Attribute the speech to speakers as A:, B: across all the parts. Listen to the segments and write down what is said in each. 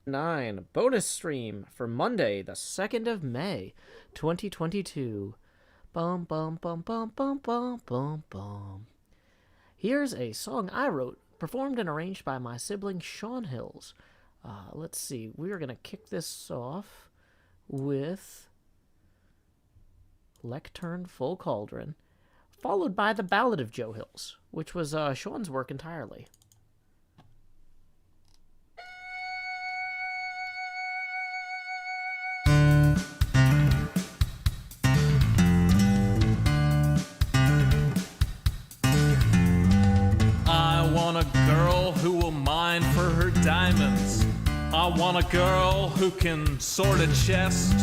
A: 9 bonus stream for Monday, the 2nd of May, 2022. Bum, bum, bum, bum, bum, bum, bum, bum. Here's a song I wrote, performed and arranged by my sibling Sean Hills. Let's see, we're going to kick this off with Lectern Full Cauldron, followed by The Ballad of Joe Hills, which was Sean's work entirely.
B: I want a girl who will mine for her diamonds. I want a girl who can sort a chest.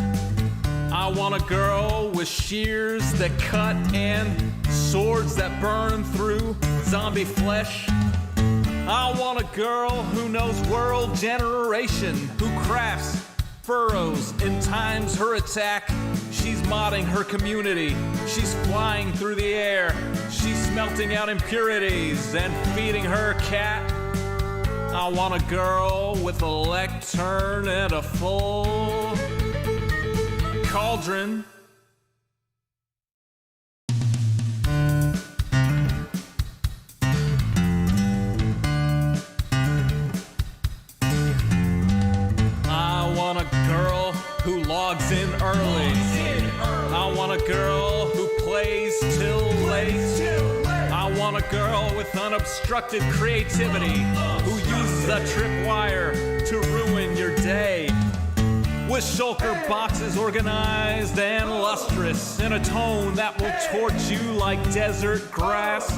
B: I want a girl with shears that cut and swords that burn through zombie flesh. I want a girl who knows world generation, who crafts furrows and times her attack. She's modding her community. She's flying through the air. She's smelting out impurities and feeding her cat. I want a girl with a lectern and a full cauldron. I want a girl who logs in early. I want a girl who plays till late. I want a girl with unobstructed creativity who uses a tripwire to ruin your day. With Shulker boxes organized and lustrous in a tone that will torch you like desert grass.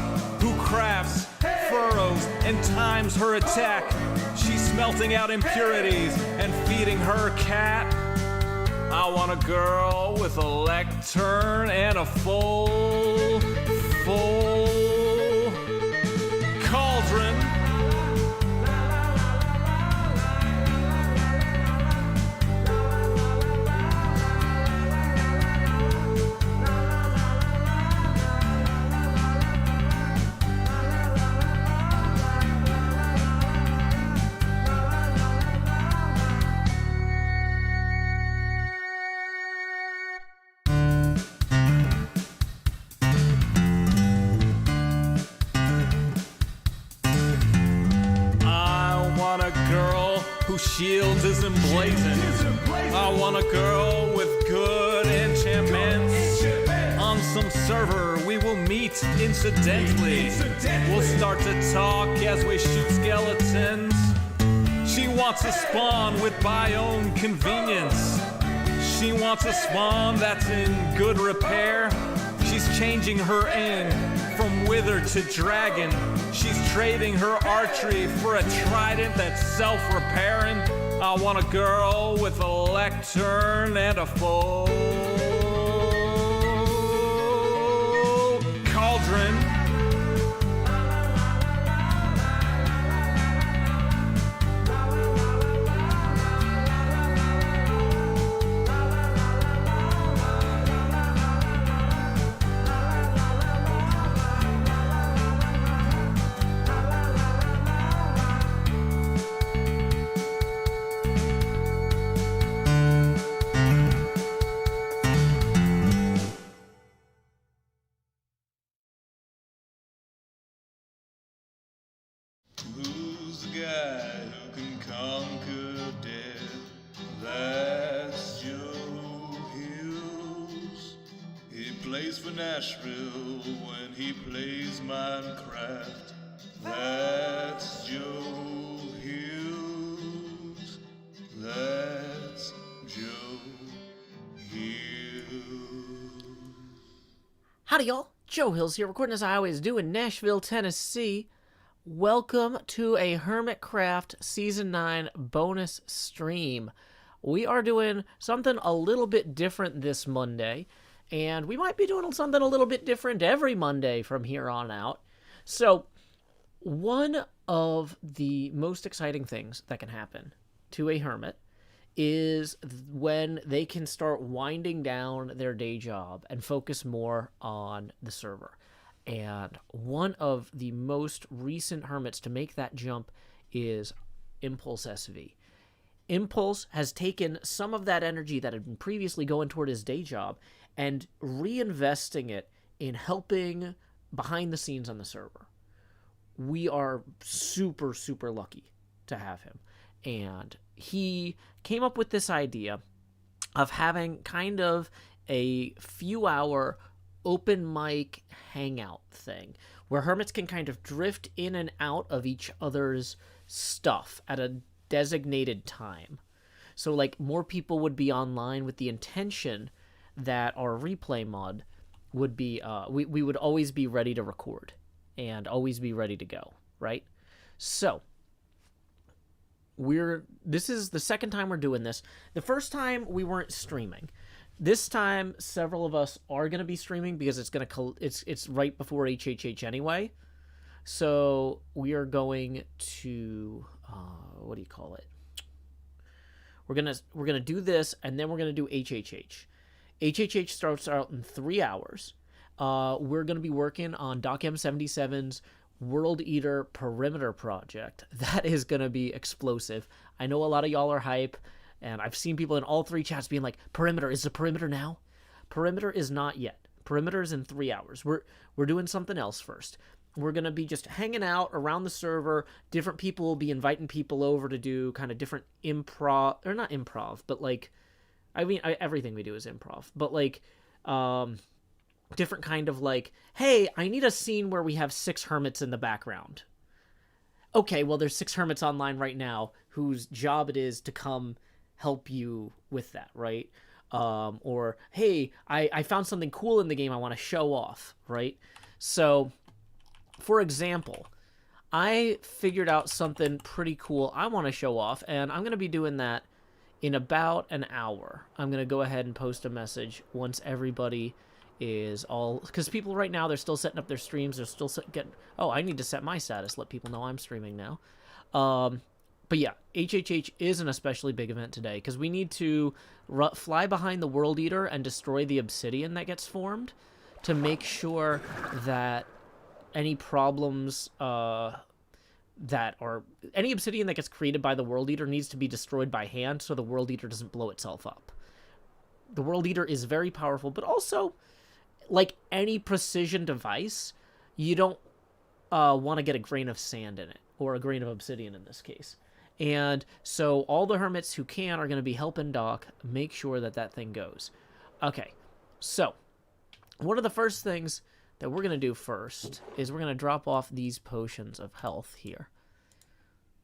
B: Who crafts furrows and times her attack. She's smelting out impurities and feeding her cat. I want a girl with a lectern and a full cauldron. Whose shield is emblazoned. I want a girl with good enchantments. On some server we will meet incidentally. We'll start to talk as we shoot skeletons. She wants a spawn with biome convenience. She wants a spawn that's in good repair. She's changing her end from wither to dragon. She's trading her archery for a trident that's self-repairing. I want a girl with a lectern and a full cauldron.
C: Who's the guy who can conquer death? That's Joe Hills. He plays for Nashville when he plays Minecraft. That's Joe Hills. That's Joe Hills.
A: Howdy, y'all. Joe Hills here, recording as I always do in Nashville, Tennessee. Welcome to a HermitCraft Season 9 bonus stream. We are doing something a little bit different this Monday, and we might be doing something a little bit different every Monday from here on out. So, one of the most exciting things that can happen to a hermit is when they can start winding down their day job and focus more on the server. And one of the most recent hermits to make that jump is Impulse SV. Impulse has taken some of that energy that had been previously going toward his day job and reinvesting it in helping behind the scenes on the server. We are super, super lucky to have him. And he came up with this idea of having kind of a few-hour open mic hangout thing where hermits can kind of drift in and out of each other's stuff at a designated time. So, like, more people would be online with the intention that our replay mod would be, we would always be ready to record and always be ready to go, right? So, this is the second time we're doing this. The first time we weren't streaming. This time, several of us are going to be streaming because it's right before HHH anyway. So we are going to what do you call it? We're gonna do this, and then we're gonna do HHH. HHH starts out in 3 hours. We're gonna be working on Doc M77's World Eater Perimeter project. That is gonna be explosive. I know a lot of y'all are hype, and I've seen people in all three chats being like, "Perimeter, is the perimeter now?" Perimeter is not yet. Perimeter is in 3 hours. We're doing something else first. We're going to be just hanging out around the server. Different people will be inviting people over to do kind of different improv, or not improv, but like, everything we do is improv, but like, different kind of like, hey, I need a scene where we have 6 hermits in the background. Okay, well, there's 6 hermits online right now whose job it is to come help you with that, right? Or, hey, I found something cool in the game I want to show off, right? So, for example, I figured out something pretty cool I want to show off, and I'm going to be doing that in about an hour. I'm going to go ahead and post a message once everybody is all... Because people right now, they're still setting up their streams. They're still getting... Oh, I need to set my status, let people know I'm streaming now. But yeah, HHH is an especially big event today, because we need to fly behind the World Eater and destroy the obsidian that gets formed to make sure that any problems any obsidian that gets created by the World Eater needs to be destroyed by hand so the World Eater doesn't blow itself up. The World Eater is very powerful, but also, like any precision device, you don't want to get a grain of sand in it, or a grain of obsidian in this case. And so all the hermits who can are going to be helping Doc make sure that that thing goes. Okay, so one of the first things that we're going to do first is we're going to drop off these potions of health here.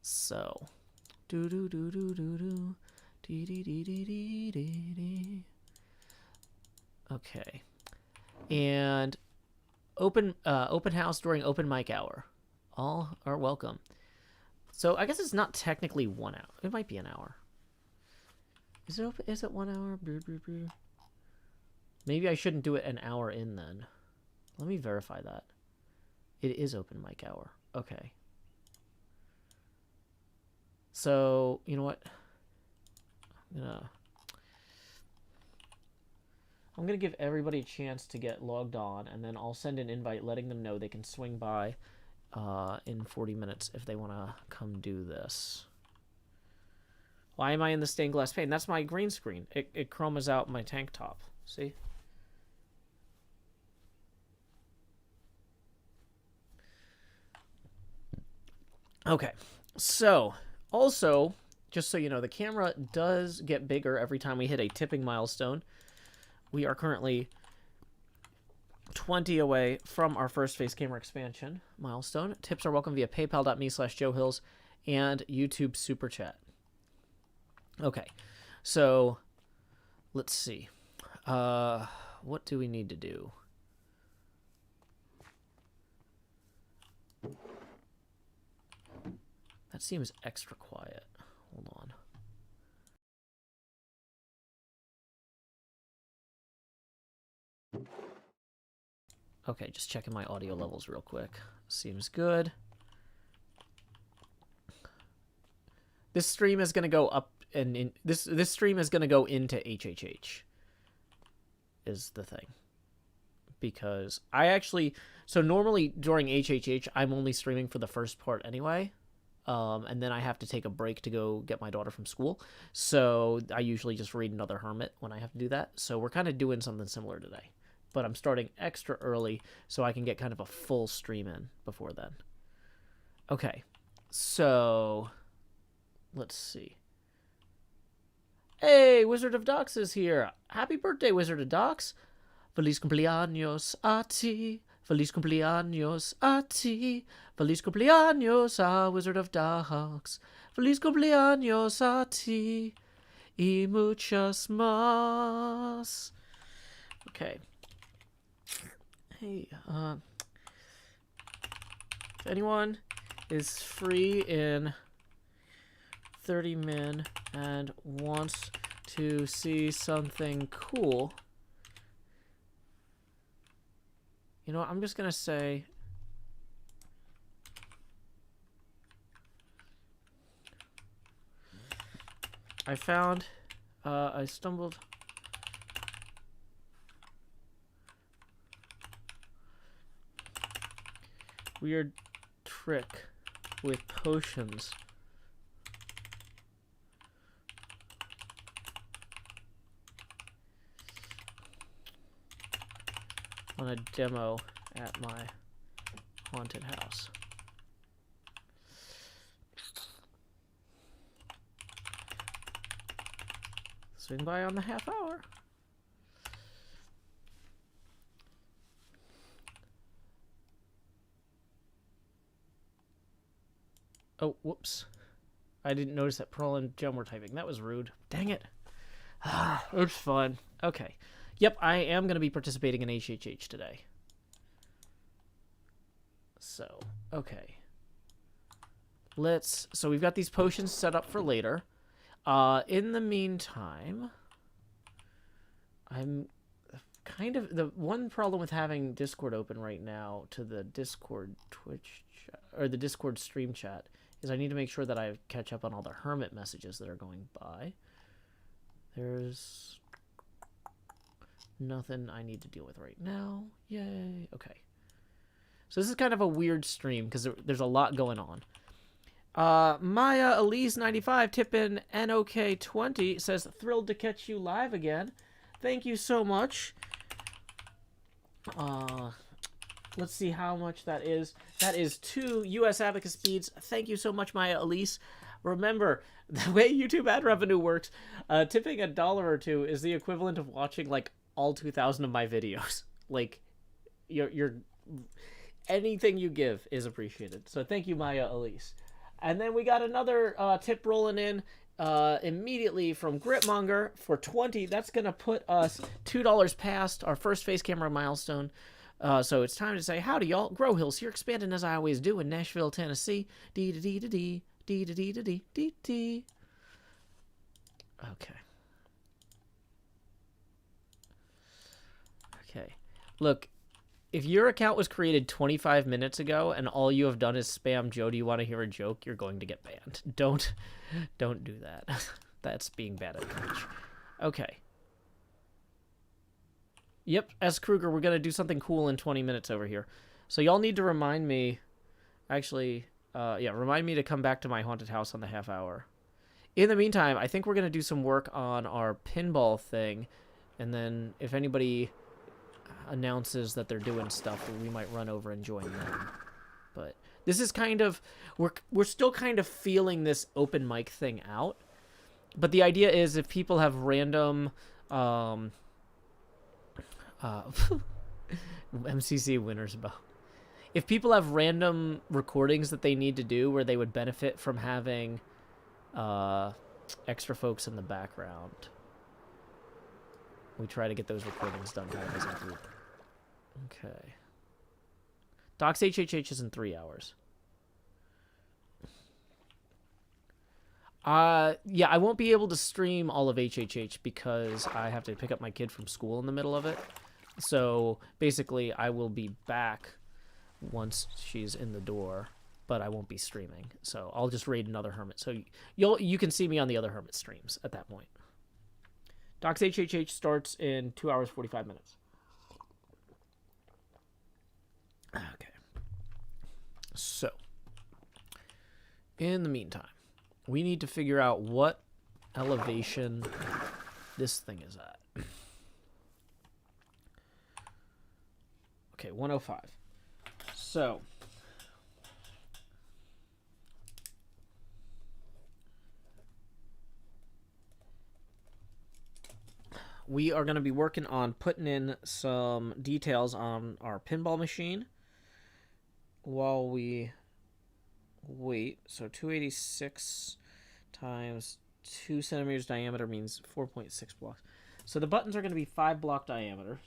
A: So, okay. And open house during open mic hour. All are welcome. So, I guess it's not technically 1 hour. It might be an hour. Is it 1 hour? Maybe I shouldn't do it an hour in then. Let me verify that. It is open mic hour. Okay. So, you know what? I'm gonna give everybody a chance to get logged on, and then I'll send an invite letting them know they can swing by in 40 minutes if they want to come do this. Why am I in the stained glass pane? That's my green screen. It chromas out my tank top. See? Okay, so also, just so you know, the camera does get bigger every time we hit a tipping milestone. We are currently 20 away from our first face camera expansion milestone. Tips are welcome via paypal.me/JoeHills and YouTube Super Chat. Okay, so let's see. What do we need to do? That seems extra quiet. Hold on. Okay, just checking my audio levels real quick. Seems good. This stream is going to go up, and this stream is going to go into HHH. Is the thing. Because I actually... So normally during HHH, I'm only streaming for the first part anyway. And then I have to take a break to go get my daughter from school. So I usually just read another Hermit when I have to do that. So we're kind of doing something similar today. But I'm starting extra early so I can get kind of a full stream in before then. Okay, so let's see. Hey, Wizard of Docs is here. Happy birthday, Wizard of Docs. Feliz cumpleaños a ti. Feliz cumpleaños a ti. Feliz cumpleaños a Wizard of Docs. Feliz cumpleaños a ti. Y muchas más. Okay. Hey, if anyone is free in 30 min and wants to see something cool, you know what, I'm just gonna say I stumbled weird trick with potions. On a demo at my haunted house. Swing by on the half hour. Oh, whoops. I didn't notice that Pearl and Jem were typing. That was rude. Dang it. It's fun. Okay. Yep, I am going to be participating in HHH today. So, okay. So we've got these potions set up for later. In the meantime, I'm kind of... The one problem with having Discord open right now to the Discord Twitch chat, or the Discord stream chat, is I need to make sure that I catch up on all the Hermit messages that are going by. There's nothing I need to deal with right now. Yay. Okay. So this is kind of a weird stream because there's a lot going on. Maya Elise 95 tip in NOK 20 says, thrilled to catch you live again. Thank you so much. Let's see how much that is. That is 2 US Abacus beads. Thank you so much, Maya Elise. Remember, the way YouTube ad revenue works, tipping $1 or $2 is the equivalent of watching like all 2,000 of my videos. Like, your anything you give is appreciated. So thank you, Maya Elise. And then we got another tip rolling in immediately from Gritmonger for 20. That's gonna put us $2 past our first face camera milestone. So it's time to say howdy, y'all. Grow Hills here, expanding as I always do in Nashville, Tennessee. Dee-da-dee-da-dee. Dee-da-dee-da-dee. Okay. Okay. Look, if your account was created 25 minutes ago and all you have done is spam Joe, do you want to hear a joke? You're going to get banned. Don't do that. That's being bad at Twitch. Okay. Yep, S. Kruger, we're going to do something cool in 20 minutes over here. So y'all need to remind me, actually, remind me to come back to my haunted house on the half hour. In the meantime, I think we're going to do some work on our pinball thing. And then if anybody announces that they're doing stuff, we might run over and join them. But this is kind of, we're still kind of feeling this open mic thing out. But the idea is if people have random... MCC winner's bow. If people have random recordings that they need to do where they would benefit from having extra folks in the background, we try to get those recordings done kind of as a group. Okay. Docs HHH is in 3 hours. Yeah, I won't be able to stream all of HHH because I have to pick up my kid from school in the middle of it. So basically, I will be back once she's in the door, but I won't be streaming. So I'll just raid another Hermit. So you can see me on the other Hermit streams at that point. Docs HHH starts in 2 hours 45 minutes. Okay. So In the meantime, we need to figure out what elevation this thing is at. Okay, 105. So we are going to be working on putting in some details on our pinball machine while we wait. So 286 times 2 centimeters diameter means 4.6 blocks. So the buttons are going to be 5 block diameters.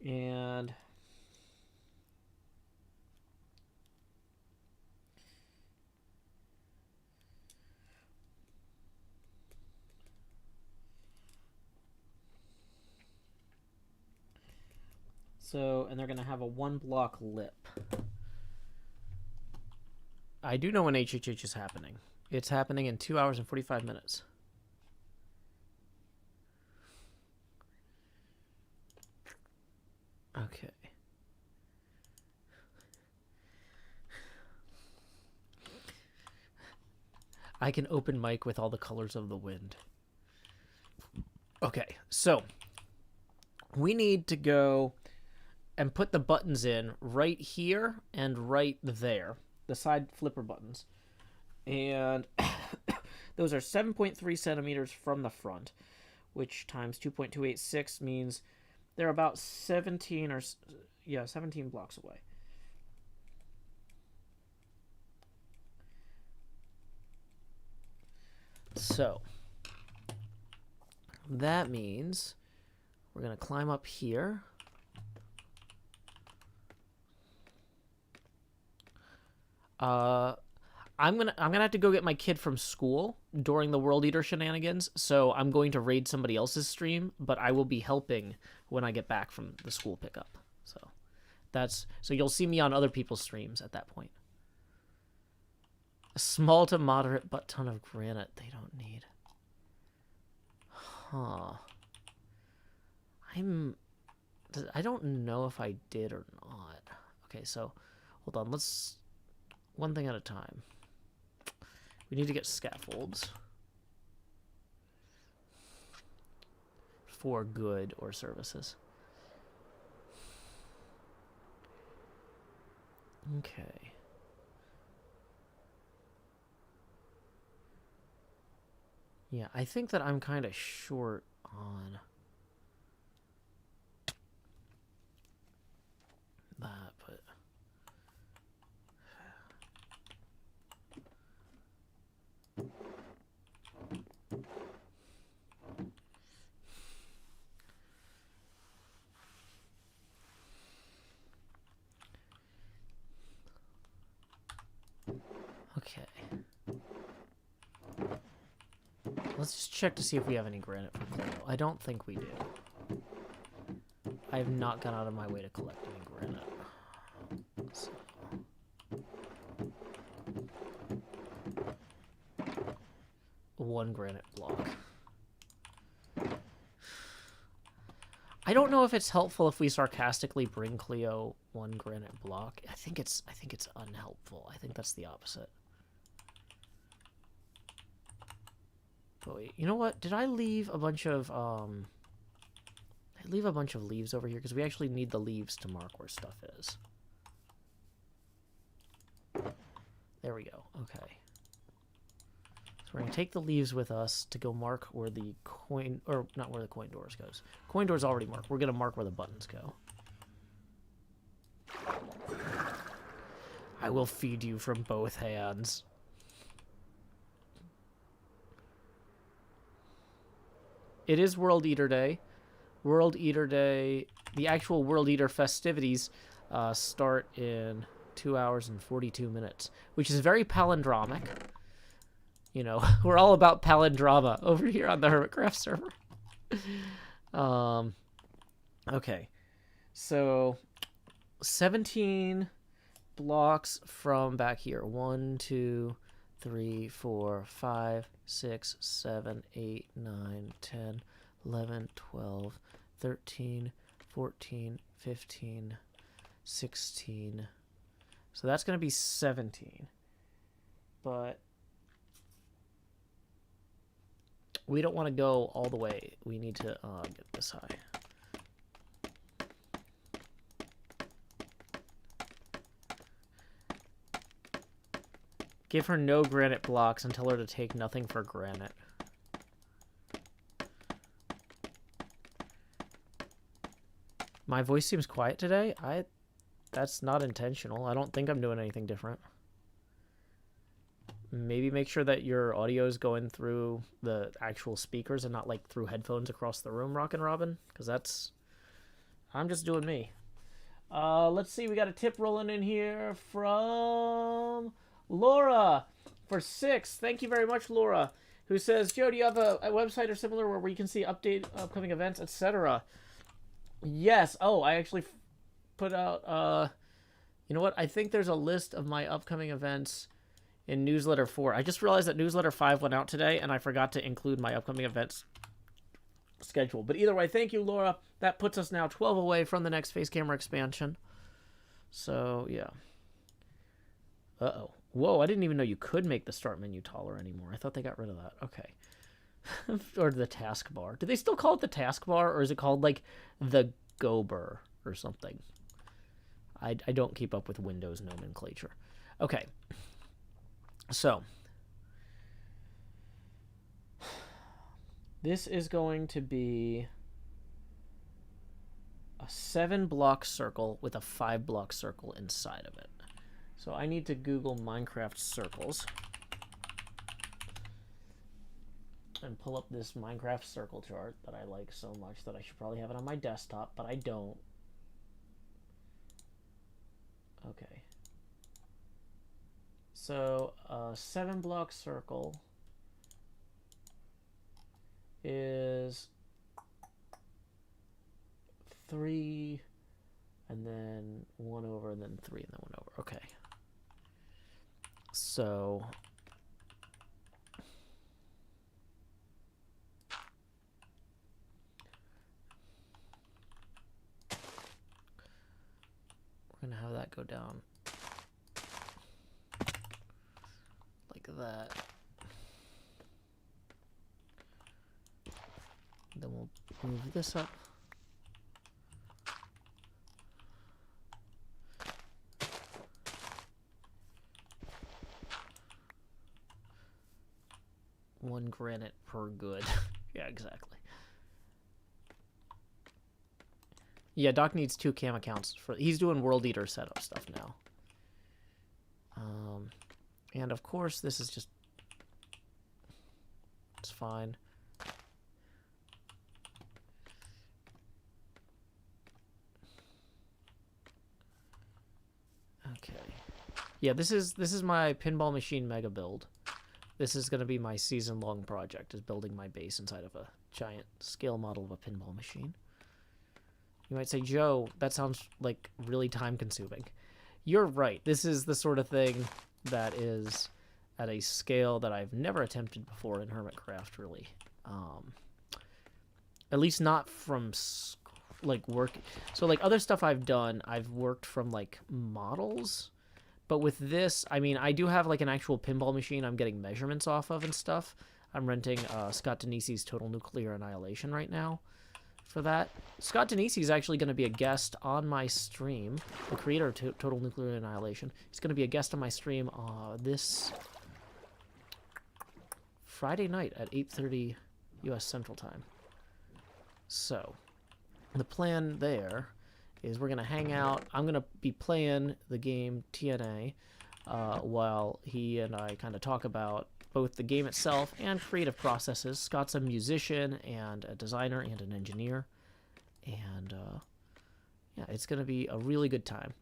A: And and they're going to have a 1 block lip. I do know when HHH is happening. It's happening in 2 hours and 45 minutes. Okay. I can open mic with all the colors of the wind. Okay, so we need to go and put the buttons in right here and right there, the side flipper buttons. And those are 7.3 centimeters from the front, which times 2.286 means they're about 17 blocks away. So that means we're going to climb up here. I'm gonna have to go get my kid from school during the World Eater shenanigans, so I'm going to raid somebody else's stream, but I will be helping when I get back from the school pickup. So you'll see me on other people's streams at that point. A small to moderate butt ton of granite they don't need. Huh. I don't know if I did or not. Okay, so hold on, let's one thing at a time. We need to get scaffolds for good or services. Okay. Yeah, I think that I'm kind of short on that, but okay. Let's just check to see if we have any granite for Cleo. I don't think we do. I have not gone out of my way to collect any granite. So. One granite block. I don't know if it's helpful if we sarcastically bring Cleo one granite block. I think it's unhelpful. I think that's the opposite. But wait, you know what? Did I leave a bunch of leaves over here? Because we actually need the leaves to mark where stuff is. There we go. Okay. So we're going to take the leaves with us to go mark where the coin... Or, not where the coin doors goes. Coin doors already marked. We're going to mark where the buttons go. I will feed you from both hands. It is World Eater Day. World Eater Day, the actual World Eater festivities start in 2 hours and 42 minutes, which is very palindromic. You know, we're all about palindrama over here on the HermitCraft server. Okay, so 17 blocks from back here. 1, 2, 3, 4, 5, 6, 7, 8, 9, 10, 11, 12, 13, 14, 15, 16, So that's going to be 17. But we don't want to go all the way. We need to get this high. Give her no granite blocks and tell her to take nothing for granite. My voice seems quiet today. That's not intentional. I don't think I'm doing anything different. Maybe make sure that your audio is going through the actual speakers and not like through headphones across the room, Rockin' Robin, because I'm just doing me. Let's see. We got a tip rolling in here from Laura for 6. Thank you very much, Laura, who says, Joe, do you have a website or similar where you can see update upcoming events, etc.? Yes. Oh, I actually put out, you know what? I think there's a list of my upcoming events in newsletter 4. I just realized that newsletter 5 went out today, and I forgot to include my upcoming events schedule. But either way, thank you, Laura. That puts us now 12 away from the next face camera expansion. So, yeah. Uh-oh. Whoa, I didn't even know you could make the start menu taller anymore. I thought they got rid of that. Okay. Or the taskbar. Do they still call it the taskbar, or is it called, like, the Gober or something? I don't keep up with Windows nomenclature. Okay. So, this is going to be a 7-block circle with a 5-block circle inside of it. So I need to Google Minecraft circles and pull up this Minecraft circle chart that I like so much that I should probably have it on my desktop, but I don't. Okay. So a 7-block circle is 3, and then 1 over, and then 3, and then 1 over. Okay. So we're going to have that go down like that. Then we'll move this up. One granite per good. Yeah, exactly. Yeah, Doc needs 2 cam accounts. He's doing World Eater setup stuff now. And of course, this is just... It's fine. Okay. Yeah, this is my pinball machine mega build. This is going to be my season-long project, is building my base inside of a giant scale model of a pinball machine. You might say, Joe, that sounds like really time-consuming. You're right. This is the sort of thing that is at a scale that I've never attempted before in HermitCraft, really. At least not from, like, work. So, like, other stuff I've done, I've worked from, like, models. But with this, I mean, I do have, like, an actual pinball machine I'm getting measurements off of and stuff. I'm renting Scott Denise's Total Nuclear Annihilation right now for that. Scott Denise is actually going to be a guest on my stream, the creator of Total Nuclear Annihilation. He's going to be a guest on my stream this Friday night at 8:30 U.S. Central Time. So, the plan there is we're going to hang out. I'm going to be playing the game TNA while he and I kind of talk about both the game itself and creative processes. Scott's a musician and a designer and an engineer. And, yeah, it's going to be a really good time.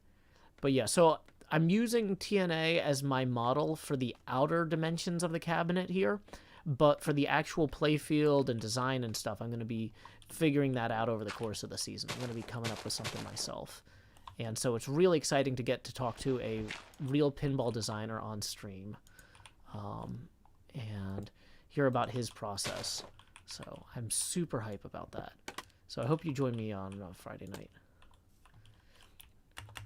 A: But, yeah, so I'm using TNA as my model for the outer dimensions of the cabinet here. But for the actual playfield and design and stuff, I'm going to be figuring that out over the course of the season. I'm going to be coming up with something myself. And so it's really exciting to get to talk to a real pinball designer on stream and hear about his process. So I'm super hype about that. So I hope you join me on Friday night.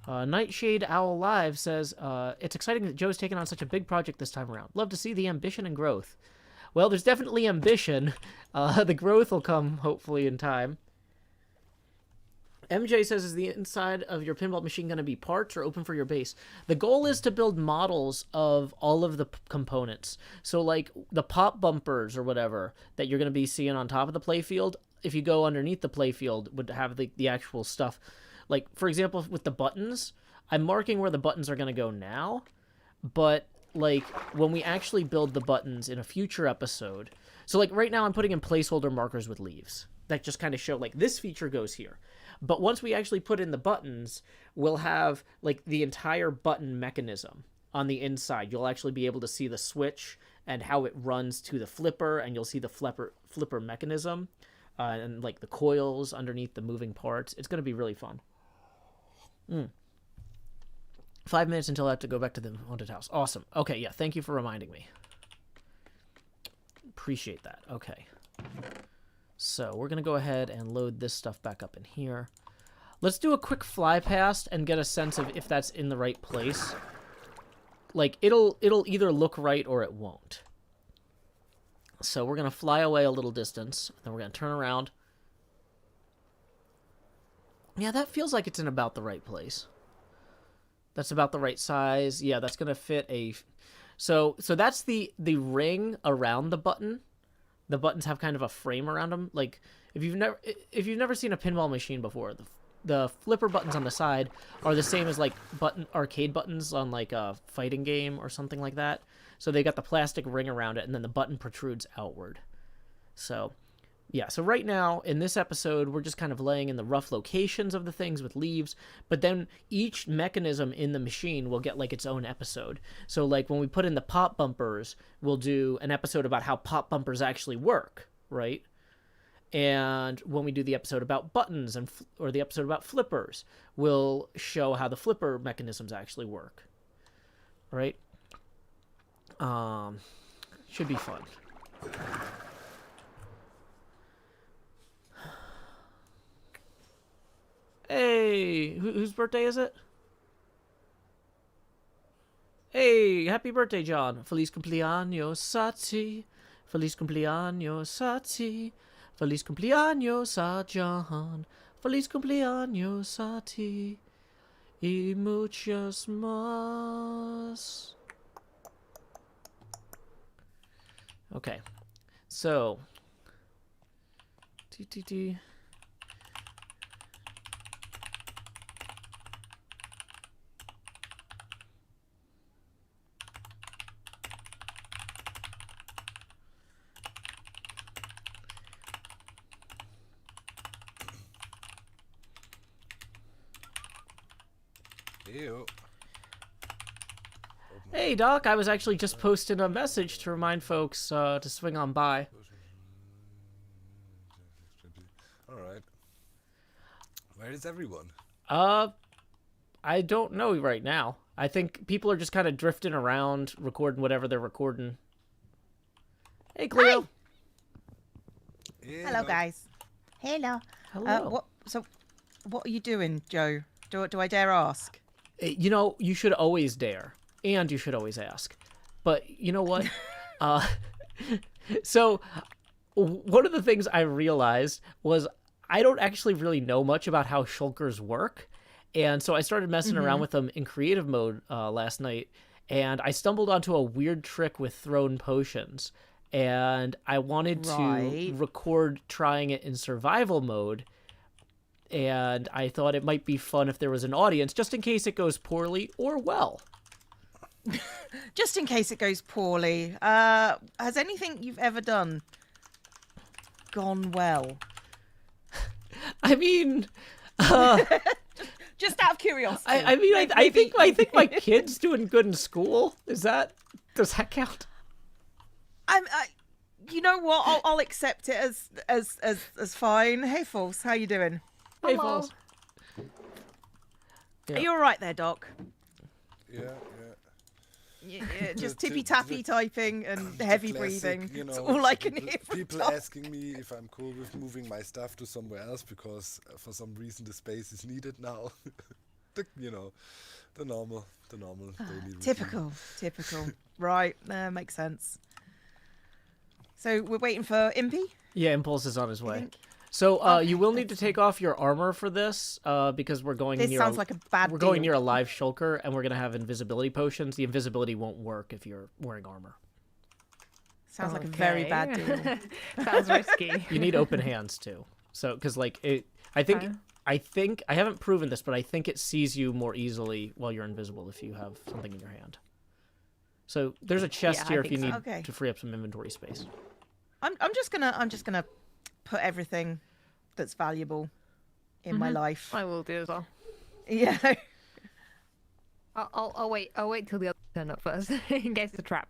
A: Nightshade Owl Live says, it's exciting that Joe's taken on such a big project this time around. Love to see the ambition and growth. Well, there's definitely ambition. The growth will come, hopefully, in time. MJ says, is the inside of your pinball machine going to be parts or open for your base? The goal is to build models of all of the components. So, like, the pop bumpers or whatever that you're going to be seeing on top of the playfield, if you go underneath the playfield, would have the actual stuff. Like, for example, with the buttons, I'm marking where the buttons are going to go now, but, like, when we actually build the buttons in a future episode... So, like, right now I'm putting in placeholder markers with leaves that just kind of show, like, this feature goes here. But once we actually put in the buttons, we'll have, like, the entire button mechanism on the inside. You'll actually be able to see the switch and how it runs to the flipper, and you'll see the flipper mechanism and, like, the coils underneath the moving parts. It's going to be really fun. 5 minutes until I have to go back to the haunted house. Awesome. Okay, yeah, thank you for reminding me. Appreciate that. Okay. So we're going to go ahead and load this stuff back up in here. Let's do a quick fly past and get a sense of if that's in the right place. Like, it'll either look right or it won't. So we're going to fly away a little distance. Then we're going to turn around. Yeah, that feels like it's in about the right place. That's about the right size. Yeah, that's going to fit a... So that's the ring around the button. The buttons have kind of a frame around them. Like, if you've never seen a pinball machine before, the flipper buttons on the side are the same as, like, arcade buttons on, like, a fighting game or something like that. So they got the plastic ring around it, and then the button protrudes outward. So... yeah, so right now, in this episode, we're just kind of laying in the rough locations of the things with leaves, but then each mechanism in the machine will get, like, its own episode. So, like, when we put in the pop bumpers, we'll do an episode about how pop bumpers actually work, right? And when we do the episode about buttons, or the episode about flippers, we'll show how the flipper mechanisms actually work, right? Should be fun. Hey, whose birthday is it? Hey, happy birthday, John. Feliz cumpleaños a ti. Feliz cumpleaños a ti. Feliz cumpleaños a John. Feliz cumpleaños a ti. Y muchos más. Okay, so...
D: Ew.
A: Hey, Doc, I was actually just posting a message to remind folks to swing on by.
D: Alright. Where is everyone?
A: I don't know right now. I think people are just kind of drifting around, recording whatever they're recording. Hey, Cleo.
E: Hello, guys. Hello.
A: Hello.
E: What are you doing, Joe? Do I dare ask?
A: You know, you should always dare, and you should always ask. But you know what? So one of the things I realized was I don't actually really know much about how shulkers work. And so I started messing around with them in creative mode last night, and I stumbled onto a weird trick with thrown potions. And I wanted to record trying it in survival mode, and I thought it might be fun if there was an audience, just in case it goes poorly or well.
E: Just in case it goes poorly. Has anything you've ever done gone well?
A: I mean...
E: Just out of curiosity.
A: I think my kid's doing good in school. Does that count?
E: You know what? I'll accept it as fine. Hey, False, how you doing?
A: Hey, False.
E: Are you all right there, Doc?
D: Yeah.
E: Yeah, just tippy tappy typing and heavy
D: Classic,
E: breathing.
D: you know,
E: That's all I can hear from
D: people
E: Doc.
D: asking me if I'm cool with moving my stuff to somewhere else because for some reason the space is needed now. The normal daily routine.
E: Typical. Right, makes sense. So we're waiting for Impy,
A: Yeah, Impulse is on his
E: I
A: way.
E: think.
A: So
E: Okay,
A: you will need to
E: that's
A: take off your armor for this because we're going
E: This
A: near.
E: sounds like a bad
A: We're going
E: deal.
A: near a live shulker, and we're gonna have invisibility potions. The invisibility won't work if you're wearing armor.
E: Sounds like a very bad
F: Okay.
E: deal.
F: Sounds risky.
A: You need open hands too. So because like it, I think I haven't proven this, but I think it sees you more easily while you're invisible if you have something in your hand. So there's a chest
F: Yeah, I
A: here if you
F: think
A: need
F: so.
E: Okay.
A: to free up some inventory space.
E: I'm just gonna put everything that's valuable in my life.
F: I will do as well.
E: Yeah.
F: I'll wait. I'll wait till the other turn up first, in case it's a trap.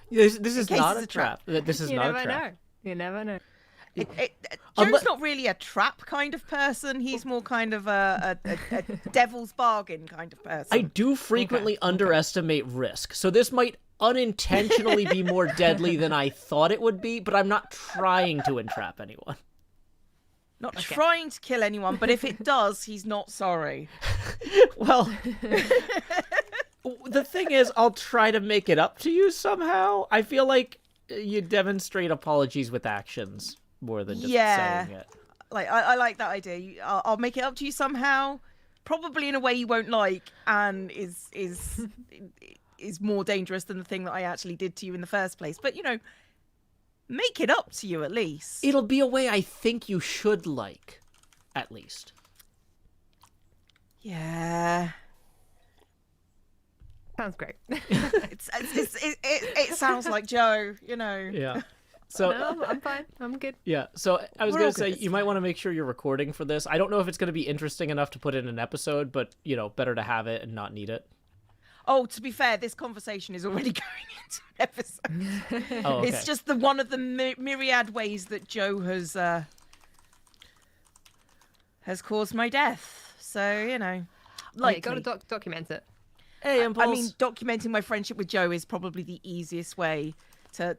A: This is
E: case
A: not
E: it's
A: a
E: a trap.
A: trap. This is
F: you
A: not
F: never
A: a trap.
F: know. You never know.
E: Joe's not really a trap kind of person. He's more kind of a devil's bargain kind of person.
A: I do frequently underestimate risk, so this might unintentionally be more deadly than I thought it would be, but I'm not trying to entrap anyone.
E: Not trying to kill anyone, but if it does, he's not sorry.
A: Well, the thing is, I'll try to make it up to you somehow. I feel like you demonstrate apologies with actions more than just saying it.
E: Like I like that idea. I'll make it up to you somehow, probably in a way you won't like, and is more dangerous than the thing that I actually did to you in the first place. But make it up to you at least.
A: It'll be a way I think you should like, at least.
E: Yeah.
F: Sounds great.
E: It sounds like Joe.
A: Yeah. So
F: No, I'm fine. I'm good.
A: yeah, so I was
E: We're
A: going
E: all
A: to say,
E: good.
A: you might want to make sure you're recording for this. I don't know if it's going to be interesting enough to put in an episode, but, better to have it and not need it.
E: Oh, to be fair, this conversation is already going into an episode.
A: Oh, okay.
E: It's just one of the myriad ways that Joe has caused my death. So,
F: Like, got to document it.
A: Hey, Impulse.
E: I mean, documenting my friendship with Joe is probably the easiest way to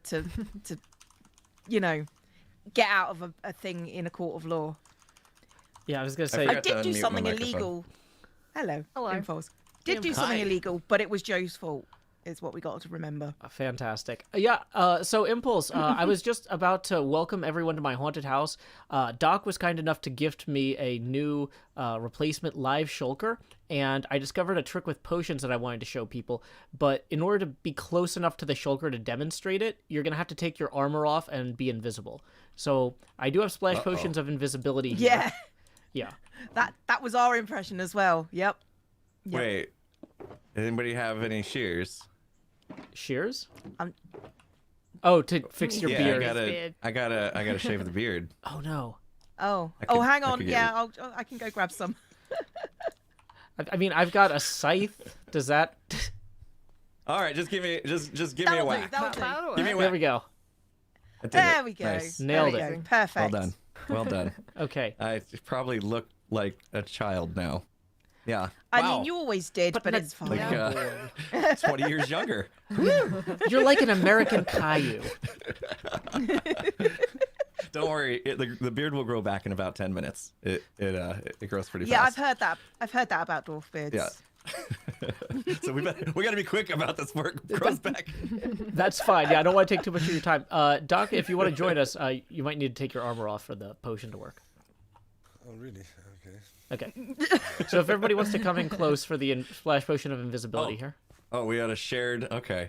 E: get out of a thing in a court of law.
A: yeah, I was going to say,
E: I
G: forgot to
E: did do
G: unmute my
E: something
G: microphone.
E: illegal. Hello.
F: Hello.
E: Impulse. Did do something
A: Hi.
E: illegal, but it was Joe's fault, is what we got to remember.
A: fantastic. Yeah, so Impulse, I was just about to welcome everyone to my haunted house. Doc was kind enough to gift me a new replacement live shulker, and I discovered a trick with potions that I wanted to show people. But in order to be close enough to the shulker to demonstrate it, you're going to have to take your armor off and be invisible. So I do have splash potions of invisibility here.
E: Yeah.
A: Yeah.
E: That was our impression as well. Yep.
G: Wait, anybody have any shears?
A: Shears?
E: Um,
A: Oh, to fix your
G: Yeah,
A: beard.
F: Beard.
G: I gotta shave the beard.
A: Oh, no.
E: Oh.
G: I could-
E: hang
G: I
E: on.
G: could get
E: Yeah, I can go grab some.
A: I mean, I've got a scythe. Does that...
G: All right, just give me a whack.
E: That'll do.
G: Give me a
A: There
G: whack.
A: we go.
G: I did
E: There
G: it.
E: we go.
G: Nice.
A: Nailed
E: There we
A: it.
E: go. Perfect.
G: Well done.
A: Okay.
G: I probably look like a child now. Yeah.
E: I
A: Wow.
E: mean, you always did, but it's fine.
G: Like 20 years younger.
A: You're like an American Caillou.
G: Don't worry, the beard will grow back in about 10 minutes. It grows pretty
E: Yeah, I've
G: fast.
E: heard that. I've heard that about dwarf beards.
G: Yeah. So we got to be quick about this before it grows back.
A: That's fine. Yeah, I don't want to take too much of your time. Doc, if you want to join us, you might need to take your armor off for the potion to work.
D: Oh, really? Okay.
A: Okay. So if everybody wants to come in close for the splash potion of invisibility here.
G: Oh, we had a shared. Okay.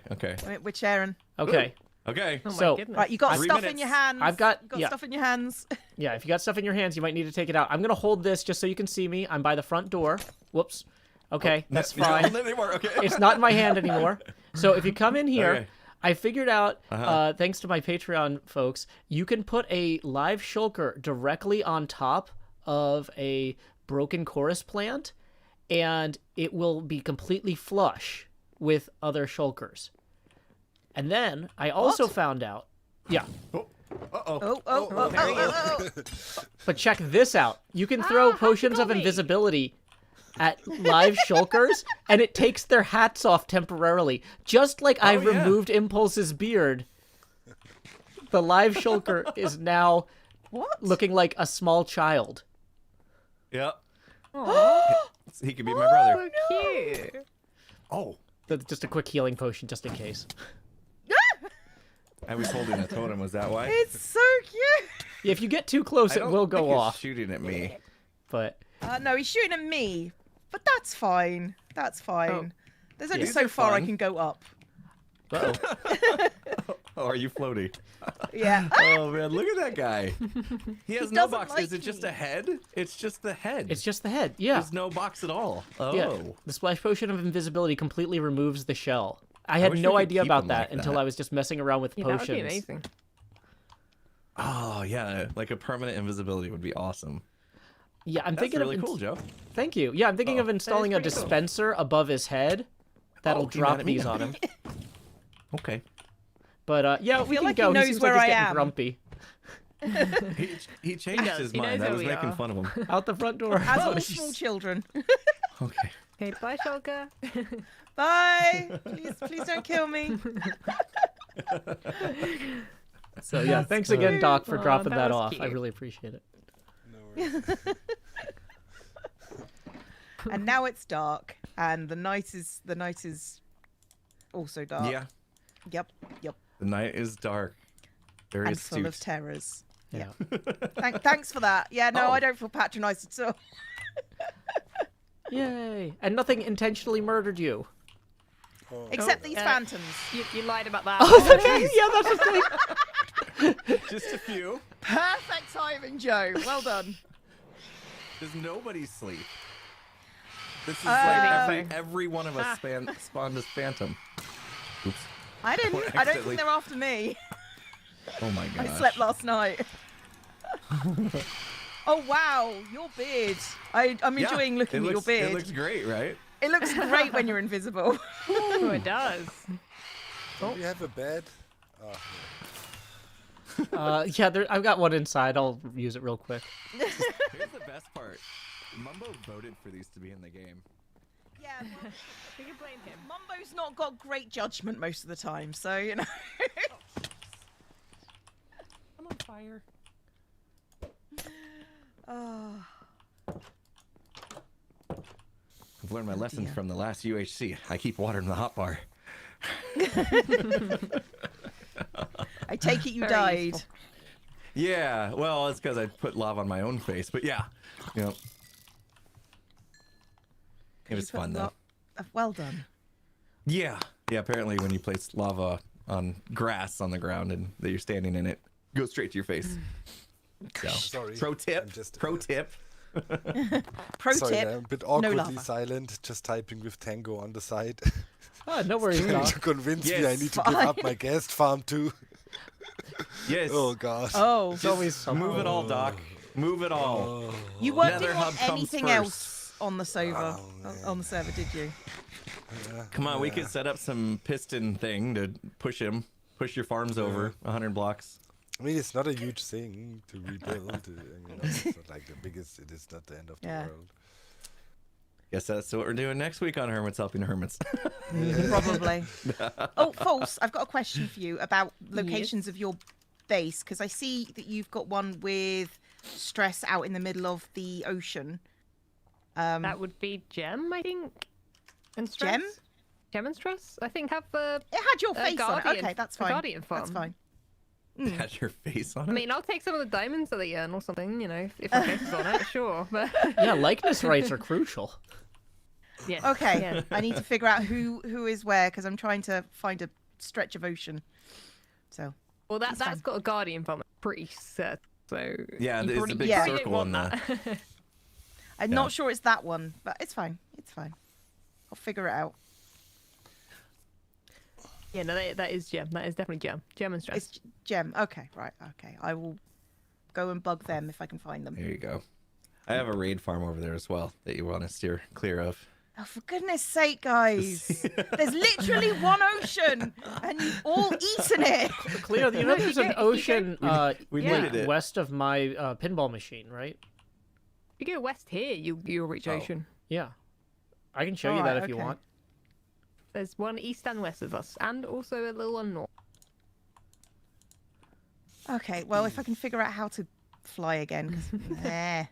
E: We're sharing.
A: Okay.
G: Okay.
F: Oh my
A: So-
F: goodness.
E: Right, you got
G: 3
E: stuff in
G: minutes.
E: your hands.
A: I've got-
E: you got
A: yeah.
E: stuff in your hands.
A: Yeah, if you got stuff in your hands, you might need to take it out. I'm going to hold this just so you can see me. I'm by the front door. Whoops. Okay, that's fine.
G: Not anymore. Okay.
A: It's not in my hand anymore. So if you come in here,
G: Okay.
A: I figured out, thanks to my Patreon folks, you can put a live shulker directly on top of a broken chorus plant, and it will be completely flush with other shulkers. And then I also found out, yeah,
E: Oh.
A: but check this out. You can throw potions of
F: got me.
A: invisibility at live shulkers, and it takes their hats off temporarily. Just like I
G: yeah.
A: removed Impulse's beard, the live shulker is now
E: What?
A: looking like a small child.
G: Yep. He could be my brother.
F: So cute.
G: Oh,
A: Just a quick healing potion, just in case.
G: I was holding a totem. Was that why?
E: It's so cute.
A: Yeah, if you get too close,
G: I
A: it
G: don't
A: will
G: think
A: go
G: he's
A: off.
G: shooting at me.
A: But
E: No, he's shooting at me, but that's fine. That's fine. There's only
G: These
E: so
G: are
E: far I
G: fun.
E: can go up.
A: uh-oh.
G: Oh, are you floaty?
E: Yeah.
G: Oh man, look at that guy. He has no
E: doesn't
G: box.
E: like
G: Is it just
E: me.
G: a head? It's just the head.
A: It's just the head. Yeah.
G: There's no box at all. Oh.
A: Yeah. The splash potion of invisibility completely removes the shell. I had
G: wish
A: no
G: we could
A: idea
G: keep
A: about
G: them
A: that
G: like
A: until
G: that.
A: I was just messing around with
F: Yeah, that would
A: potions.
F: be amazing.
G: Oh yeah, like a permanent invisibility would be awesome.
A: Yeah, I'm
G: That's
A: thinking
G: really
A: of
G: cool, Joe.
A: Thank you. Yeah, I'm thinking of installing a
F: pretty cool.
A: dispenser above his head that'll
G: Oh, he's
A: drop
G: mad at me
A: these
G: now.
A: on him.
G: Okay.
A: But yeah, we
E: feel
A: can
E: like he
A: go.
E: knows
A: seems
E: where
A: like he's
E: I
A: getting
E: am.
A: grumpy.
G: He changed
F: does.
G: his
F: He
G: mind.
F: knows
G: I
F: who
G: was
F: we
G: making
F: are.
G: fun of him.
A: Out the front door.
E: As
A: Oh,
E: all
A: jeez.
E: small children.
G: Okay.
F: Okay, bye, Shulker.
E: Bye. Please don't kill me.
A: So yeah, thanks again, Doc, for
F: Aw,
A: dropping
F: that
A: that
F: was
A: off. I
F: cute.
A: really appreciate it.
D: No worries.
E: And now it's dark, and the night is also dark.
G: Yeah.
E: Yep.
G: The night is dark. Very
E: And full of
G: astute.
E: terrors.
A: Yeah.
E: Thanks for that. Yeah, no,
G: Oh.
E: I don't feel patronised at all.
A: Yay! And nothing intentionally murdered you.
E: Except these phantoms.
F: You lied about that.
A: Yeah, that's the thing.
G: Just a few.
E: Perfect timing, Joe. Well done.
G: Does nobody sleep? This is
E: Uh,
G: like every one of us spawned as phantom. Oops.
E: I didn't. I don't
G: accidentally-
E: think they're after me.
G: Oh my
E: I
G: gosh.
E: slept last night. Oh wow, your beard. I'm
G: Yeah,
E: enjoying looking at your beard.
G: It looks great, right?
E: It looks great when you're invisible.
F: Oh, it does.
D: Do we have a bed?
A: Yeah, I've got one inside. I'll use it real quick.
G: Here's the best part. Mumbo voted for these to be in the game.
E: Yeah, well,
F: We can blame him.
E: Mumbo's not got great judgment most of the time, so you know.
G: I'm on fire.
E: Oh,
G: I've learned my lessons
E: dear.
G: from the last UHC. I keep watering the hot bar.
E: I take it you
F: Very
E: died.
F: useful.
G: Yeah, well, it's because I put lava on my own face, but yeah. You know. It was fun though.
E: Well done.
G: Yeah. Yeah, apparently when you place lava on grass on the ground and that you're standing in it, goes straight to your face. So,
D: Sorry.
G: pro tip.
D: I'm just-
G: Pro tip.
E: Pro
D: Sorry,
E: tip.
D: I'm a bit awkwardly
E: lava.
D: silent, just typing with Tango on the side.
A: Ah, no worries,
D: Trying
A: Doc.
D: to convince me I
G: Yes.
D: need to give up my guest farm too.
G: Yes.
D: Oh gosh.
E: Oh,
A: It's always something.
G: Move it all, Doc. Move it all.
E: you didn't
G: Nether
E: want
G: hub comes
E: anything
G: first.
E: else on the server. On the server, did you?
G: Come on, we could set up some piston thing to push your farms over 100 blocks.
D: I mean, it's not a huge thing to rebuild. It's not like the biggest. It is not the end of the
E: Yeah.
D: world.
G: Guess that's what we're doing next week on Hermits Helping Hermits.
E: Probably. Oh, false. I've got a question for you about locations of your base, because I see that you've got one with stress out in the middle of the ocean.
F: That would be Gem, I think. And Stress.
E: Gem?
F: Gem and Stress? I think have the.
E: It had your
F: A
E: face on it.
F: guardian-
E: Okay, that's
F: a
E: fine.
F: guardian
E: That's
F: farm.
E: fine.
G: Had your face on it.
F: I mean, I'll take some of the diamonds that they earn or something, you know, if my face is on it, sure. But
A: Yeah, likeness rights are crucial.
F: yeah.
E: Okay,
F: Yeah.
E: I need to figure out who is where, because I'm trying to find a stretch of ocean. So
F: Well,
E: That's
F: that's
E: fine.
F: got a guardian farm. Pretty set. So
G: Yeah,
F: you
G: there's a
F: probably-
G: big
F: you probably
G: circle
F: don't
G: on
F: want that.
E: I'm
G: Yeah.
E: not sure it's that one, but it's fine. It's fine. I'll figure it out.
F: Yeah, no, that is Gem. That is definitely Gem. Gem and Stress.
E: It's Gem. Okay, right. Okay, I will go and bug them if I can find them.
G: There you go. I have a raid farm over there as well that you want to steer clear of.
E: Oh, for goodness sake, guys! There's literally one ocean, and you've all eaten it.
A: Cleo, you know there's an ocean
G: We
F: Yeah.
G: needed it.
A: west of my pinball machine, right?
F: If you go west here, you'll reach ocean.
A: Yeah. I can show you that
E: Alright,
A: if you
E: okay.
A: want.
F: There's one east and west of us, and also a little one north.
E: Okay, well, if I can figure out how to fly again, 'cause- nah.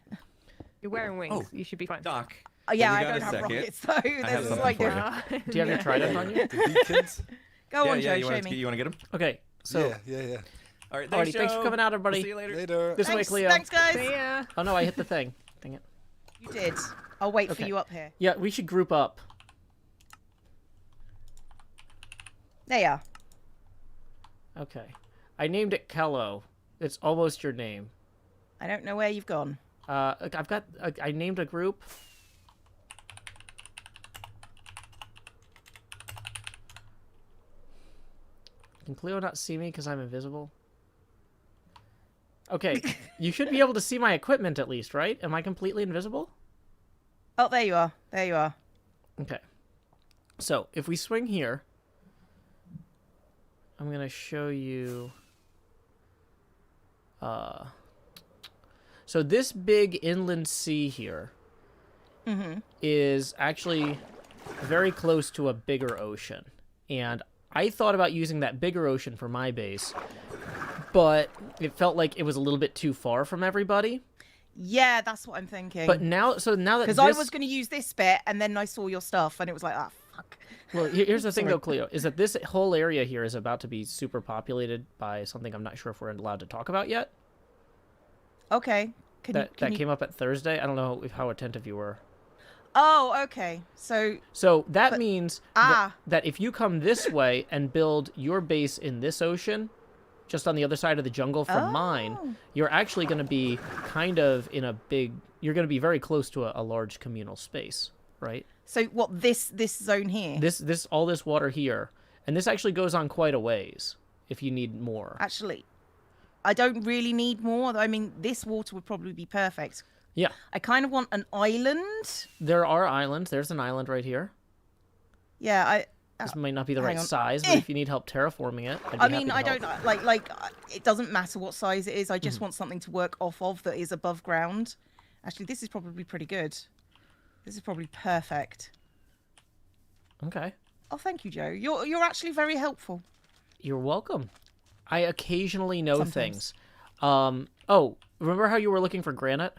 F: You're wearing wings.
G: Oh,
F: You should be fine.
G: Doc,
E: Yeah,
G: we
E: I
G: got
E: don't
G: a
E: have
G: second.
E: rockets, though.
G: have
E: This is
G: something
E: like,
G: for
E: go
A: Do you have your trident on you?
D: The beacons.
E: on,
G: yeah,
E: Joe, show me.
G: you want to get him?
A: Okay, so
D: yeah.
G: All right,
A: alrighty, thanks for coming out, everybody.
G: We'll see you later.
D: Later.
A: This way,
E: Thanks,
A: Cleo.
E: thanks, guys.
F: See ya.
A: Oh no, I hit the thing. Dang it.
E: You did. I'll wait for
A: Okay.
E: you up here.
A: Yeah, we should group up.
E: There you are.
A: Okay. I named it Kello. It's almost your name.
E: I don't know where you've gone.
A: I named a group. Can Cleo not see me because I'm invisible? Okay, you should be able to see my equipment at least, right? Am I completely invisible?
E: Oh, there you are. There you are.
A: Okay. So, if we swing here, I'm going to show you... So this big inland sea here is actually very close to a bigger ocean. And I thought about using that bigger ocean for my base, but it felt like it was a little bit too far from everybody.
E: Yeah, that's what I'm thinking.
A: But now that
E: because I was going to use this bit, and then I saw your stuff, and it was like, ah, fuck.
A: Well, here's the thing, though, Cleo, is that this whole area here is about to be super populated by something I'm not sure if we're allowed to talk about yet.
E: Okay.
A: That came up at Thursday. I don't know how attentive you were.
E: Oh, okay.
A: So that means
E: Ah.
A: that if you come this way and build your base in this ocean, just on the other side of the jungle from mine, you're actually going to be kind of in a big... You're going to be very close to a large communal space, right?
E: So what, this zone here?
A: All this water here, and this actually goes on quite a ways if you need more.
E: Actually, I don't really need more. I mean, this water would probably be perfect.
A: Yeah.
E: I kind of want an island.
A: There are islands. There's an island right here.
E: Yeah,
A: This might not be the right
E: hang on.
A: size, but if you need help terraforming it, I'd be
E: I mean,
A: happy to
E: I
A: help.
E: don't like it doesn't matter what size it is. I just want something to work off of that is above ground. Actually, this is probably pretty good. This is probably perfect.
A: Okay.
E: Oh, thank you, Joe. You're actually very helpful.
A: You're welcome. I occasionally know
E: Sometimes.
A: things. Oh, remember how you were looking for granite?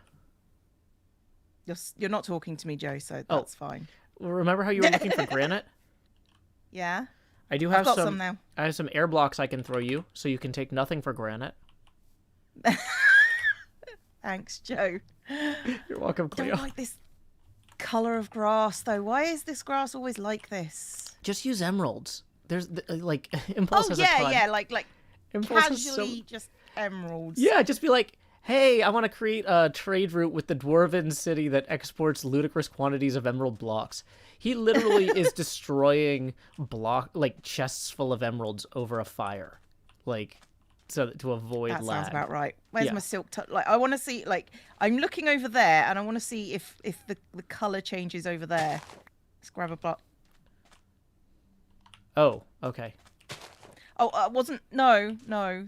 E: You're not talking to me, Joe, so that's fine.
A: Remember how you were looking for granite?
E: Yeah.
A: I do
E: I've
A: have
E: got some now.
A: I have some air blocks I can throw you, so you can take nothing for granite.
E: Thanks, Joe.
A: You're welcome,
E: I
A: Cleo.
E: don't like this color of grass, though. Why is this grass always like this?
A: Just use emeralds. There's like Impulse
E: Oh
A: has a ton.
E: yeah, like
A: Impulse has
E: casually just emeralds.
A: Yeah, just be like, hey, I want to create a trade route with the dwarven city that exports ludicrous quantities of emerald blocks. He literally is destroying chests full of emeralds over a fire, so to avoid
E: That
A: lag.
E: sounds about right. Where's
A: Yeah.
E: my silk? I want to see. I'm looking over there, and I want to see if the color changes over there. Let's grab a block.
A: Oh, okay.
E: Oh, wasn't. No,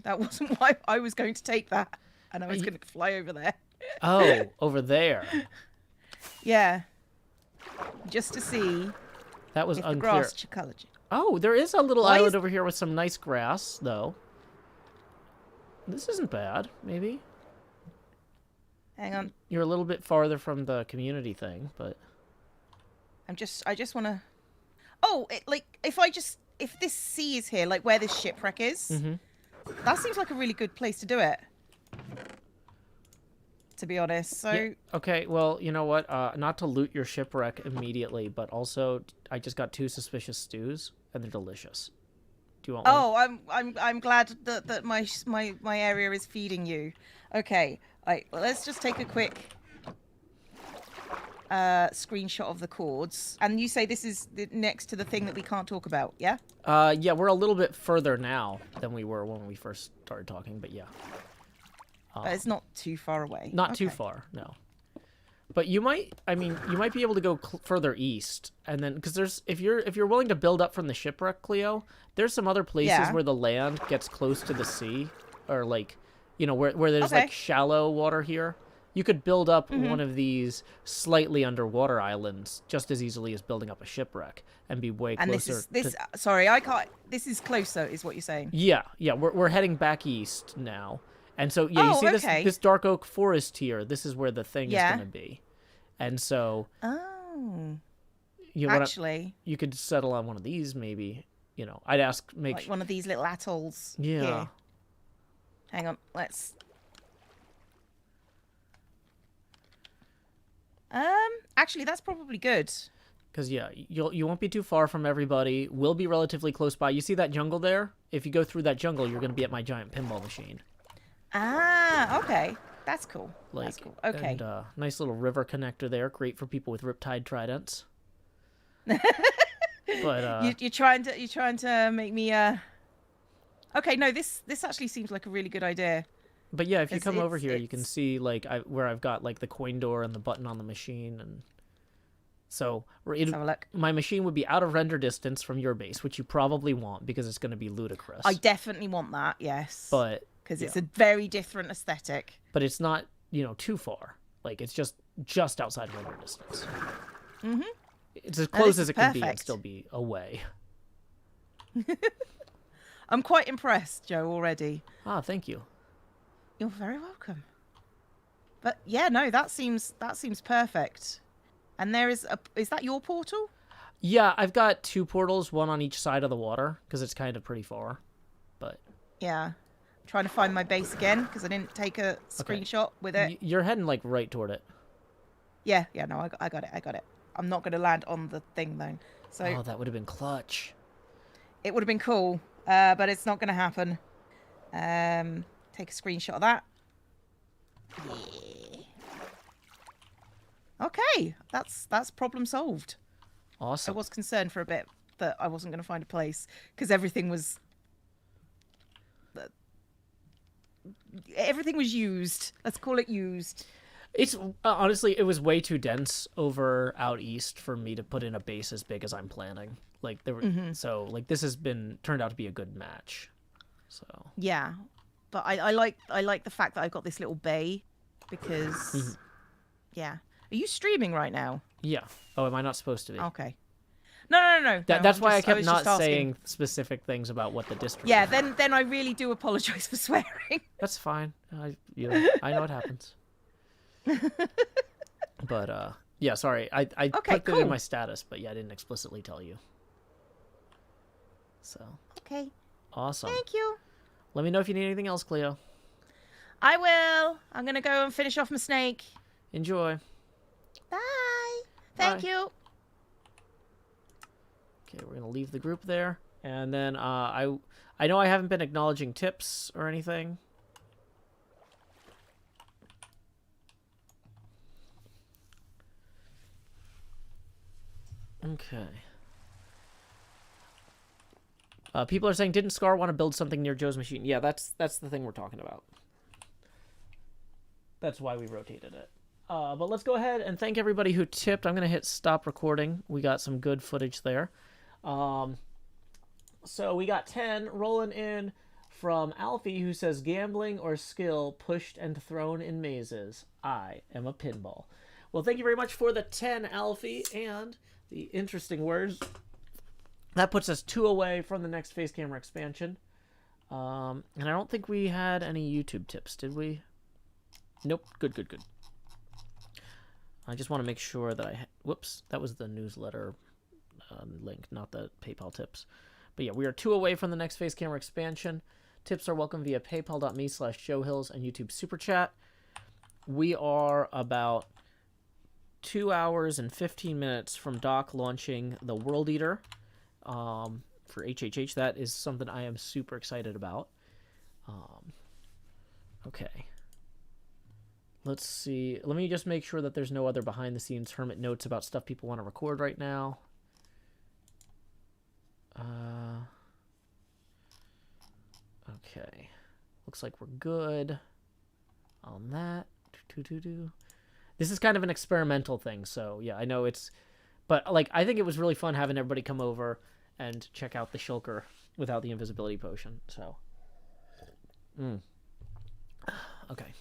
E: that wasn't why I was going to take that, and I was going to fly over there.
A: Oh, over there.
E: Yeah. Just to see
A: That was
E: if the
A: unclear.
E: grass color.
A: Oh, there is a little
E: Why
A: island
E: is-
A: over here with some nice grass, though. This isn't bad, maybe.
E: Hang on.
A: You're a little bit farther from the community thing, but...
E: I just want to. Oh, if this sea is here, like where this shipwreck is, that seems like a really good place to do it. To be honest, so
A: Yeah, okay, well, you know what? Not to loot your shipwreck immediately, but also I just got 2 suspicious stews, and they're delicious. Do you want one?
E: oh, I'm glad that my area is feeding you. Okay, well, let's just take a quick screenshot of the chords, and you say this is next to the thing that we can't talk about, yeah?
A: Yeah, we're a little bit further now than we were when we first started talking, but yeah.
E: But it's not too far away.
A: Not too
E: Okay.
A: far, no. But you might be able to go further east, and then because if you're willing to build up from the shipwreck, Cleo, there's some other places
E: Yeah.
A: where the land gets close to the sea, or where there's
E: Okay.
A: like shallow water here. You could build up one of these slightly underwater islands just as easily as building up a shipwreck, and be way
E: And
A: closer.
E: sorry, I can't. This is closer, is what you're saying.
A: Yeah, we're heading back east now. And so, yeah, you
E: Oh,
A: see
E: okay.
A: this dark oak forest here. This is where the thing
E: Yeah.
A: is going to be. And so,
E: Oh.
A: You know,
E: Actually,
A: you could settle on one of these, maybe. You know, I'd ask,
E: like one of these little atolls.
A: Yeah.
E: Here. Hang on, let's. Actually, that's probably good.
A: Because yeah, you won't be too far from everybody. We'll be relatively close by. You see that jungle there? If you go through that jungle, you're gonna be at my giant pinball machine.
E: Ah, okay, that's cool.
A: Like,
E: that's cool. Okay.
A: And nice little river connector there, great for people with riptide tridents. But
E: You're trying to make me Okay, no, this actually seems like a really good idea.
A: but yeah, if you come over
E: it's-
A: here, you can see like where I've got like the coin door and the button on the machine, and so
E: Let's have a look.
A: my machine would be out of render distance from your base, which you probably want because it's going to be ludicrous.
E: I definitely want that, yes.
A: But
E: because it's a very different aesthetic.
A: but it's not, you know, too far. Like it's just outside render distance.
E: Mhm.
A: It's as
E: Now,
A: close
E: this
A: as
E: is
A: it can be and
E: perfect.
A: still be away.
E: I'm quite impressed, Joe, already.
A: Ah, thank you.
E: You're very welcome. But yeah, no, that seems perfect. And there is that your portal?
A: Yeah, I've got 2 portals, one on each side of the water because it's kind of pretty far. But
E: Yeah. I'm trying to find my base again because I didn't take a screenshot with it.
A: you're heading like right toward it.
E: Yeah, no, I got it. I'm not going to land on the thing though. So
A: Oh, that would have been clutch.
E: it would have been cool, but it's not going to happen. Take a screenshot of that. Yeah. Okay, that's problem solved. I
A: Awesome.
E: was concerned for a bit that I wasn't going to find a place because everything was used. Let's call it used.
A: It's honestly, it was way too dense over out east for me to put in a base as big as I'm planning. Like there were, so like this has turned out to be a good match. So
E: Yeah, but I like the fact that I've got this little bay because yeah. Are you streaming right now?
A: yeah. Oh, am I not supposed to be?
E: Okay. No.
A: That's
E: I'm
A: why I
E: just-
A: kept
E: was
A: not
E: just asking.
A: saying specific things about what the district.
E: Yeah,
A: is.
E: then I really do apologize for swearing.
A: That's fine. I know it happens. But yeah, sorry. I
E: Okay,
A: put it in
E: cool.
A: my status, but yeah, I didn't explicitly tell you. So
E: Okay.
A: awesome.
E: Thank you.
A: Let me know if you need anything else, Cleo.
E: I will. I'm gonna go and finish off my snake.
A: Enjoy.
E: Bye. Thank
A: Bye.
E: you.
A: Okay, we're gonna leave the group there, and then I know I haven't been acknowledging tips or anything. Okay. People are saying, didn't Scar want to build something near Joe's machine? Yeah, that's the thing we're talking about. That's why we rotated it. But let's go ahead and thank everybody who tipped. I'm going to hit stop recording. We got some good footage there. So we got 10 rolling in from Alfie, who says, gambling or skill pushed and thrown in mazes. I am a pinball. Well, thank you very much for the 10, Alfie, and the interesting words. That puts us 2 away from the next face camera expansion. And I don't think we had any YouTube tips, did we? Nope. Good. I just want to make sure that whoops, that was the newsletter link, not the PayPal tips. But yeah, we are 2 away from the next face camera expansion. Tips are welcome via paypal.me/JoeHills and YouTube Super Chat. We are about 2 hours and 15 minutes from Doc launching the World Eater for HHH. That is something I am super excited about. Okay. Let's see. Let me just make sure that there's no other behind-the-scenes Hermit notes about stuff people want to record right now. Okay. Looks like we're good on that. This is kind of an experimental thing, so yeah, I know it's... But, like, I think it was really fun having everybody come over and check out the Shulker without the invisibility potion, so... Okay.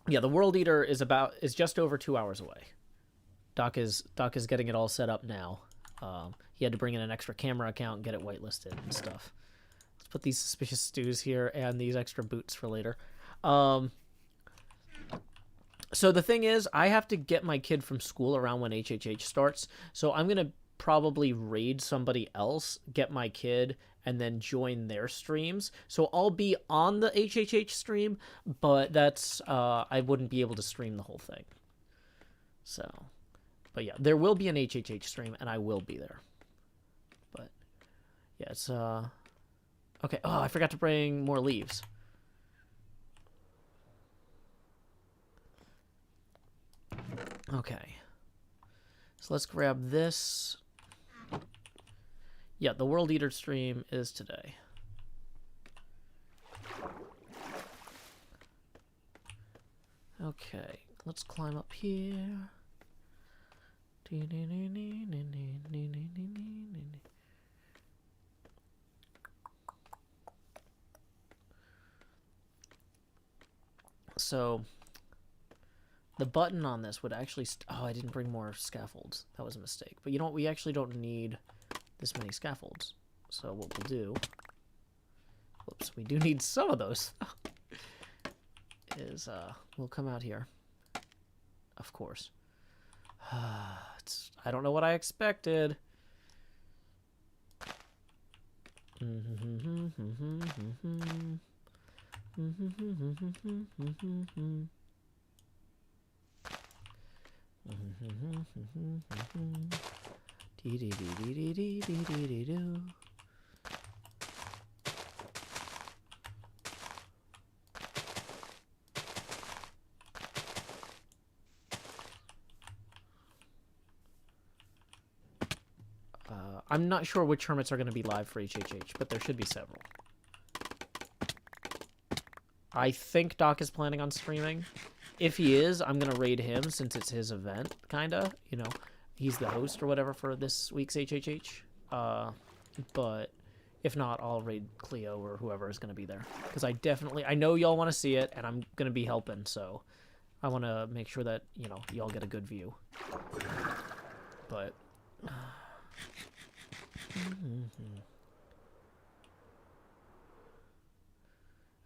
A: Yeah, the World Eater is just over 2 hours away. Doc is getting it all set up now. He had to bring in an extra camera account and get it whitelisted and stuff. Let's put these suspicious stews here and these extra boots for later. So the thing is, I have to get my kid from school around when HHH starts. So I'm going to probably raid somebody else, get my kid, and then join their streams. So I'll be on the HHH stream, but that's I wouldn't be able to stream the whole thing. So, but yeah, there will be an HHH stream, and I will be there. But yeah, it's okay. Oh, I forgot to bring more leaves. Okay. So let's grab this. Yeah, the World Eater stream is today. Okay, let's climb up here. So the button on this would actually... oh, I didn't bring more scaffolds. That was a mistake. But you know what? We actually don't need this many scaffolds. So what we'll do... whoops, we do need some of those. Is, we'll come out here. Of course. I don't know what I expected. I'm not sure which hermits are going to be live for HHH, but there should be several. I think Doc is planning on streaming. If he is, I'm going to raid him since it's his event, kind of. You know, he's the host or whatever for this week's HHH. But if not, I'll raid Cleo or whoever is going to be there. Because I know y'all want to see it, and I'm going to be helping, so I want to make sure that, you know, y'all get a good view. But...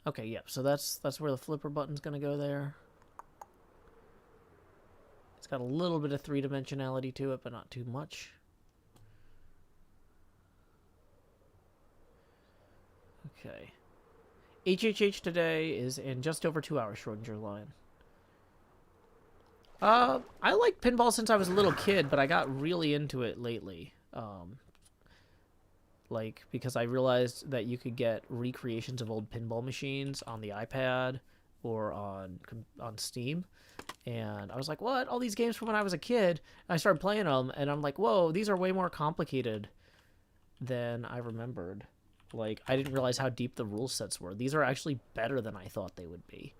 A: okay, yeah, so that's where the flipper button's gonna go there. It's got a little bit of three-dimensionality to it, but not too much. Okay. HHH today is in just over 2 hours, Schrodinger line. I liked pinball since I was a little kid, but I got really into it lately. Like, because I realized that you could get recreations of old pinball machines on the iPad or on Steam. And I was like, what? All these games from when I was a kid? And I started playing them, and I'm like, whoa, these are way more complicated than I remembered. Like, I didn't realize how deep the rule sets were. These are actually better than I thought they would be.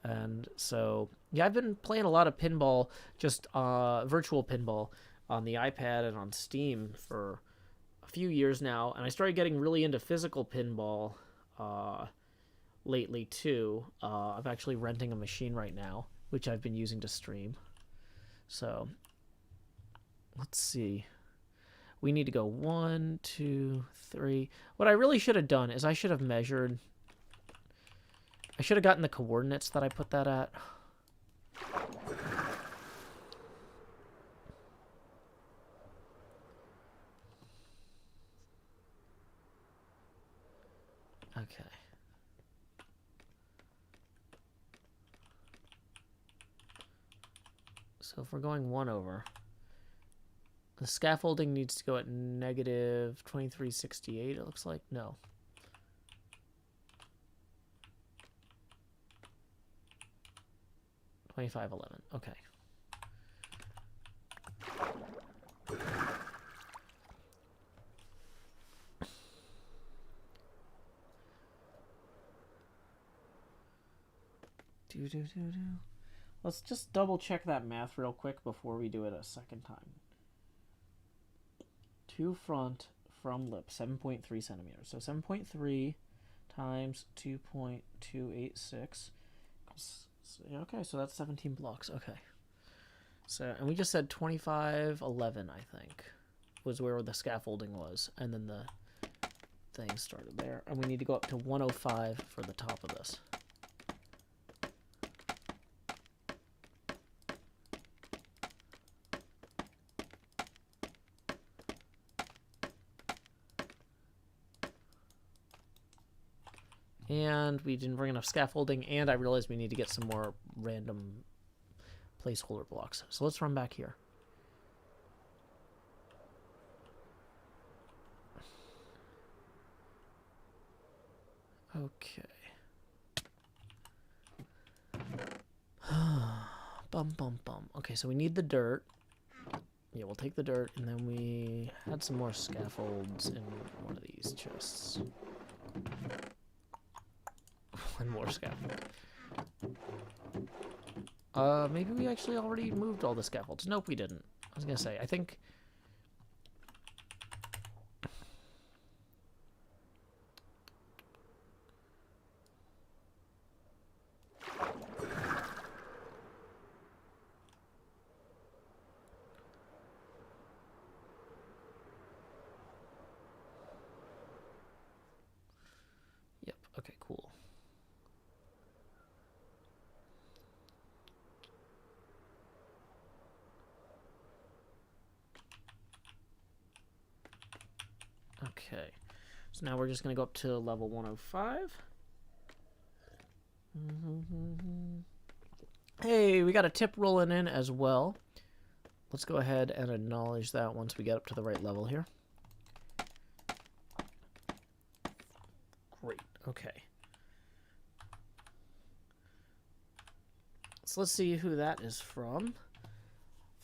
A: And so, yeah, I've been playing a lot of pinball, just virtual pinball, on the iPad and on Steam for a few years now, and I started getting really into physical pinball lately too. I'm actually renting a machine right now, which I've been using to stream. So let's see. We need to go 1, 2, 3. What I really should have done is I should have measured. I should have gotten the coordinates that I put that at. Okay. So if we're going 1 over, the scaffolding needs to go at negative 2368, it looks like. No. $25.11. Okay. Let's just double check that math real quick before we do it a second time. To front from lip, 7.3 centimeters. So 7.3 times 2.286. Okay, so that's 17 blocks. Okay. So, and we just said 25.11, I think, was where the scaffolding was. And then the thing started there. And we need to go up to 105 for the top of this. And we didn't bring enough scaffolding, and I realized we need to get some more random placeholder blocks. So let's run back here. Okay. Bum, bum, bum. Okay, so we need the dirt. Yeah, we'll take the dirt, and then we had some more scaffolds in one of these chests. One more scaffold. Maybe we actually already moved all the scaffolds. Nope, we didn't. I was gonna say, I think... Yep, okay, cool. Okay, so now we're just going to go up to level 105. Hey, we got a tip rolling in as well. Let's go ahead and acknowledge that once we get up to the right level here. Great, okay. So let's see who that is from.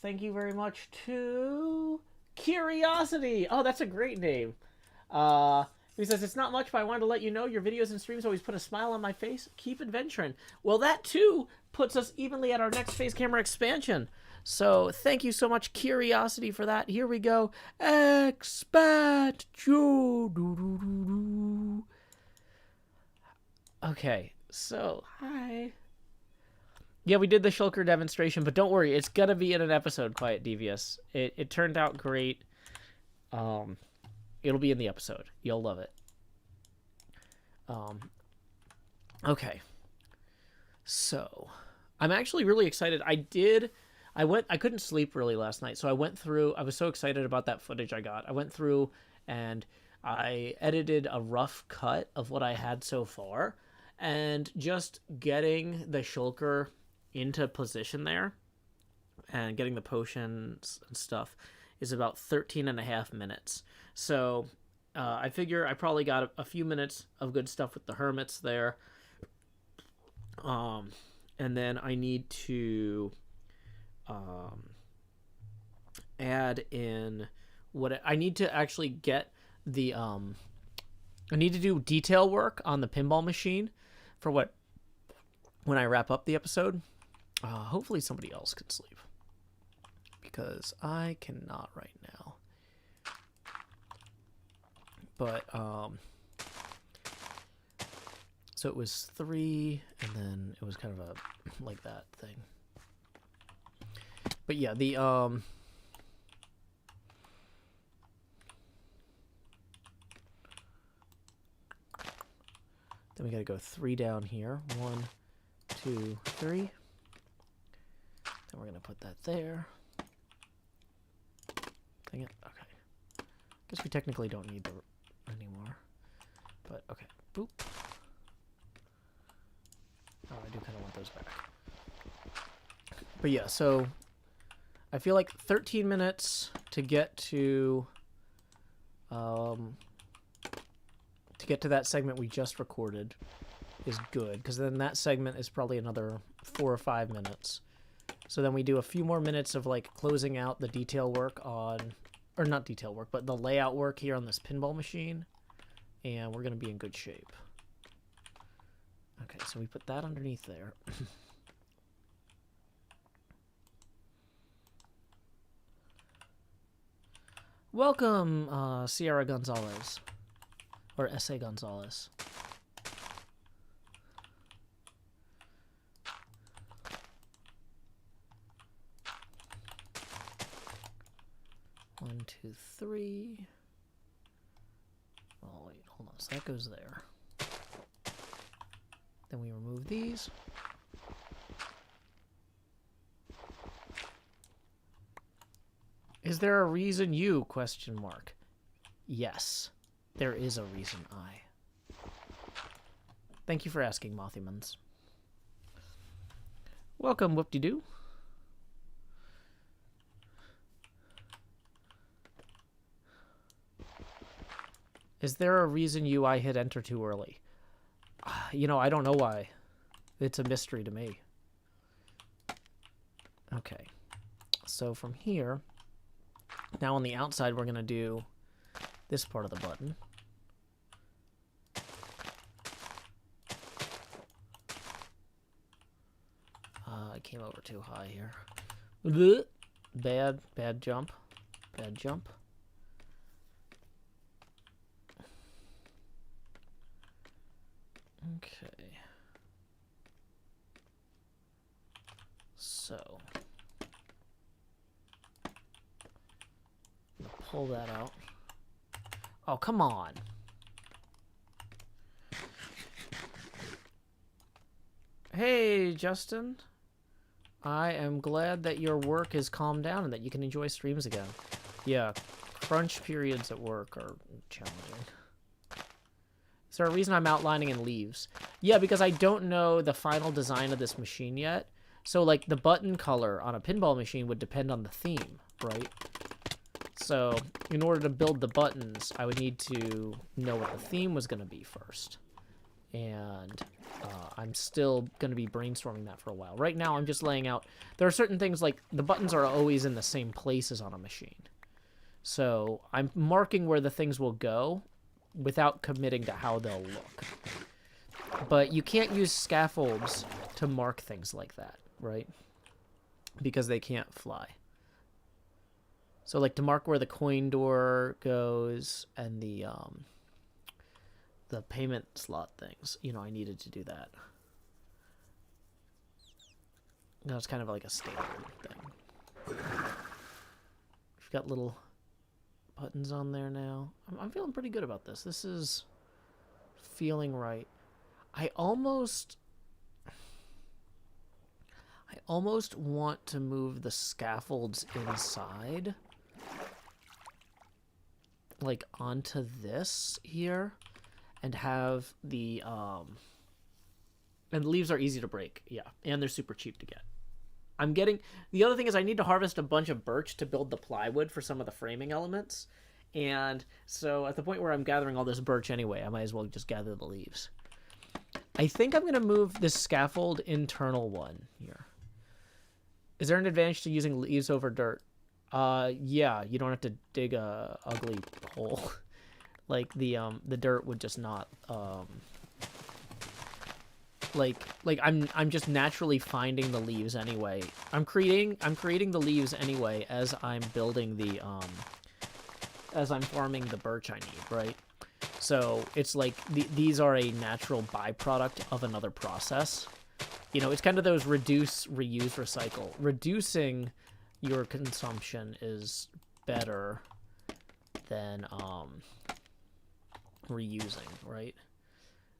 A: Thank you very much to Curiosity. Oh, that's a great name. He says, it's not much, but I wanted to let you know your videos and streams always put a smile on my face. Keep adventuring. Well, that too puts us evenly at our next face camera expansion. So thank you so much, Curiosity, for that. Here we go. Expat Joe. Okay, so hi. Yeah, we did the Shulker demonstration, but don't worry, it's gonna be in an episode, Quiet Devious. It turned out great. It'll be in the episode. You'll love it. Okay. So, I'm actually really excited. I couldn't sleep really last night, so I went through, I was so excited about that footage I got. I went through and I edited a rough cut of what I had so far, and just getting the Shulker into position there and getting the potions and stuff is about 13 and a half minutes. So I figure I probably got a few minutes of good stuff with the hermits there. And then I need to add in what I need to actually get the I need to do detail work on the pinball machine for when I wrap up the episode. Hopefully somebody else can sleep, because I cannot right now. But so it was 3, and then it was kind of a like that thing. But yeah, the then we got to go 3 down here. 1, 2, 3. Then we're gonna put that there. Dang it. Okay. Guess we technically don't need the anymore. But okay. Boop. Oh, I do kind of want those back. But yeah, so I feel like 13 minutes to get to that segment we just recorded is good, because then that segment is probably another 4 or 5 minutes. So then we do a few more minutes of like closing out the detail work on, or not detail work, but the layout work here on this pinball machine, and we're going to be in good shape. Okay, so we put that underneath there. Welcome, Sierra Gonzalez, or S.A. Gonzalez. One, two, 3. Oh, wait, hold on. So that goes there. Then we remove these. Is there a reason you, question mark? Yes, there is a reason I. Thank you for asking, Mothymans. Welcome, Whoop-de-doo. Is there a reason UI hit enter too early? You know, I don't know why. It's a mystery to me. Okay. So from here, now on the outside, we're going to do this part of the button. I came over too high here. Blech. Bad jump. Bad jump. Okay. So. Pull that out. Oh, come on. Hey, Justin. I am glad that your work has calmed down and that you can enjoy streams again. Yeah, crunch periods at work are challenging. Is there a reason I'm outlining in leaves? Yeah, because I don't know the final design of this machine yet. So, like, the button color on a pinball machine would depend on the theme, right? So, in order to build the buttons, I would need to know what the theme was going to be first. And I'm still going to be brainstorming that for a while. Right now, I'm just laying out... There are certain things, like, the buttons are always in the same places on a machine. So, I'm marking where the things will go without committing to how they'll look. But you can't use scaffolds to mark things like that, right? Because they can't fly. So, like, to mark where the coin door goes and the payment slot things, you know, I needed to do that. That's kind of like a standard thing. We've got little buttons on there now. I'm feeling pretty good about this. This is feeling right. I almost want to move the scaffolds inside, like onto this here, and have the and the leaves are easy to break, yeah, and they're super cheap to get. I'm getting, the other thing is I need to harvest a bunch of birch to build the plywood for some of the framing elements, and so at the point where I'm gathering all this birch anyway, I might as well just gather the leaves. I think I'm going to move this scaffold internal one here. Is there an advantage to using leaves over dirt? Yeah, you don't have to dig a ugly hole. Like the dirt would just not like I'm just naturally finding the leaves anyway. I'm creating the leaves anyway as I'm building the as I'm farming the birch I need, right? So it's like these are a natural byproduct of another process. You know, it's kind of those reduce, reuse, recycle. Reducing your consumption is better than reusing, right?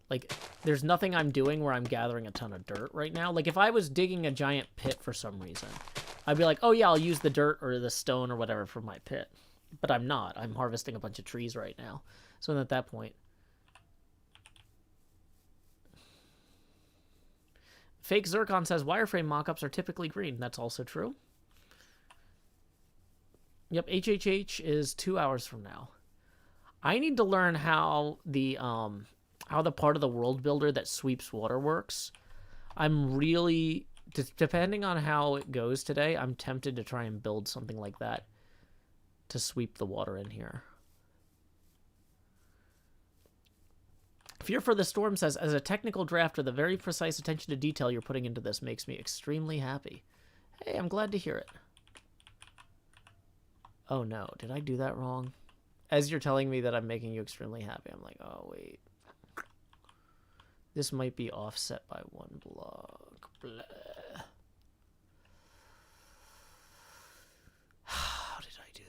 A: Like, there's nothing I'm doing where I'm gathering a ton of dirt right now. Like, if I was digging a giant pit for some reason, I'd be like, oh yeah, I'll use the dirt or the stone or whatever from my pit. But I'm not. I'm harvesting a bunch of trees right now. So at that point... Fake Zircon says wireframe mockups are typically green. That's also true. Yep, HHH is 2 hours from now. I need to learn how the part of the world builder that sweeps water works. I'm really, depending on how it goes today, I'm tempted to try and build something like that to sweep the water in here. Fear for the Storm says, as a technical drafter, the very precise attention to detail you're putting into this makes me extremely happy. Hey, I'm glad to hear it. Oh no, did I do that wrong? As you're telling me that I'm making you extremely happy, I'm like, oh wait. This might be offset by one block. Blah. How did I do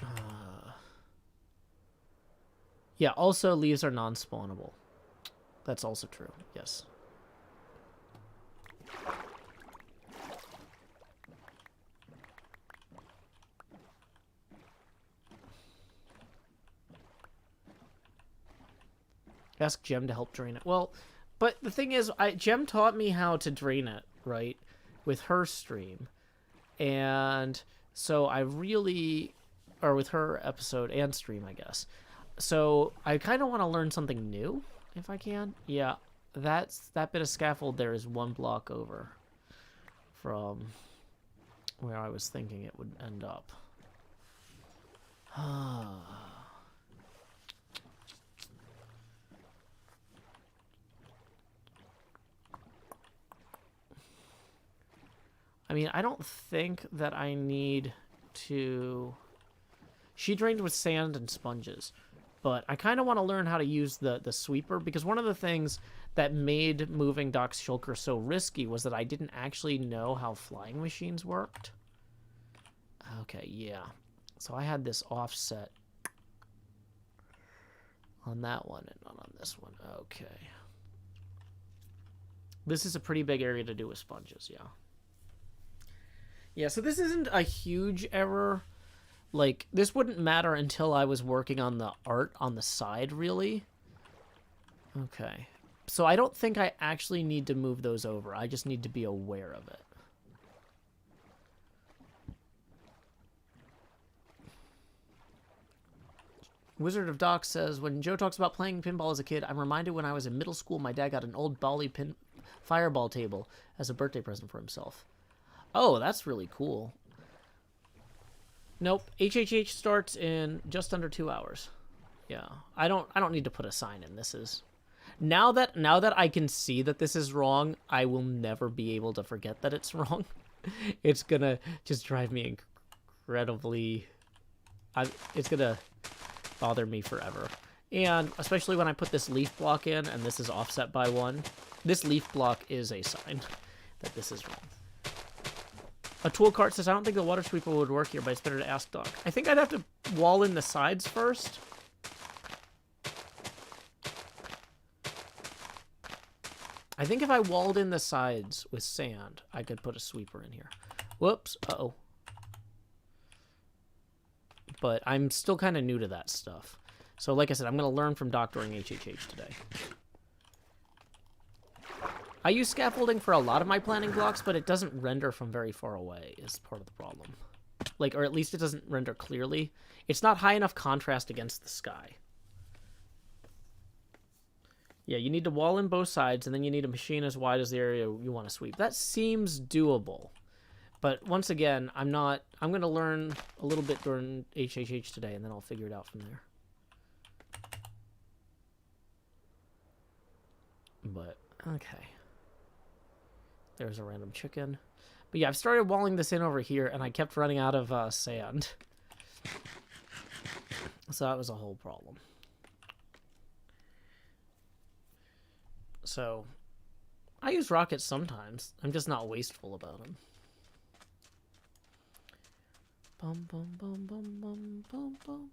A: that? Yeah, also leaves are non-spawnable. That's also true, yes. Ask Gem to help drain it. Well, but the thing is, Gem taught me how to drain it, right? With her stream. And so I really... Or with her episode and stream, I guess. So I kind of want to learn something new, if I can. Yeah, that bit of scaffold there is 1 block over from where I was thinking it would end up. I mean, I don't think that I need to... She drained with sand and sponges, but I kind of want to learn how to use the sweeper, because one of the things that made moving Doc's Shulker so risky was that I didn't actually know how flying machines worked. Okay, yeah. So I had this offset on that one and not on this one. Okay. This is a pretty big area to do with sponges, yeah. Yeah, so this isn't a huge error. Like, this wouldn't matter until I was working on the art on the side, really. Okay. So I don't think I actually need to move those over. I just need to be aware of it. Wizard of Doc says, when Joe talks about playing pinball as a kid, I'm reminded when I was in middle school, my dad got an old Bali fireball table as a birthday present for himself. Oh, that's really cool. Nope. HHH starts in just under 2 hours. Yeah. I don't need to put a sign in. This is now that I can see that this is wrong, I will never be able to forget that it's wrong. It's gonna just drive me incredibly it's gonna bother me forever. And especially when I put this leaf block in and this is offset by 1. This leaf block is a sign that this is wrong. A tool cart says, I don't think the water sweeper would work here, but it's better to ask Doc. I think I'd have to wall in the sides first. I think if I walled in the sides with sand, I could put a sweeper in here. Whoops. Uh-oh. But I'm still kind of new to that stuff. So like I said, I'm going to learn from Doc during HHH today. I use scaffolding for a lot of my planning blocks, but it doesn't render from very far away is part of the problem. Like, or at least it doesn't render clearly. It's not high enough contrast against the sky. Yeah, you need to wall in both sides, and then you need a machine as wide as the area you want to sweep. That seems doable. But once again, I'm going to learn a little bit during HHH today, and then I'll figure it out from there. But, okay. There's a random chicken. But yeah, I've started walling this in over here, and I kept running out of sand. So that was a whole problem. So, I use rockets sometimes. I'm just not wasteful about them. Bum, bum, bum, bum, bum, bum, bum.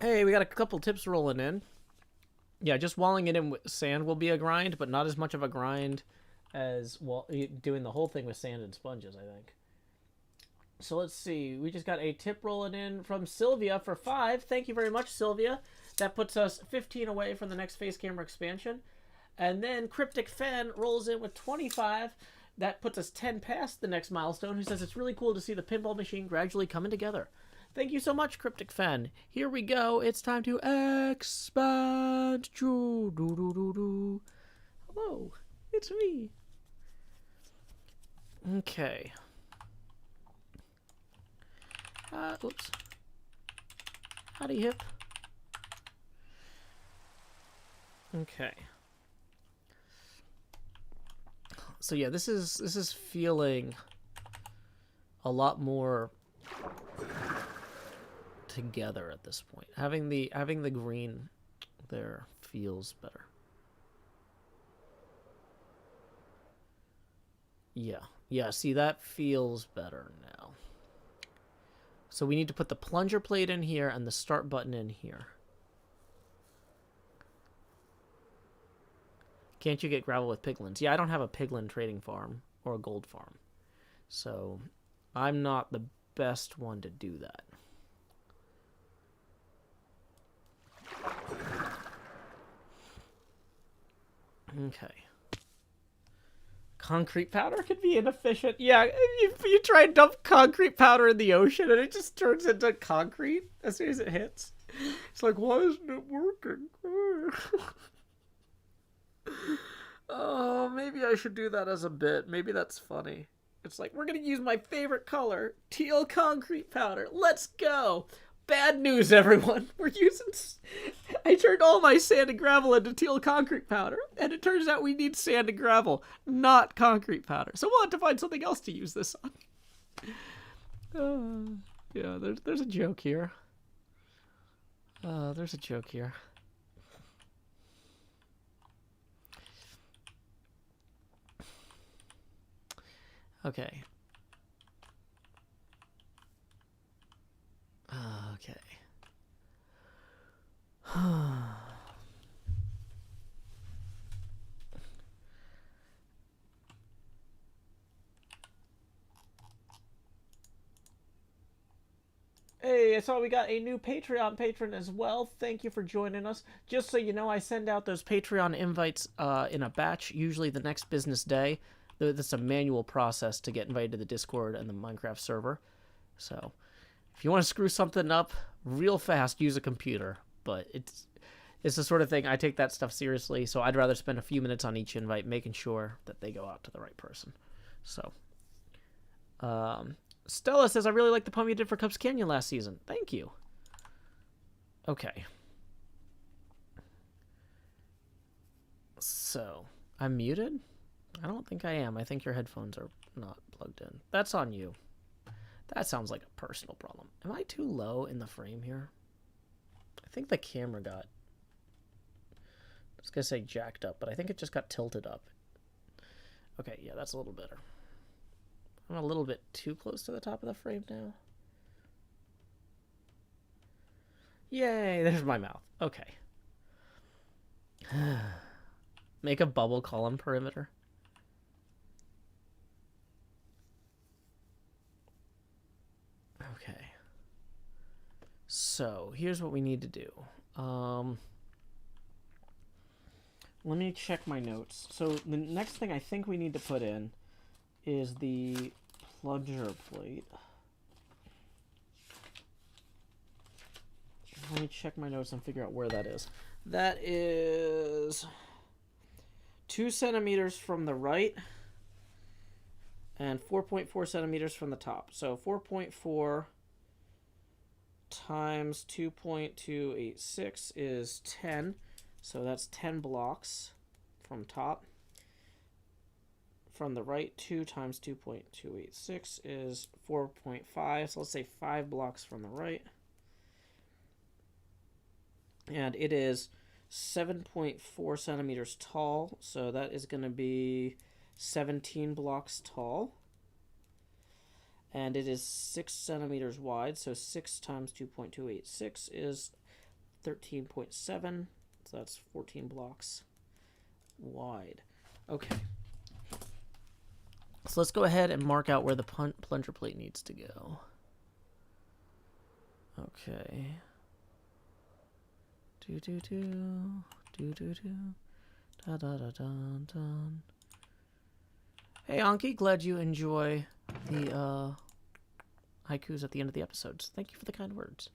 A: Hey, we got a couple tips rolling in. Yeah, just walling it in with sand will be a grind, but not as much of a grind as doing the whole thing with sand and sponges, I think. So let's see. We just got a tip rolling in from Sylvia for 5. Thank you very much, Sylvia. That puts us 15 away from the next face camera expansion. And then Cryptic Fan rolls in with 25. That puts us 10 past the next milestone, who says it's really cool to see the pinball machine gradually coming together. Thank you so much, Cryptic Fan. Here we go. It's time to expand. Hello, it's me. Okay. Oops. Howdy, hip. Okay. So yeah, this is feeling a lot more together at this point. Having the green there feels better. Yeah, see, that feels better now. So we need to put the plunger plate in here and the start button in here. Can't you get gravel with piglins? Yeah, I don't have a piglin trading farm or a gold farm. So I'm not the best one to do that. Okay. Concrete powder could be inefficient. Yeah, you try and dump concrete powder in the ocean and it just turns into concrete as soon as it hits. It's like, why isn't it working? Oh, maybe I should do that as a bit. Maybe that's funny. It's like, we're going to use my favorite color, teal concrete powder. Let's go. Bad news, everyone. We're using... I turned all my sand and gravel into teal concrete powder, and it turns out we need sand and gravel, not concrete powder. So we'll have to find something else to use this on. Yeah, there's a joke here. There's a joke here. Okay. Okay. Hey, I saw we got a new Patreon patron as well. Thank you for joining us. Just so you know, I send out those Patreon invites in a batch, usually the next business day. That's a manual process to get invited to the Discord and the Minecraft server. So, if you want to screw something up real fast, use a computer. But it's the sort of thing, I take that stuff seriously, so I'd rather spend a few minutes on each invite making sure that they go out to the right person. So, Stella says, I really like the poem you did for Cubs Canyon last season. Thank you. Okay. So, I'm muted? I don't think I am. I think your headphones are not plugged in. That's on you. That sounds like a personal problem. Am I too low in the frame here? I think the camera got... I was going to say jacked up, but I think it just got tilted up. Okay, yeah, that's a little better. I'm a little bit too close to the top of the frame now. Yay, there's my mouth. Okay. Make a bubble column perimeter. Okay. So, here's what we need to do. Let me check my notes. So, the next thing I think we need to put in is the plunger plate. Let me check my notes and figure out where that is. That is 2 centimeters from the right and 4.4 centimeters from the top. So 4.4 times 2.286 is 10. So that's 10 blocks from top. From the right, 2 times 2.286 is 4.5. So let's say 5 blocks from the right. And it is 7.4 centimeters tall. So that is going to be 17 blocks tall. And it is 6 centimeters wide. So 6 times 2.286 is 13.7. So that's 14 blocks wide. Okay. So let's go ahead and mark out where the plunger plate needs to go. Okay. Da da da dun dun. Hey Anki, glad you enjoy the haikus at the end of the episodes. Thank you for the kind words.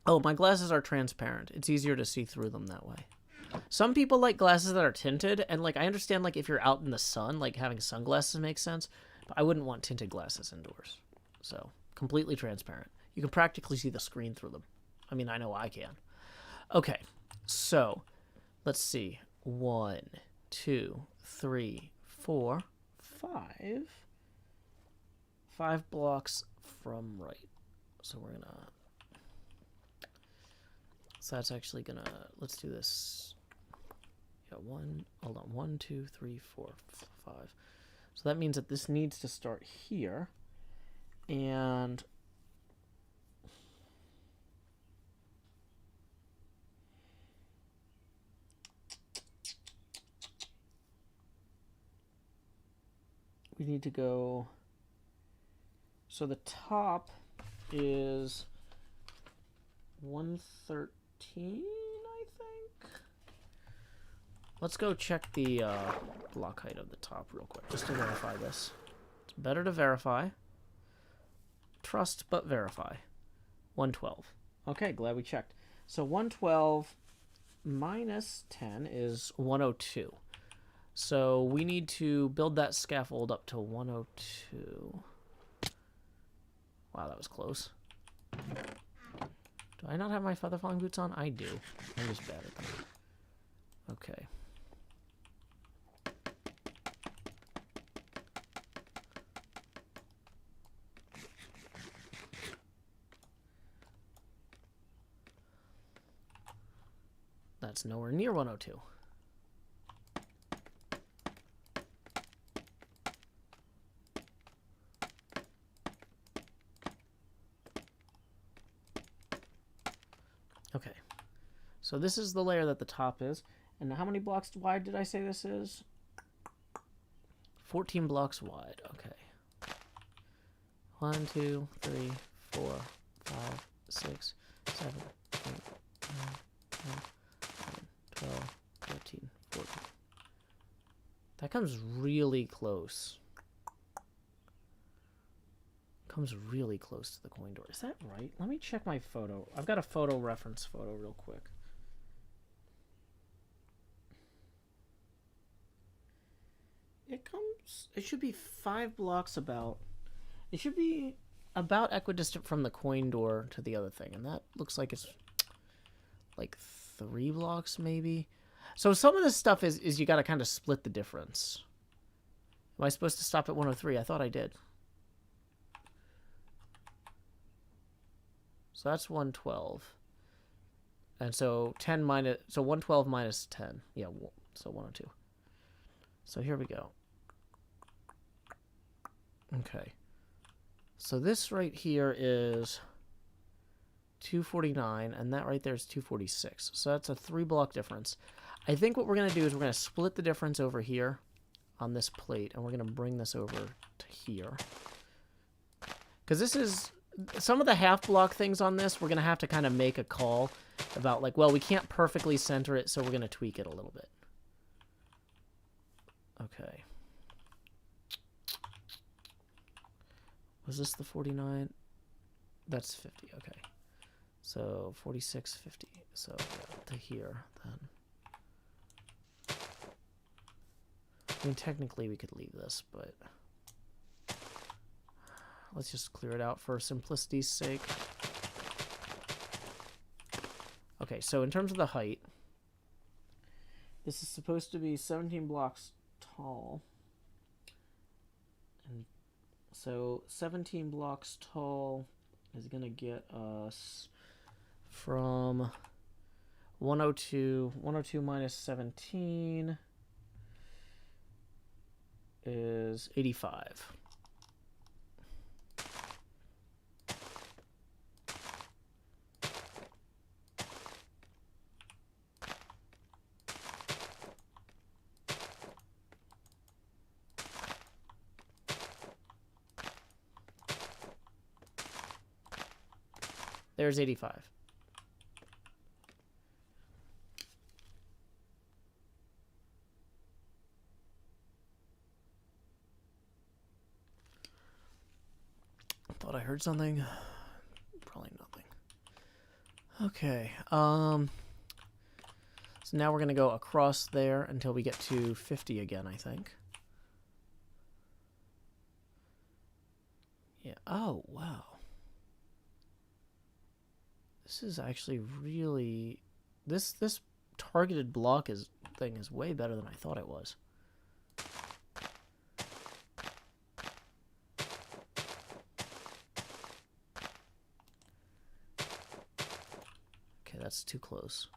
A: Oh, my glasses are transparent. It's easier to see through them that way. Some people like glasses that are tinted, and like I understand like if you're out in the sun, like having sunglasses makes sense, but I wouldn't want tinted glasses indoors. So, completely transparent. You can practically see the screen through them. I mean, I know I can. Okay, so let's see. 1, 2, 3, 4, 5. 5 blocks from right. So we're gonna... So that's actually gonna... Let's do this. Yeah, hold on. 1, 2, 3, 4, 5. So that means that this needs to start here. And... we need to go. So the top is 113, I think. Let's go check the block height of the top real quick, just to verify this. It's better to verify. Trust but verify. 112. Okay, glad we checked. So 112 minus 10 is 102. So we need to build that scaffold up to 102. Wow, that was close. Do I not have my feather falling boots on? I do. I'm just bad at them. Okay. That's nowhere near 102. Okay, so this is the layer that the top is. And how many blocks wide did I say this is? 14 blocks wide. Okay. 1, 2, 3, 4, 5, 6, 7, 8, 9, 10, 11, 12, 13, 14. That comes really close. Comes really close to the coin door. Is that right? Let me check my photo. I've got a photo reference photo real quick. It should be 5 blocks about. It should be about equidistant from the coin door to the other thing. And that looks like it's like 3 blocks maybe. So some of this stuff is you got to kind of split the difference. Am I supposed to stop at 103? I thought I did. So that's 112. And so 10 minus, so 112 minus 10. Yeah, so 102. So here we go. Okay. So this right here is 249, and that right there is 246. So that's a 3 block difference. I think what we're going to do is we're going to split the difference over here on this plate, and we're going to bring this over to here. Because this is, some of the half block things on this, we're going to have to kind of make a call about like, well, we can't perfectly center it, so we're going to tweak it a little bit. Okay. Was this the 49? That's 50, okay. So 46, 50. So yeah, to here, then. I mean, technically we could leave this, but let's just clear it out for simplicity's sake. Okay, so in terms of the height, this is supposed to be 17 blocks tall. And so 17 blocks tall is going to get us from 102. 102 minus 17 is 85. There's 85. Thought I heard something. Probably nothing. Okay. So now we're going to go across there until we get to 50 again, I think. Yeah. Oh, wow. This is actually really, this targeted block thing is way better than I thought it was. Okay, that's too close.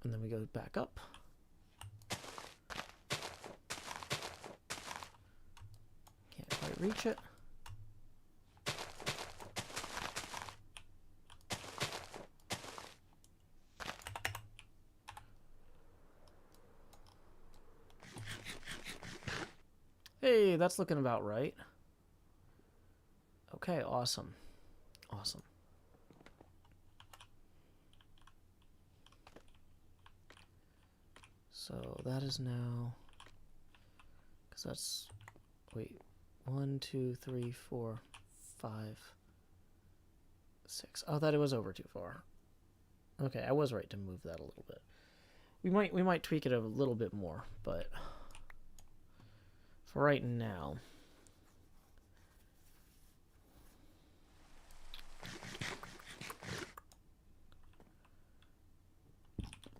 A: And then we go back up. Can't quite reach it. Hey, that's looking about right. Okay, awesome. Awesome. So that is now, because that's, wait, 1, 2, 3, 4, 5, 6. Oh, that it was over too far. Okay, I was right to move that a little bit. We might tweak it a little bit more, but for right now.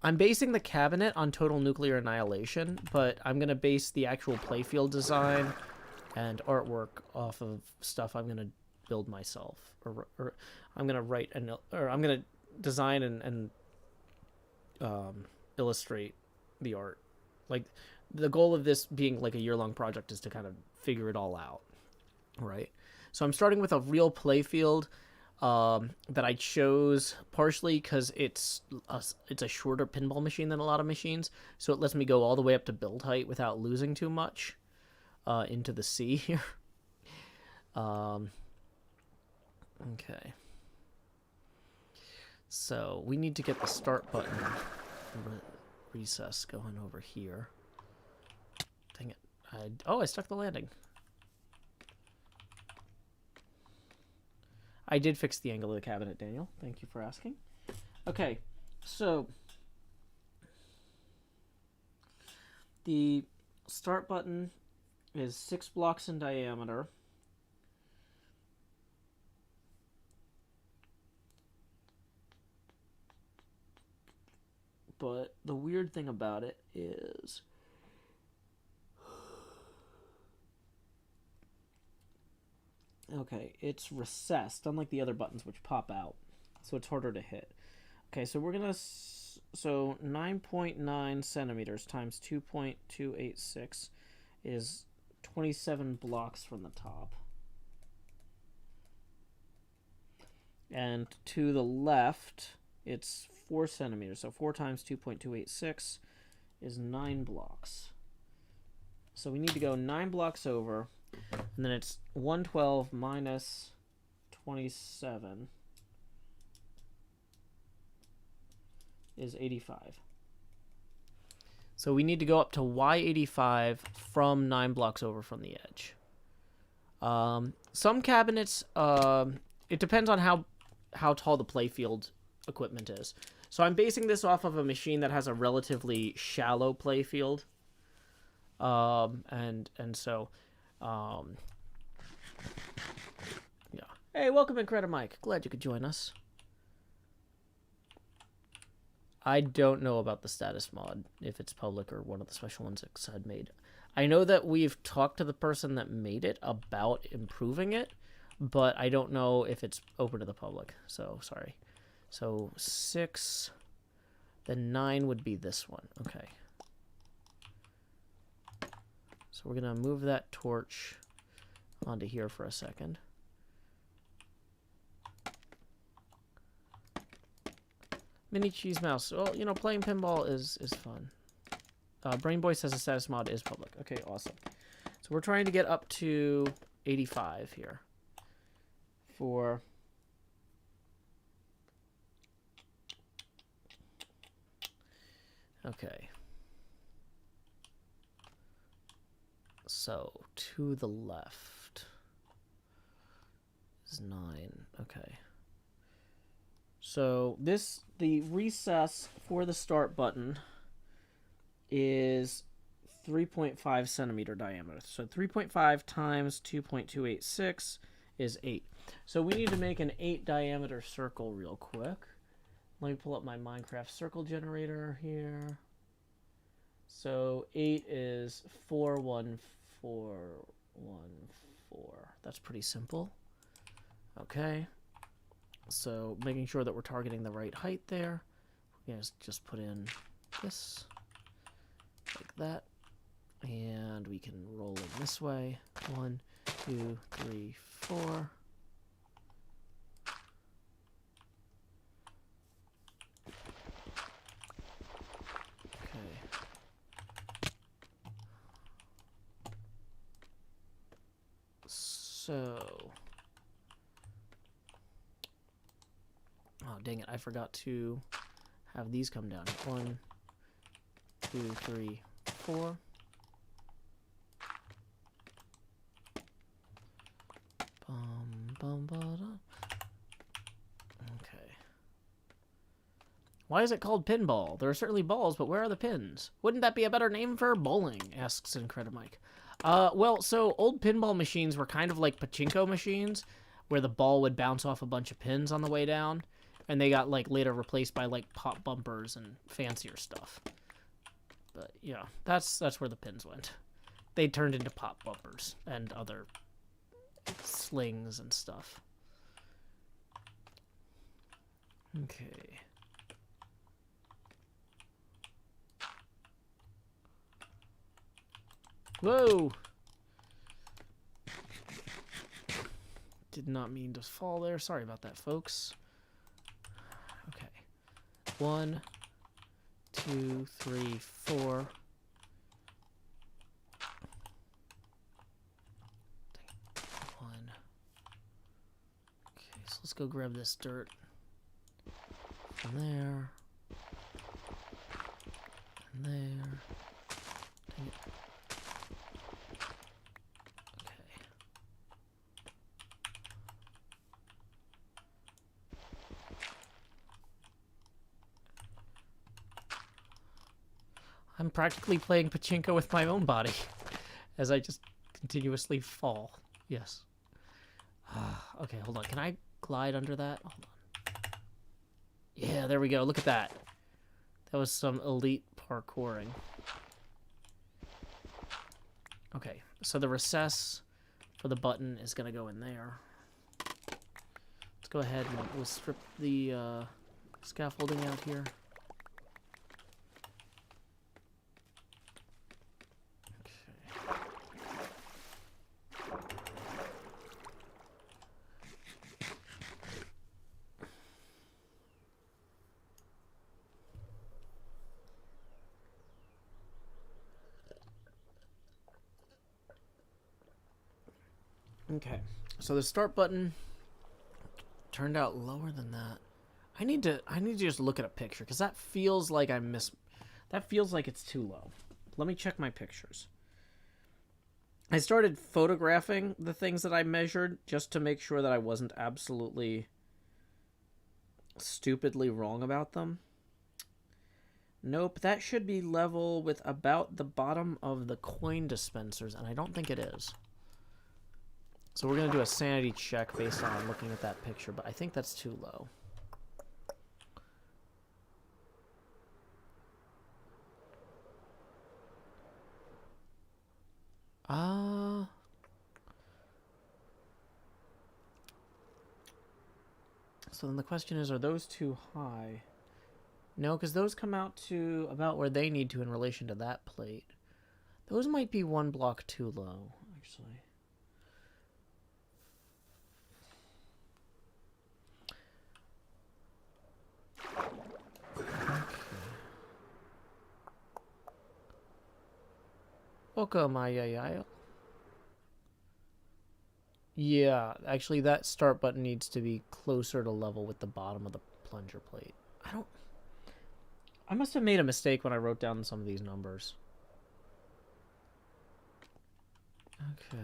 A: I'm basing the cabinet on total nuclear annihilation, but I'm going to base the actual playfield design and artwork off of stuff I'm going to build myself. Or I'm going to write, or I'm going to design and illustrate the art. Like, the goal of this being like a year-long project is to kind of figure it all out, right? So I'm starting with a real playfield that I chose partially because it's a shorter pinball machine than a lot of machines, so it lets me go all the way up to build height without losing too much into the sea here. Okay. So we need to get the start button recess going over here. Dang it. I stuck the landing. I did fix the angle of the cabinet, Daniel. Thank you for asking. Okay, so the start button is 6 blocks in diameter. But the weird thing about it is okay, it's recessed, unlike the other buttons which pop out, so it's harder to hit. Okay, so we're gonna, so 9.9 centimeters times 2.286 is 27 blocks from the top. And to the left, it's 4 centimeters, so 4 times 2.286 is 9 blocks. So we need to go 9 blocks over, and then it's 112 minus 27 is 85. So we need to go up to Y85 from 9 blocks over from the edge. Some cabinets, it depends on how tall the playfield equipment is. So I'm basing this off of a machine that has a relatively shallow playfield. And so, yeah. Hey, welcome in, Credit Mike. Glad you could join us. I don't know about the status mod, if it's public or one of the special ones that had made. I know that we've talked to the person that made it about improving it, but I don't know if it's open to the public, so sorry. So 6, then 9 would be this one. Okay. So we're going to move that torch onto here for a second. Mini Cheese Mouse. Well, you know, playing pinball is fun. Brain Boy says the status mod is public. Okay, awesome. So we're trying to get up to 85 here. For... Okay. So, to the left is 9. Okay. So, the recess for the start button is 3.5 centimeter diameter. So, 3.5 times 2.286 is 8. So, we need to make an 8 diameter circle real quick. Let me pull up my Minecraft circle generator here. So 8 is 41414. That's pretty simple. Okay. So making sure that we're targeting the right height there. We're going to just put in this like that. And we can roll it this way. 1, 2, 3, 4. So... Oh, dang it. I forgot to have these come down. 1, 2, 3, 4. Okay. Why is it called Pinball? There are certainly balls, but where are the pins? Wouldn't that be a better name for bowling? Asks Incredimike. Well, so old pinball machines were kind of like pachinko machines, where the ball would bounce off a bunch of pins on the way down, and they got like later replaced by like pop bumpers and fancier stuff. But yeah, that's where the pins went. They turned into pop bumpers and other slings and stuff. Okay. Whoa! Did not mean to fall there. Sorry about that, folks. Okay. 1, 2, 3, 4. One. Okay, so let's go grab this dirt. From there. And there. Dang it. Okay. I'm practically playing pachinko with my own body as I just continuously fall. Yes. Okay, hold on. Can I glide under that? Hold on. Yeah, there we go. Look at that. That was some elite parkouring. Okay, so the recess for the button is going to go in there. Let's go ahead and we'll strip the scaffolding out here. Okay, so the start button turned out lower than that. I need to just look at a picture because that feels like that feels like it's too low. Let me check my pictures. I started photographing the things that I measured just to make sure that I wasn't absolutely stupidly wrong about them. Nope, that should be level with about the bottom of the coin dispensers, and I don't think it is. So we're going to do a sanity check based on looking at that picture, but I think that's too low. So then the question is, are those too high? No, because those come out to about where they need to in relation to that plate. Those might be one block too low, actually. Welcome, Ayayayo. Yeah, actually that start button needs to be closer to level with the bottom of the plunger plate. I must have made a mistake when I wrote down some of these numbers. Okay.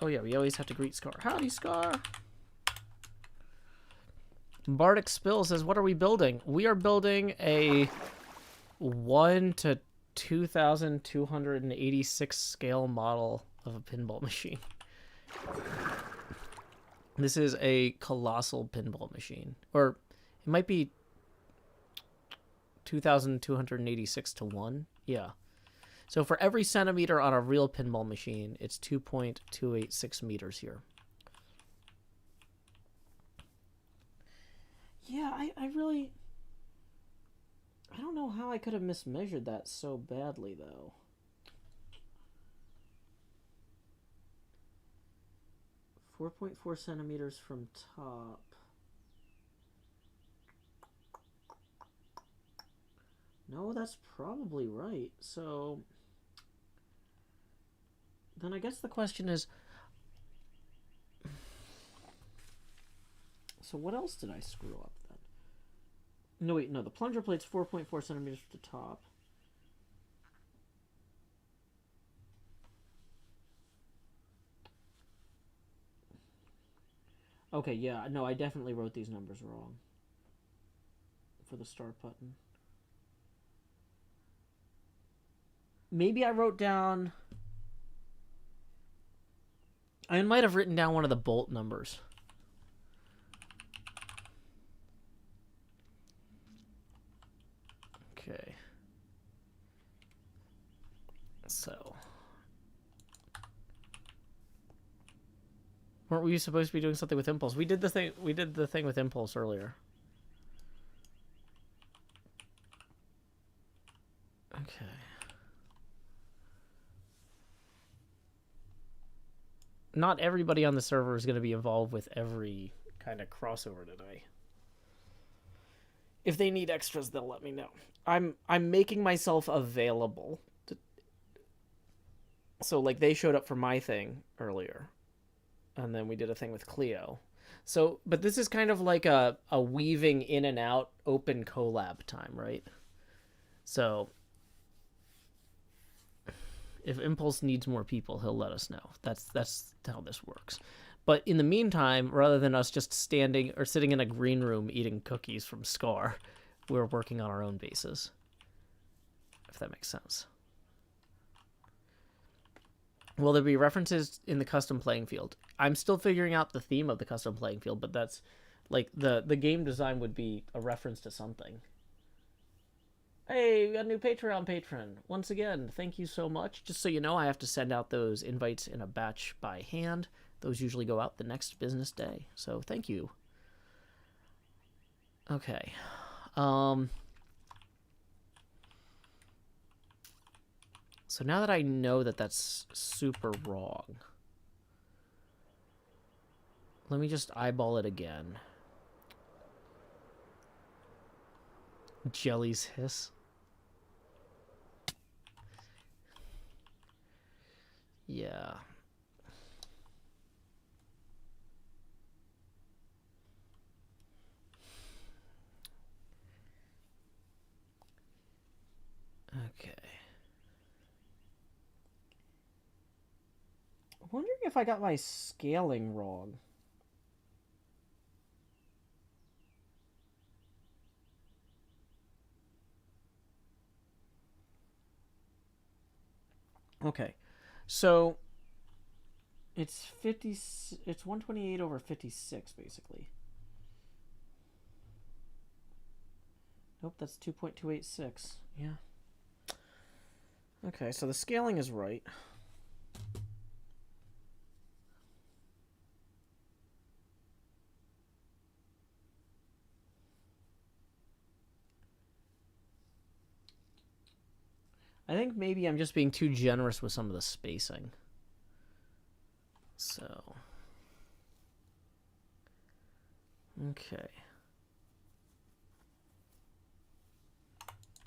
A: Oh yeah, we always have to greet Scar. Howdy, Scar! Bardic Spill says, what are we building? We are building a 1 to 2,286 scale model of a pinball machine. This is a colossal pinball machine. Or it might be 2,286 to 1. Yeah. So for every centimeter on a real pinball machine, it's 2.286 meters here. Yeah, I really... I don't know how I could have mismeasured that so badly, though. .4 centimeters from top. No, that's probably right. So Then I guess the question is, so what else did I screw up then? No, wait, no, the plunger plate's 4.4 centimeters to the top. Okay, yeah, no, I definitely wrote these numbers wrong for the start button. Maybe I wrote down... I might have written down one of the bolt numbers. Okay. So... Weren't we supposed to be doing something with impulse? We did the thing with impulse earlier. Okay. Not everybody on the server is going to be involved with every kind of crossover today. If they need extras, they'll let me know. I'm making myself available. So like they showed up for my thing earlier. And then we did a thing with Cleo. So, but this is kind of like a weaving in and out open collab time, right? So, if Impulse needs more people, he'll let us know. That's how this works. But in the meantime, rather than us just standing or sitting in a green room eating cookies from Scar, we're working on our own bases. If that makes sense. Will there be references in the custom playing field? I'm still figuring out the theme of the custom playing field, but that's like the game design would be a reference to something. Hey, we got a new Patreon patron. Once again, thank you so much. Just so you know, I have to send out those invites in a batch by hand. Those usually go out the next business day. So thank you. Okay. So now that I know that that's super wrong, let me just eyeball it again. Jelly's hiss. Yeah. Okay. I'm wondering if I got my scaling wrong. Okay. So it's 128 over 56 basically. Nope, that's 2.286. Yeah. Okay, so the scaling is right. I think maybe I'm just being too generous with some of the spacing. So. Okay.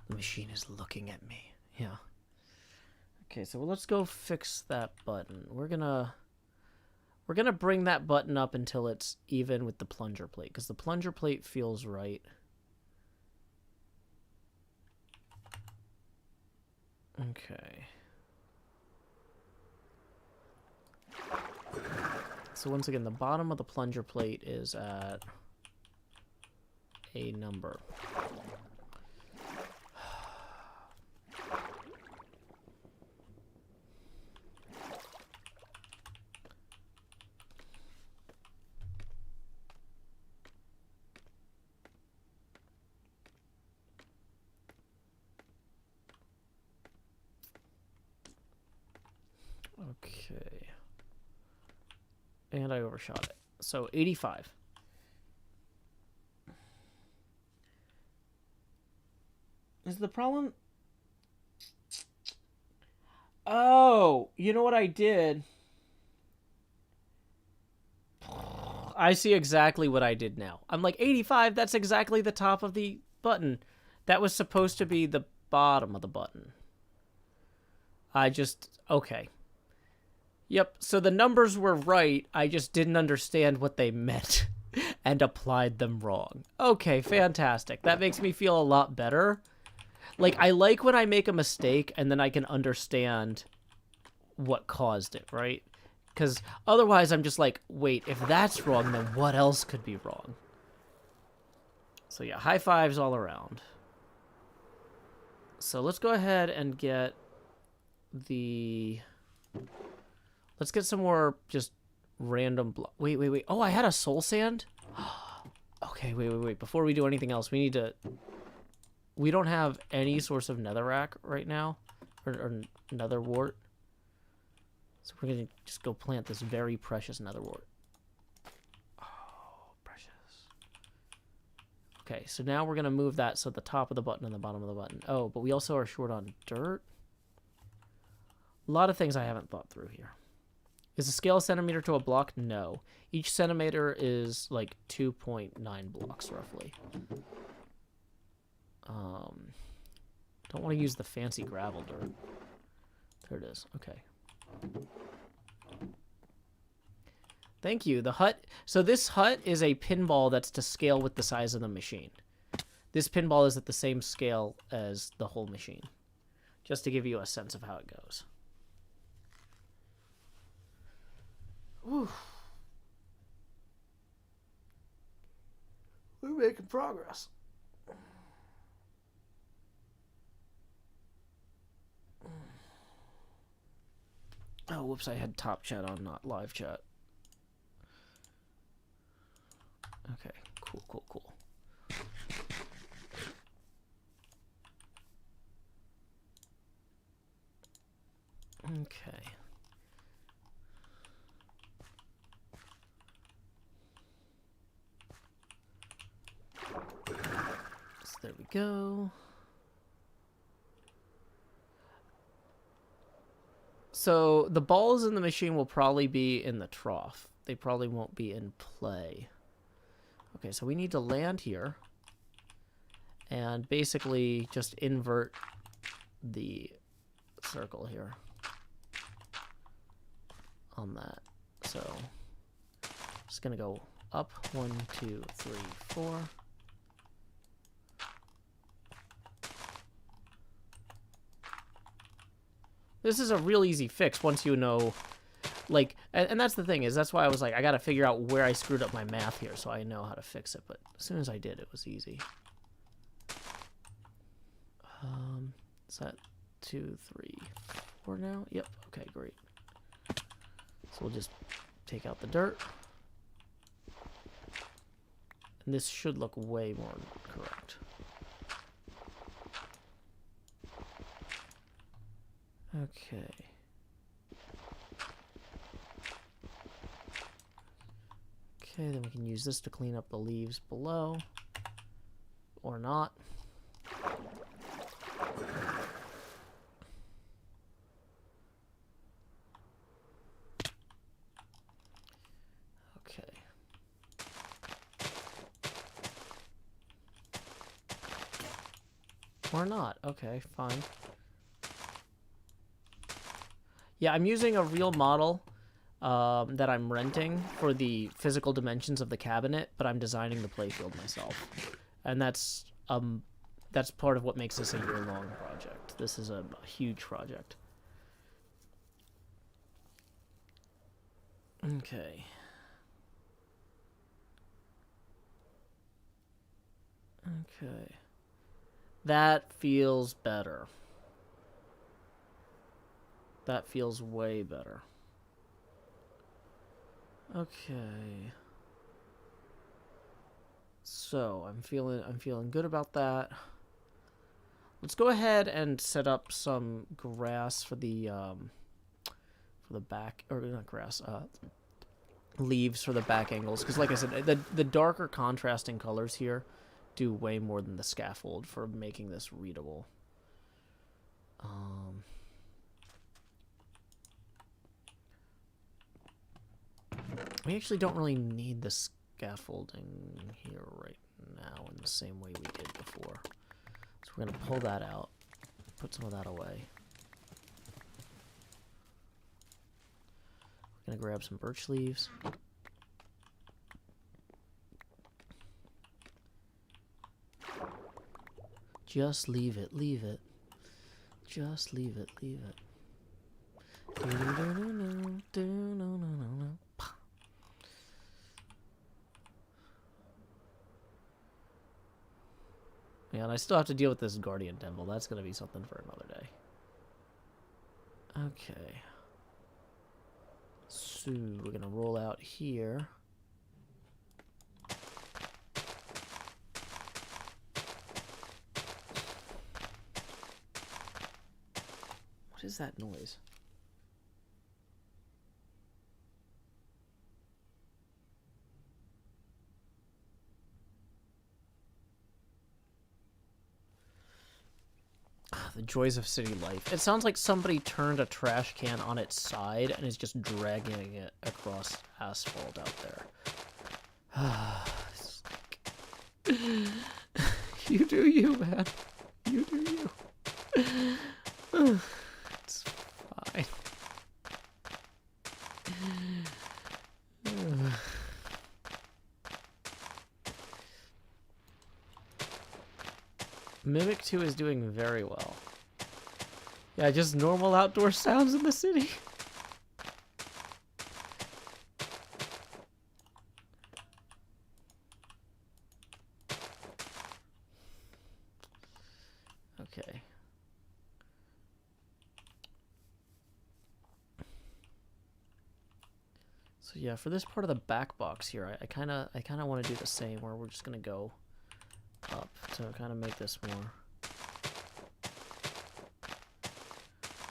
A: The machine is looking at me. Yeah. Okay, so let's go fix that button. We're gonna bring that button up until it's even with the plunger plate, because the plunger plate feels right. Okay. So once again, the bottom of the plunger plate is at a number. Okay. And I overshot it. So 85. Is the problem... Oh, you know what I did? I see exactly what I did now. I'm like, 85, that's exactly the top of the button. That was supposed to be the bottom of the button. I just... Okay. Yep, so the numbers were right, I just didn't understand what they meant and applied them wrong. Okay, fantastic. That makes me feel a lot better. Like, I like when I make a mistake and then I can understand what caused it, right? Because otherwise I'm just like, wait, if that's wrong, then what else could be wrong? So yeah, high fives all around. So let's go ahead and get the... Let's get some more just random... Wait. Oh, I had a soul sand? Okay, wait. Before we do anything else, we need to... We don't have any source of netherrack right now. Or nether wart. So we're going to just go plant this very precious nether wart. Oh, precious. Okay, so now we're going to move that so the top of the button and the bottom of the button. Oh, but we also are short on dirt. A lot of things I haven't thought through here. Is the scale a centimeter to a block? No. Each centimeter is like 2.9 blocks, roughly. Don't want to use the fancy gravel dirt. There it is. Okay. Thank you. The hut. So this hut is a pinball that's to scale with the size of the machine. This pinball is at the same scale as the whole machine. Just to give you a sense of how it goes. Whew. We're making progress. Oh, whoops, I had top chat on, not live chat. Okay, cool. Okay. So there we go. So the balls in the machine will probably be in the trough. They probably won't be in play. Okay, so we need to land here and basically just invert the circle here on that. So just gonna go up 1, 2, 3, 4. This is a real easy fix once you know, like, and that's the thing is, that's why I was like, I gotta figure out where I screwed up my math here so I know how to fix it, but as soon as I did, it was easy. Is that 2, 3, 4 now? Yep, okay, great. So we'll just take out the dirt. And this should look way more correct. Okay. Okay, then we can use this to clean up the leaves below. Or not. Okay. Or not. Okay, fine. Yeah, I'm using a real model that I'm renting for the physical dimensions of the cabinet, but I'm designing the playfield myself. And that's part of what makes this a year-long project. This is a huge project. Okay. Okay. That feels better. That feels way better. Okay. So, I'm feeling good about that. Let's go ahead and set up some grass for the back, or not grass, leaves for the back angles, because like I said, the darker contrasting colors here do way more than the scaffold for making this readable. We actually don't really need the scaffolding here right now in the same way we did before. So we're going to pull that out, put some of that away. Gonna grab some birch leaves. Just leave it, leave it. Just leave it, leave it. Yeah, and I still have to deal with this guardian devil. That's gonna be something for another day. Okay. So we're gonna roll out here. What is that noise? The joys of city life. It sounds like somebody turned a trash can on its side and is just dragging it across asphalt out there. It's like... You do you, man. You do you. It's fine. Mimic 2 is doing very well. Yeah, just normal outdoor sounds in the city. Okay. So yeah, for this part of the back box here, I kind of want to do the same, where we're just gonna go up to kind of make this more.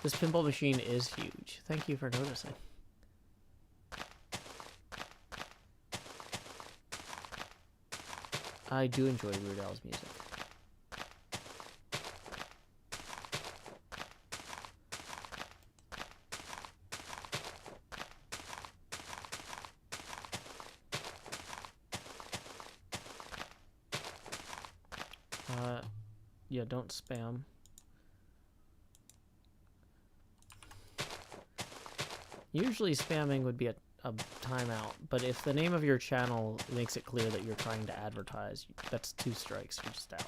A: This pinball machine is huge. Thank you for noticing. I do enjoy Weird Al's music. Yeah, don't spam. Usually spamming would be a timeout, but if the name of your channel makes it clear that you're trying to advertise, that's 2 strikes, you're just out.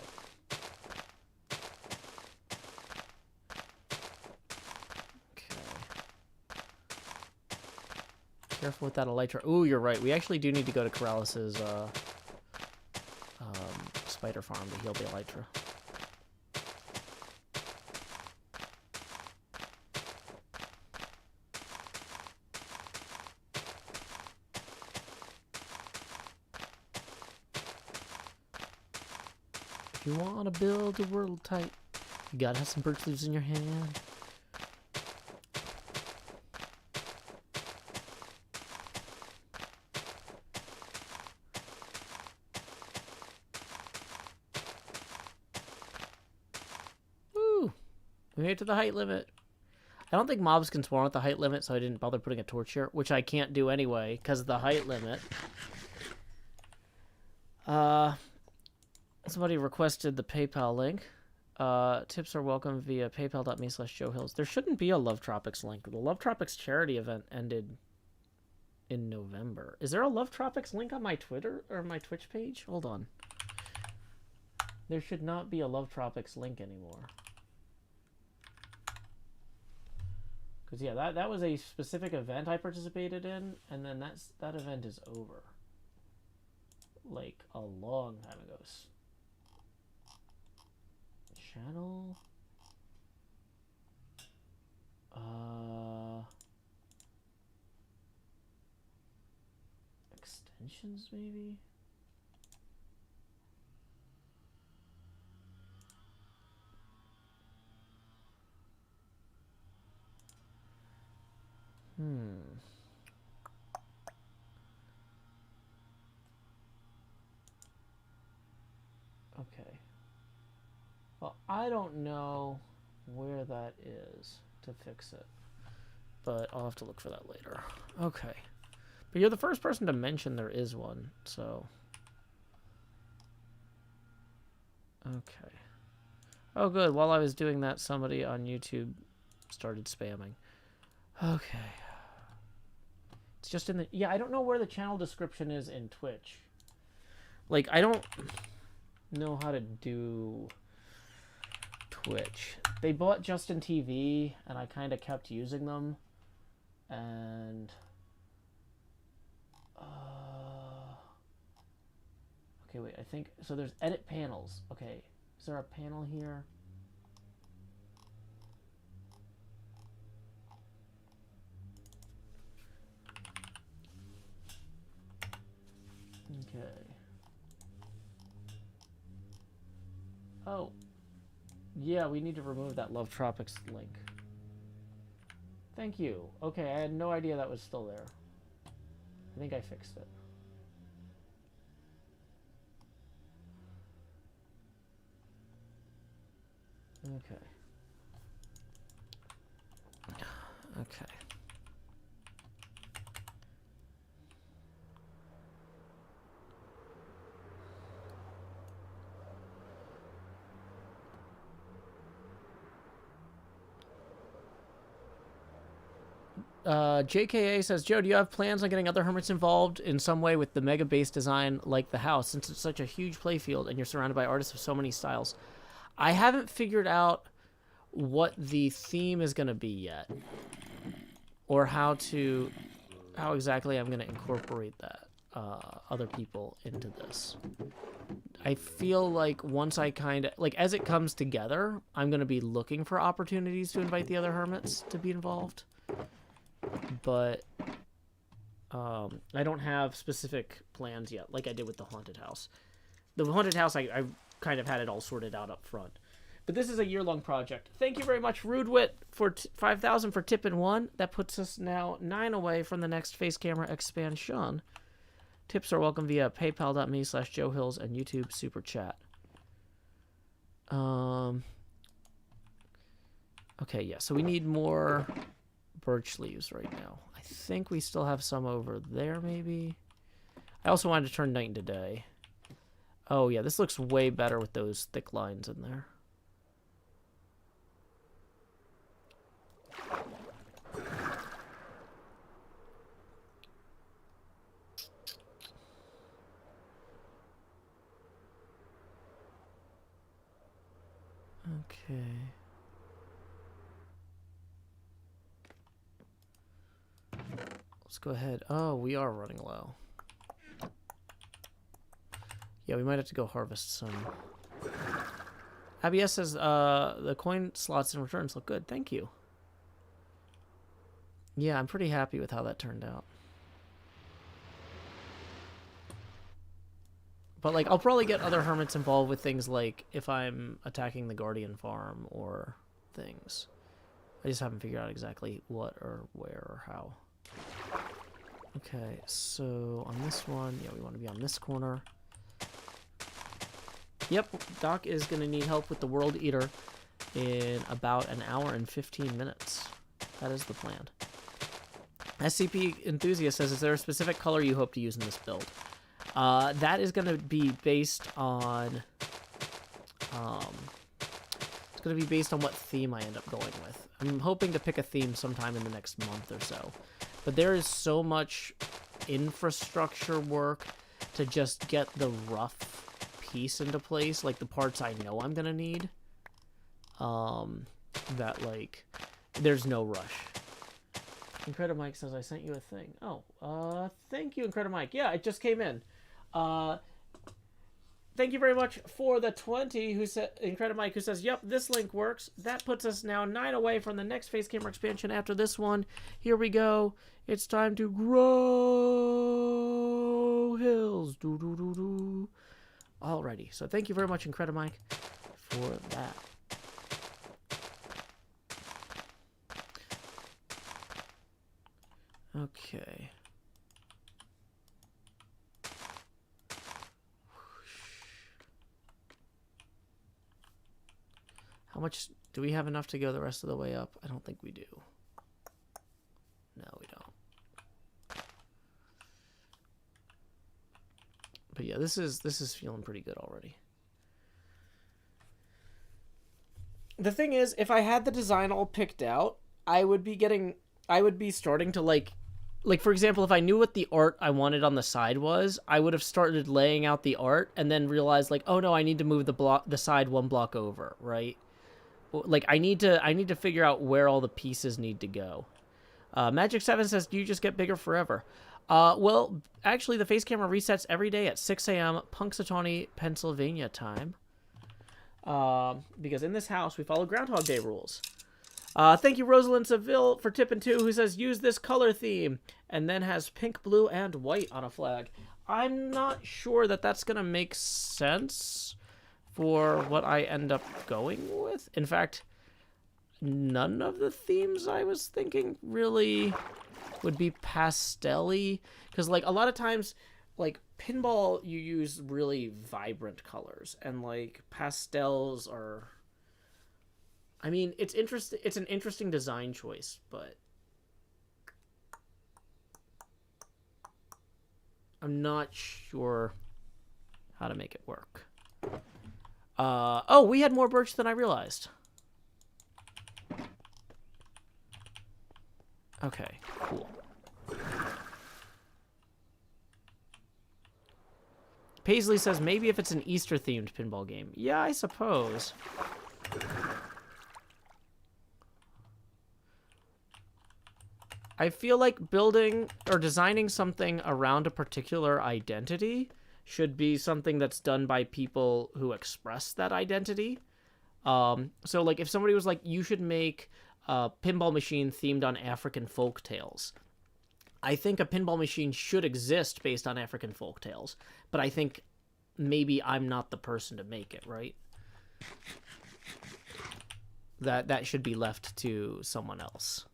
A: Okay. Careful with that elytra. Ooh, you're right. We actually do need to go to Corralis's spider farm to heal the elytra. If you want to build a world tight, you gotta have some birch leaves in your hand. Woo! We made it to the height limit. I don't think mobs can spawn at the height limit, so I didn't bother putting a torch here, which I can't do anyway, because of the height limit. Somebody requested the PayPal link. Tips are welcome via paypal.me/JoeHills. There shouldn't be a Love Tropics link. The Love Tropics charity event ended in November. Is there a Love Tropics link on my Twitter or my Twitch page? Hold on. There should not be a Love Tropics link anymore. Because, yeah, that was a specific event I participated in, and then that event is over. Like, a long time ago. Channel? Extensions, maybe? Okay. Well, I don't know where that is to fix it, but I'll have to look for that later. Okay. But you're the first person to mention there is one, so... Okay. Oh, good. While I was doing that, somebody on YouTube started spamming. Okay. It's just in the... Yeah, I don't know where the channel description is in Twitch. Like, I don't know how to do Twitch. They bought Justin TV, and I kind of kept using them. And... Okay, wait, I think... So there's edit panels. Okay, is there a panel here? Okay. Oh. Yeah, we need to remove that Love Tropics link. Thank you. Okay, I had no idea that was still there. I think I fixed it. Okay. Okay. JKA says, Joe, do you have plans on getting other hermits involved in some way with the mega base design like the house, since it's such a huge playfield and you're surrounded by artists of so many styles? I haven't figured out what the theme is going to be yet, or how exactly I'm going to incorporate that, other people into this. I feel like once I kind of, like, as it comes together, I'm going to be looking for opportunities to invite the other hermits to be involved. But I don't have specific plans yet, like I did with the haunted house. The haunted house, I kind of had it all sorted out up front. But this is a year-long project. Thank you very much, Rudewit, for 5,000 for tipping 1. That puts us now 9 away from the next face camera expansion. Tips are welcome via paypal.me/JoeHills and YouTube Super Chat. Okay, yeah, so we need more birch leaves right now. I think we still have some over there, maybe. I also wanted to turn night into day. Oh, yeah, this looks way better with those thick lines in there. Okay. Let's go ahead. Oh, we are running low. Yeah, we might have to go harvest some. Abby says, the coin slots and returns look good. Thank you. Yeah, I'm pretty happy with how that turned out. But, like, I'll probably get other hermits involved with things like if I'm attacking the Guardian farm or things. I just haven't figured out exactly what or where or how. Okay, so on this one, yeah, we want to be on this corner. Yep, Doc is going to need help with the World Eater in about an hour and 15 minutes. That is the plan. SCP Enthusiast says, is there a specific color you hope to use in this build? That is going to be based on... it's going to be based on what theme I end up going with. I'm hoping to pick a theme sometime in the next month or so. But there is so much infrastructure work to just get the rough piece into place, like the parts I know I'm going to need, that, like, there's no rush. Incredimike says, I sent you a thing. Oh, thank you, Incredimike. Yeah, it just came in. Thank you very much for the 20 who said, Incredimike, who says, yep, this link works. That puts us now 9 away from the next face camera expansion after this one. Here we go. It's time to grow hills. Do do do do. Alrighty. So thank you very much, Incredimike, for that. Okay. How much do we have enough to go the rest of the way up? I don't think we do. No, we don't. But yeah, this is feeling pretty good already. The thing is, if I had the design all picked out, I would be starting to, like, like, for example, if I knew what the art I wanted on the side was, I would have started laying out the art and then realized, like, oh no, I need to move the side one block over, right? Like, I need to figure out where all the pieces need to go. Magic 7 says, do you just get bigger forever? Well, actually, the face camera resets every day at 6 a.m. Punxsutawney, Pennsylvania time. Because in this house, we follow Groundhog Day rules. Thank you, Rosalind Seville, for tipping 2, who says, use this color theme, and then has pink, blue, and white on a flag. I'm not sure that that's going to make sense for what I end up going with. In fact, none of the themes I was thinking really would be pastel-y, because, like, a lot of times, like, Pinball, you use really vibrant colors, and, like, pastels are... I mean, it's interesting. It's an interesting design choice, but I'm not sure how to make it work. Oh, we had more birch than I realized. Okay, cool. Paisley says, maybe if it's an Easter-themed pinball game. Yeah, I suppose. I feel like building or designing something around a particular identity should be something that's done by people who express that identity. So, like, if somebody was like, you should make a pinball machine themed on African folk tales, I think a pinball machine should exist based on African folk tales, but I think maybe I'm not the person to make it, right? That should be left to someone else.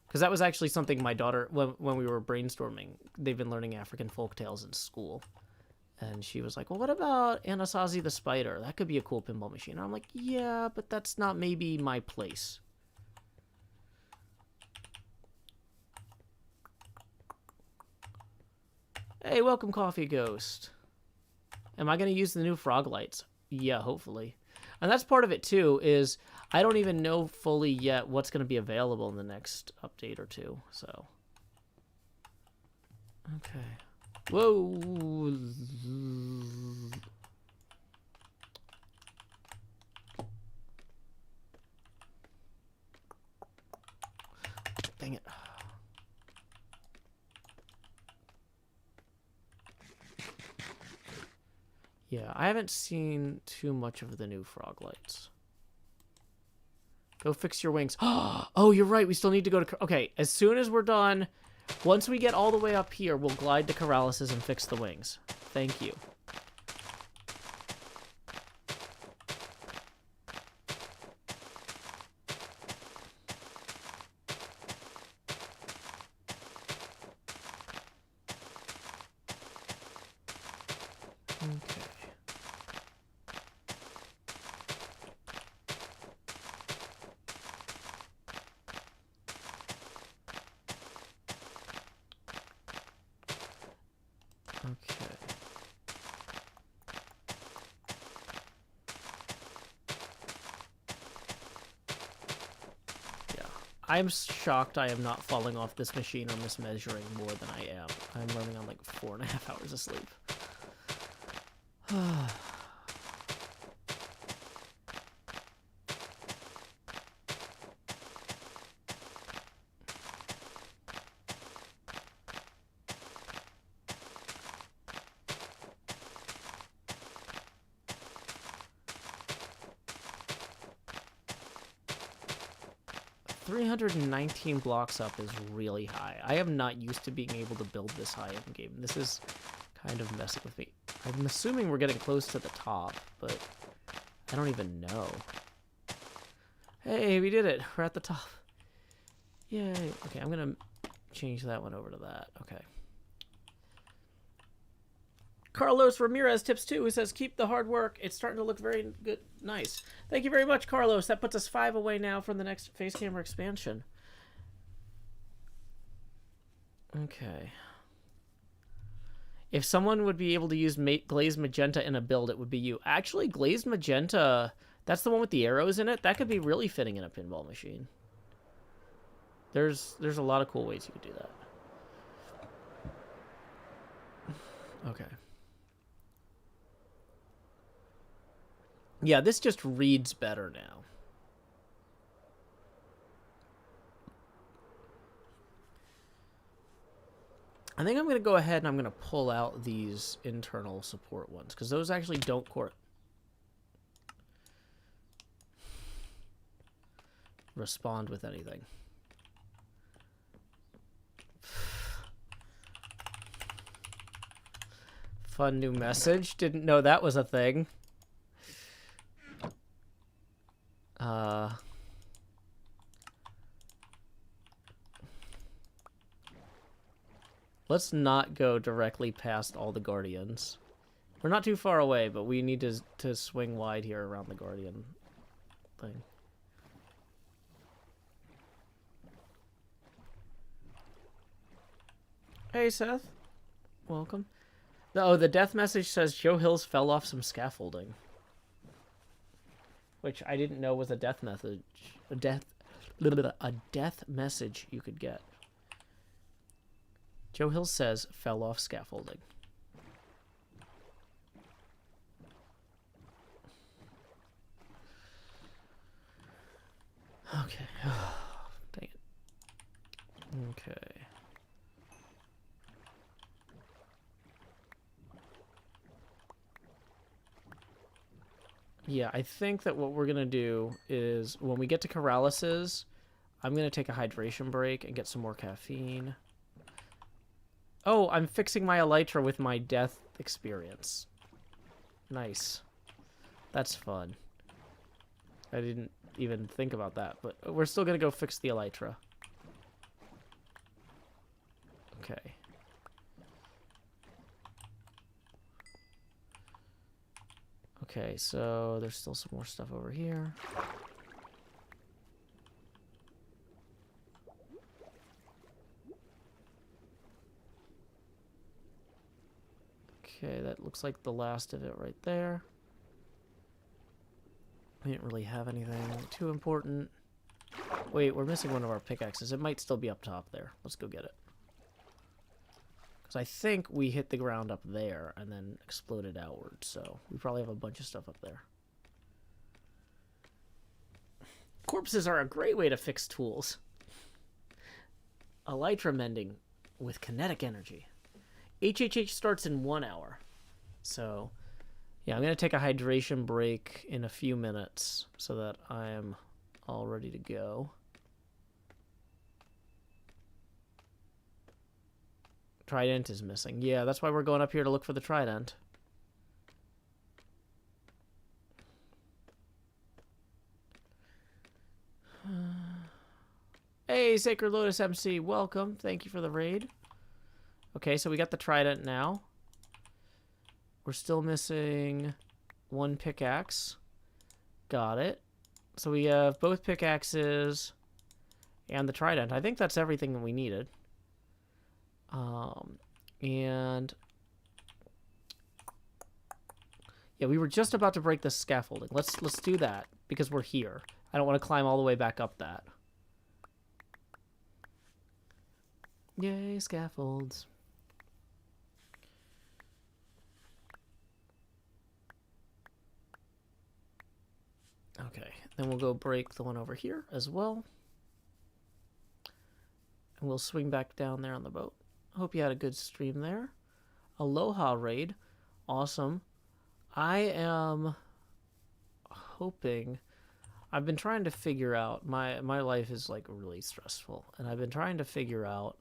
A: Because that was actually something my daughter, when we were brainstorming, they've been learning African folk tales in school. And she was like, well, what about Anasazi the Spider? That could be a cool pinball machine. And I'm like, yeah, but that's not maybe my place. Hey, welcome, Coffee Ghost. Am I going to use the new frog lights? Yeah, hopefully. And that's part of it, too, is I don't even know fully yet what's going to be available in the next update or two, so. Okay. Whoa. Dang it. Yeah, I haven't seen too much of the new frog lights. Go fix your wings. Oh, you're right. We still need to go to... Okay, as soon as we're done, once we get all the way up here, we'll glide to Corralis's and fix the wings. Thank you. Okay. Okay. Yeah. I'm shocked I am not falling off this machine or mismeasuring more than I am. I'm running on like 4.5 hours of sleep. 319 blocks up is really high. I am not used to being able to build this high in game. This is kind of messing with me. I'm assuming we're getting close to the top, but I don't even know. Hey, we did it. We're at the top. Yay. Okay, I'm going to change that one over to that. Okay. Carlos Ramirez tips 2, who says, keep the hard work. It's starting to look very good. Nice. Thank you very much, Carlos. That puts us 5 away now from the next face camera expansion. Okay. If someone would be able to use glazed magenta in a build, it would be you. Actually, glazed magenta, That's the one with the arrows in it. That could be really fitting in a pinball machine. There's a lot of cool ways you could do that. Okay. Yeah, this just reads better now. I think I'm going to go ahead and I'm going to pull out these internal support ones, because those actually don't respond with anything. Fun new message. Didn't know that was a thing. Let's not go directly past all the guardians. We're not too far away, but we need to swing wide here around the guardian thing. Hey, Seth. Welcome. Oh, the death message says Joe Hills fell off some scaffolding. Which I didn't know was a death message. A death message you could get. Joe Hills says fell off scaffolding. Okay. Dang it. Okay. Yeah, I think that what we're going to do is when we get to Corralis's, I'm going to take a hydration break and get some more caffeine. Oh, I'm fixing my elytra with my death experience. Nice. That's fun. I didn't even think about that, but we're still going to go fix the elytra. Okay. Okay, so there's still some more stuff over here. Okay, that looks like the last of it right there. We didn't really have anything too important. Wait, we're missing one of our pickaxes. It might still be up top there. Let's go get it. Because I think we hit the ground up there and then exploded outward, so we probably have a bunch of stuff up there. Corpses are a great way to fix tools. Elytra mending with kinetic energy. HHH starts in 1 hour. So, yeah, I'm going to take a hydration break in a few minutes so that I am all ready to go. Trident is missing. Yeah, that's why we're going up here to look for the trident. Hey, Sacred Lotus MC, welcome. Thank you for the raid. Okay, so we got the trident now. We're still missing one pickaxe. Got it. So we have both pickaxes and the trident. I think that's everything that we needed. And yeah, we were just about to break the scaffolding. Let's do that because we're here. I don't want to climb all the way back up that. Yay, scaffolds. Okay, then we'll go break the one over here as well. And we'll swing back down there on the boat. Hope you had a good stream there. Aloha raid. Awesome. I am hoping... I've been trying to figure out... My life is like really stressful. And I've been trying to figure out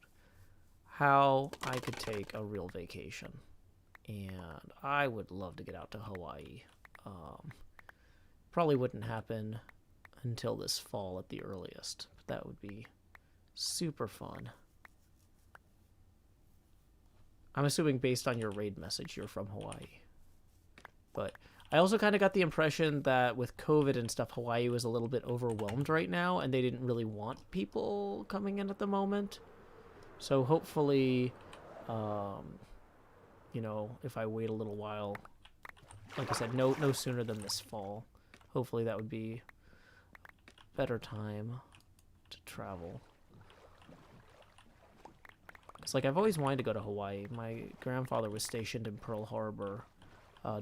A: how I could take a real vacation. And I would love to get out to Hawaii. Probably wouldn't happen until this fall at the earliest. But that would be super fun. I'm assuming based on your raid message, you're from Hawaii. But I also kind of got the impression that with COVID and stuff, Hawaii was a little bit overwhelmed right now, and they didn't really want people coming in at the moment. So hopefully, you know, if I wait a little while, like I said, no sooner than this fall, hopefully that would be a better time to travel. It's like I've always wanted to go to Hawaii. My grandfather was stationed in Pearl Harbor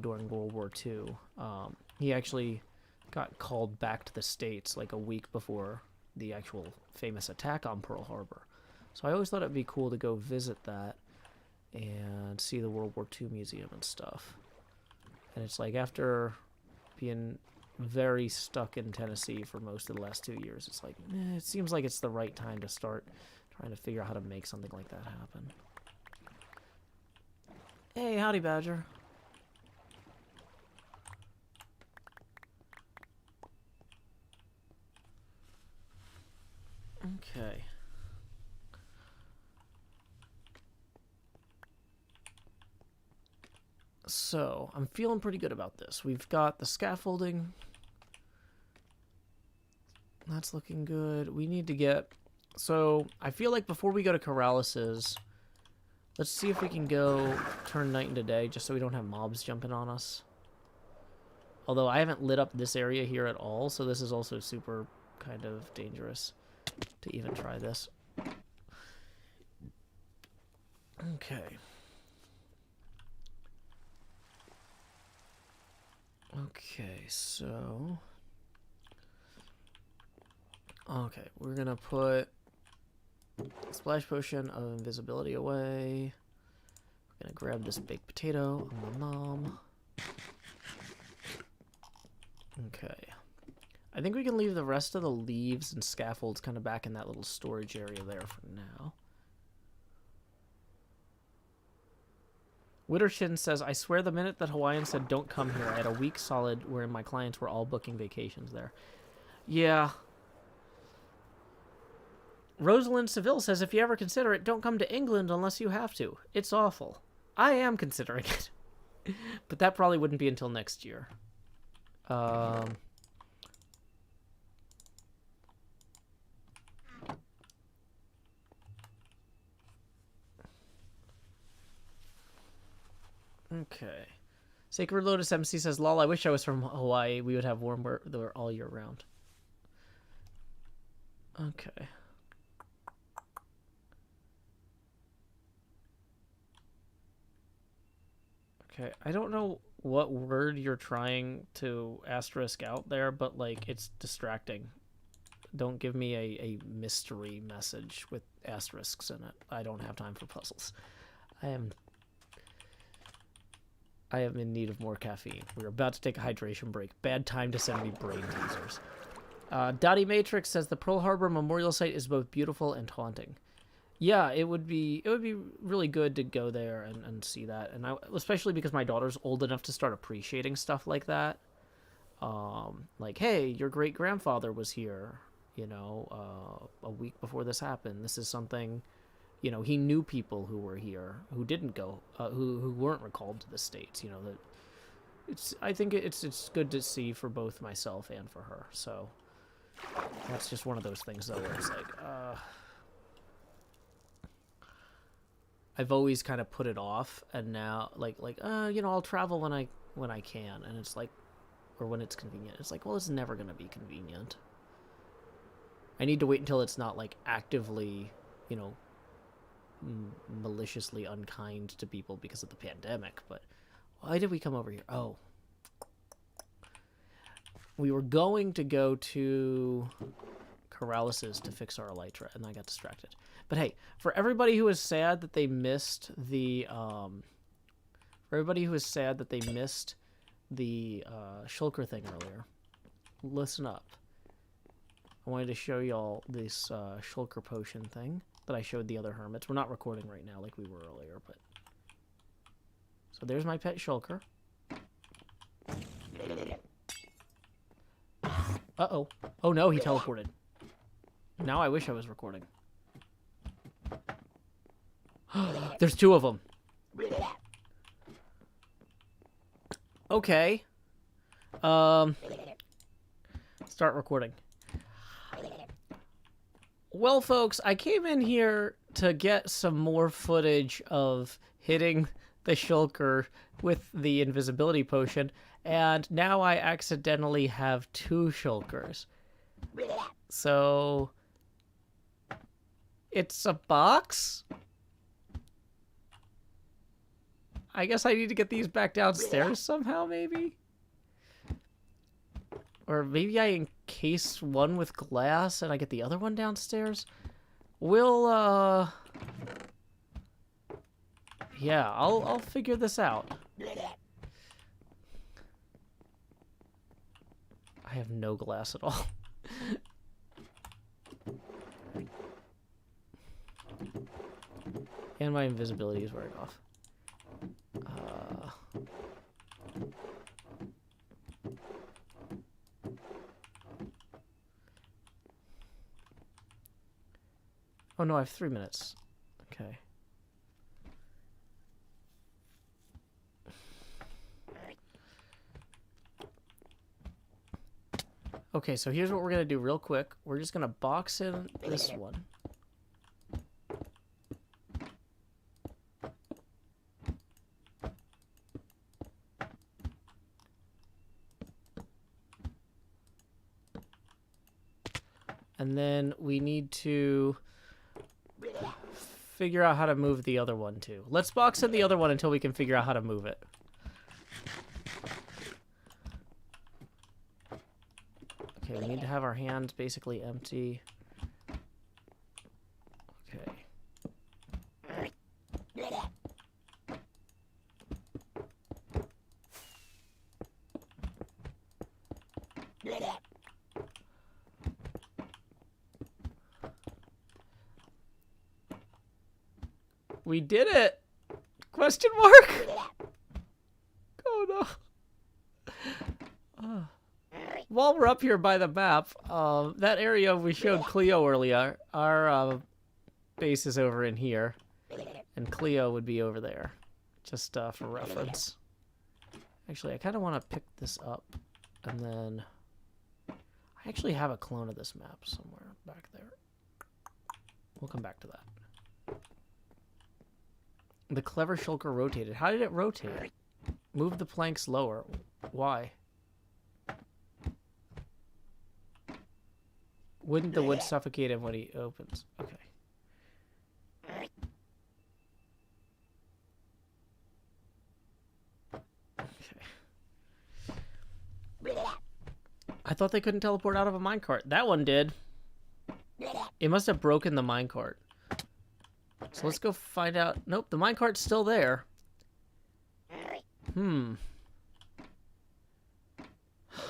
A: during World War II. He actually got called back to the States like a week before the actual famous attack on Pearl Harbor. So I always thought it'd be cool to go visit that and see the World War II museum and stuff. And it's like after being very stuck in Tennessee for most of the last 2 years, it's like, it seems like it's the right time to start trying to figure out how to make something like that happen. Hey, howdy, Badger. Okay. So, I'm feeling pretty good about this. We've got the scaffolding. That's looking good. We need to get... So, I feel like before we go to Corralis's, let's see if we can go turn night into day, just so we don't have mobs jumping on us. Although, I haven't lit up this area here at all, so this is also super kind of dangerous to even try this. Okay. Okay, so... Okay, we're gonna put splash potion of invisibility away. We're gonna grab this baked potato. Nom. Okay. I think we can leave the rest of the leaves and scaffolds kind of back in that little storage area there for now. Wittershin says, I swear the minute that Hawaiian said don't come here, I had a week solid wherein my clients were all booking vacations there. Yeah. Rosalind Seville says, if you ever consider it, don't come to England unless you have to. It's awful. I am considering it. But that probably wouldn't be until next year. Okay. Sacred Lotus MC says, lol, I wish I was from Hawaii. We would have warm weather all year round. Okay. Okay, I don't know what word you're trying to asterisk out there, but, like, it's distracting. Don't give me a mystery message with asterisks in it. I don't have time for puzzles. I am in need of more caffeine. We're about to take a hydration break. Bad time to send me brain teasers. Dottie Matrix says the Pearl Harbor Memorial Site is both beautiful and haunting. Yeah, it would be really good to go there and see that, and especially because my daughter's old enough to start appreciating stuff like that. Like, hey, your great grandfather was here, you know, a week before this happened. This is something, you know, he knew people who were here who didn't go, who weren't recalled to the States. You know, that I think it's good to see for both myself and for her. So that's just one of those things though, where it's like, I've always kind of put it off, and now you know, I'll travel when I can, and it's like, or when it's convenient. It's like, well, it's never gonna be convenient. I need to wait until it's not like actively, you know, maliciously unkind to people because of the pandemic. But why did we come over here? Oh, we were going to go to Corralis's to fix our elytra, and I got distracted. But hey, for everybody who is sad that they missed the Shulker thing earlier, listen up. I wanted to show y'all this Shulker potion thing that I showed the other hermits. We're not recording right now like we were earlier, but so there's my pet Shulker. Uh-oh. Oh no, he teleported. Now I wish I was recording. There's two of them. Okay. Start recording. Well, folks, I came in here to get some more footage of hitting the Shulker with the invisibility potion, and now I accidentally have 2 Shulkers. So it's a box? I guess I need to get these back downstairs somehow, maybe? Or maybe I encase one with glass and I get the other one downstairs? We'll, yeah, I'll figure this out. I have no glass at all. And my invisibility is wearing off. Oh no, I have 3 minutes. Okay. Okay, so here's what we're gonna do real quick. We're just gonna box in this one. And then we need to figure out how to move the other one too. Let's box in the other one until we can figure out how to move it. Okay, we need to have our hands basically empty. Okay. We did it! Question mark? Oh no. While we're up here by the map, that area we showed Cleo earlier, our base is over in here, and Cleo would be over there, just for reference. Actually, I kind of want to pick this up, and then I actually have a clone of this map somewhere back there. We'll come back to that. The clever Shulker rotated. How did it rotate? Move the planks lower. Why? Wouldn't the wood suffocate him when he opens? Okay. Okay. I thought they couldn't teleport out of a minecart. That one did. It must have broken the minecart. So let's go find out. Nope, the minecart's still there.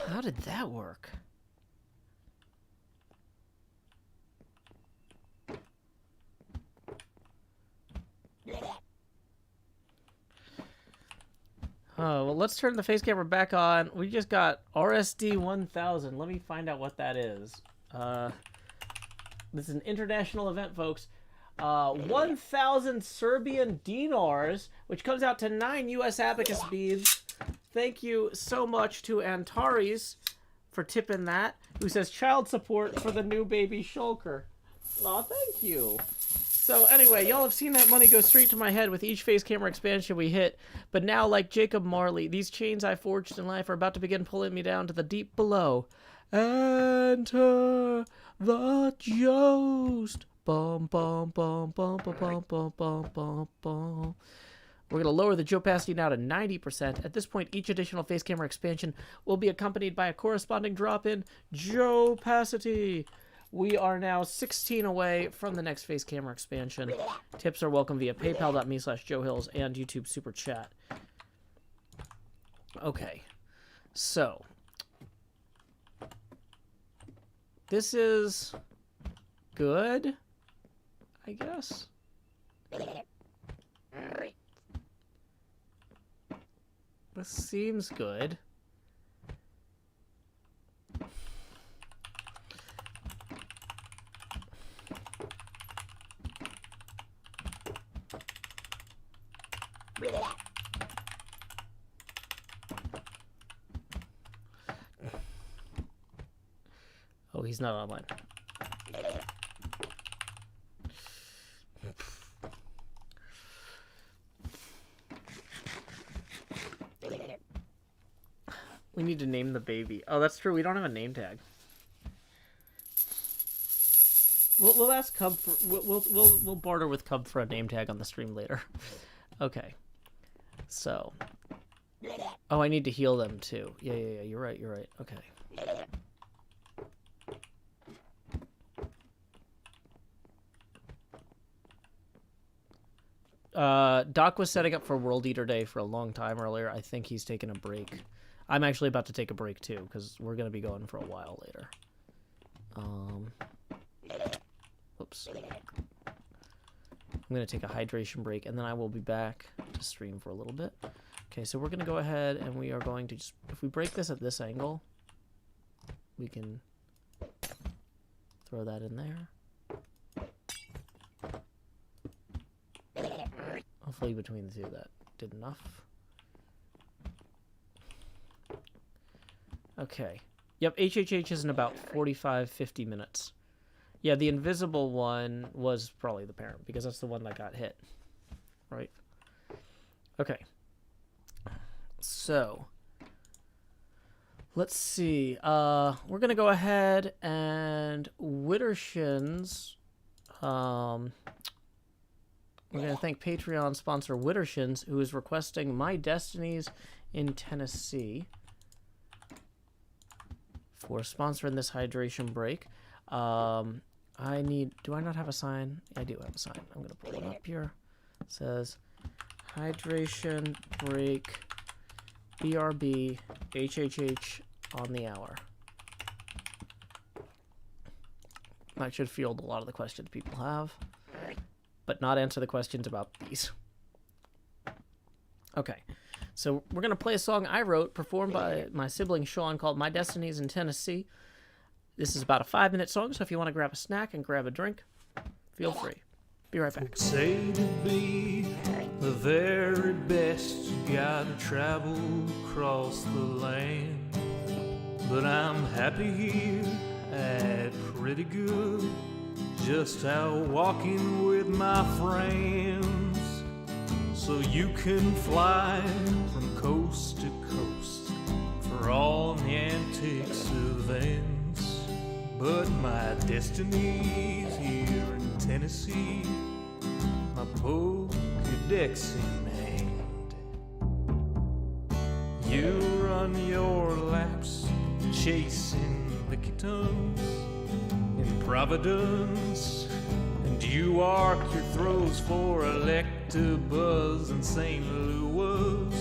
A: How did that work? Oh, well, let's turn the face camera back on. We just got RSD 1000. Let me find out what that is. This is an international event, folks. 1,000 Serbian dinars, which comes out to 9 US abacus beads. Thank you so much to Antares for tipping that, who says child support for the new baby Shulker. Aw, thank you. So anyway, y'all have seen that money go straight to my head with each face camera expansion we hit. But now, like Jacob Marley, these chains I forged in life are about to begin pulling me down to the deep below. Enter the joust. Bum, bum, bum, bum, bum, bum, bum, bum, bum, bum. We're going to lower the opacity now to 90%. At this point, each additional face camera expansion will be accompanied by a corresponding drop in opacity. We are now 16 away from the next face camera expansion. Tips are welcome via paypal.me/JoeHills and YouTube Super Chat. Okay, so this is good, I guess. This seems good. Oh, he's not online. We need to name the baby. Oh, that's true. We don't have a name tag. We'll ask Cub for we'll barter with Cub for a name tag on the stream later. Okay. So. Oh, I need to heal them too. Yeah. You're right. Okay. Doc was setting up for World Eater Day for a long time earlier. I think he's taking a break. I'm actually about to take a break too, because we're going to be going for a while later. Oops. I'm going to take a hydration break, and then I will be back to stream for a little bit. Okay, so we're going to go ahead, and we are going to just... If we break this at this angle, we can throw that in there. Hopefully between the two that did enough. Okay. Yep, HHH is in about 45, 50 minutes. Yeah, the invisible one was probably the parent, because that's the one that got hit. Right? Okay. So, let's see. We're going to go ahead and Wittershins. We're going to thank Patreon sponsor Wittershins, who is requesting My Destinies in Tennessee for sponsoring this hydration break. Do I not have a sign? I do have a sign. I'm going to pull it up here. It says, hydration break, BRB, HHH on the hour. That should field a lot of the questions people have, but not answer the questions about these. Okay, so we're going to play a song I wrote, performed by my sibling Sean, called My Destinies in Tennessee. This is about a 5-minute song, so if you want to grab a snack and grab a drink, feel free. Be right back.
B: Say to be the very best, you gotta travel across the land. But I'm happy here at pretty good, just out walking with my friends. So you can fly from coast to coast for all the antics of ends. But my destiny's here in Tennessee, my Pokedex in hand. You run your laps chasing the kittens in Providence, and you arc your throws for Electabuzz in St. Louis.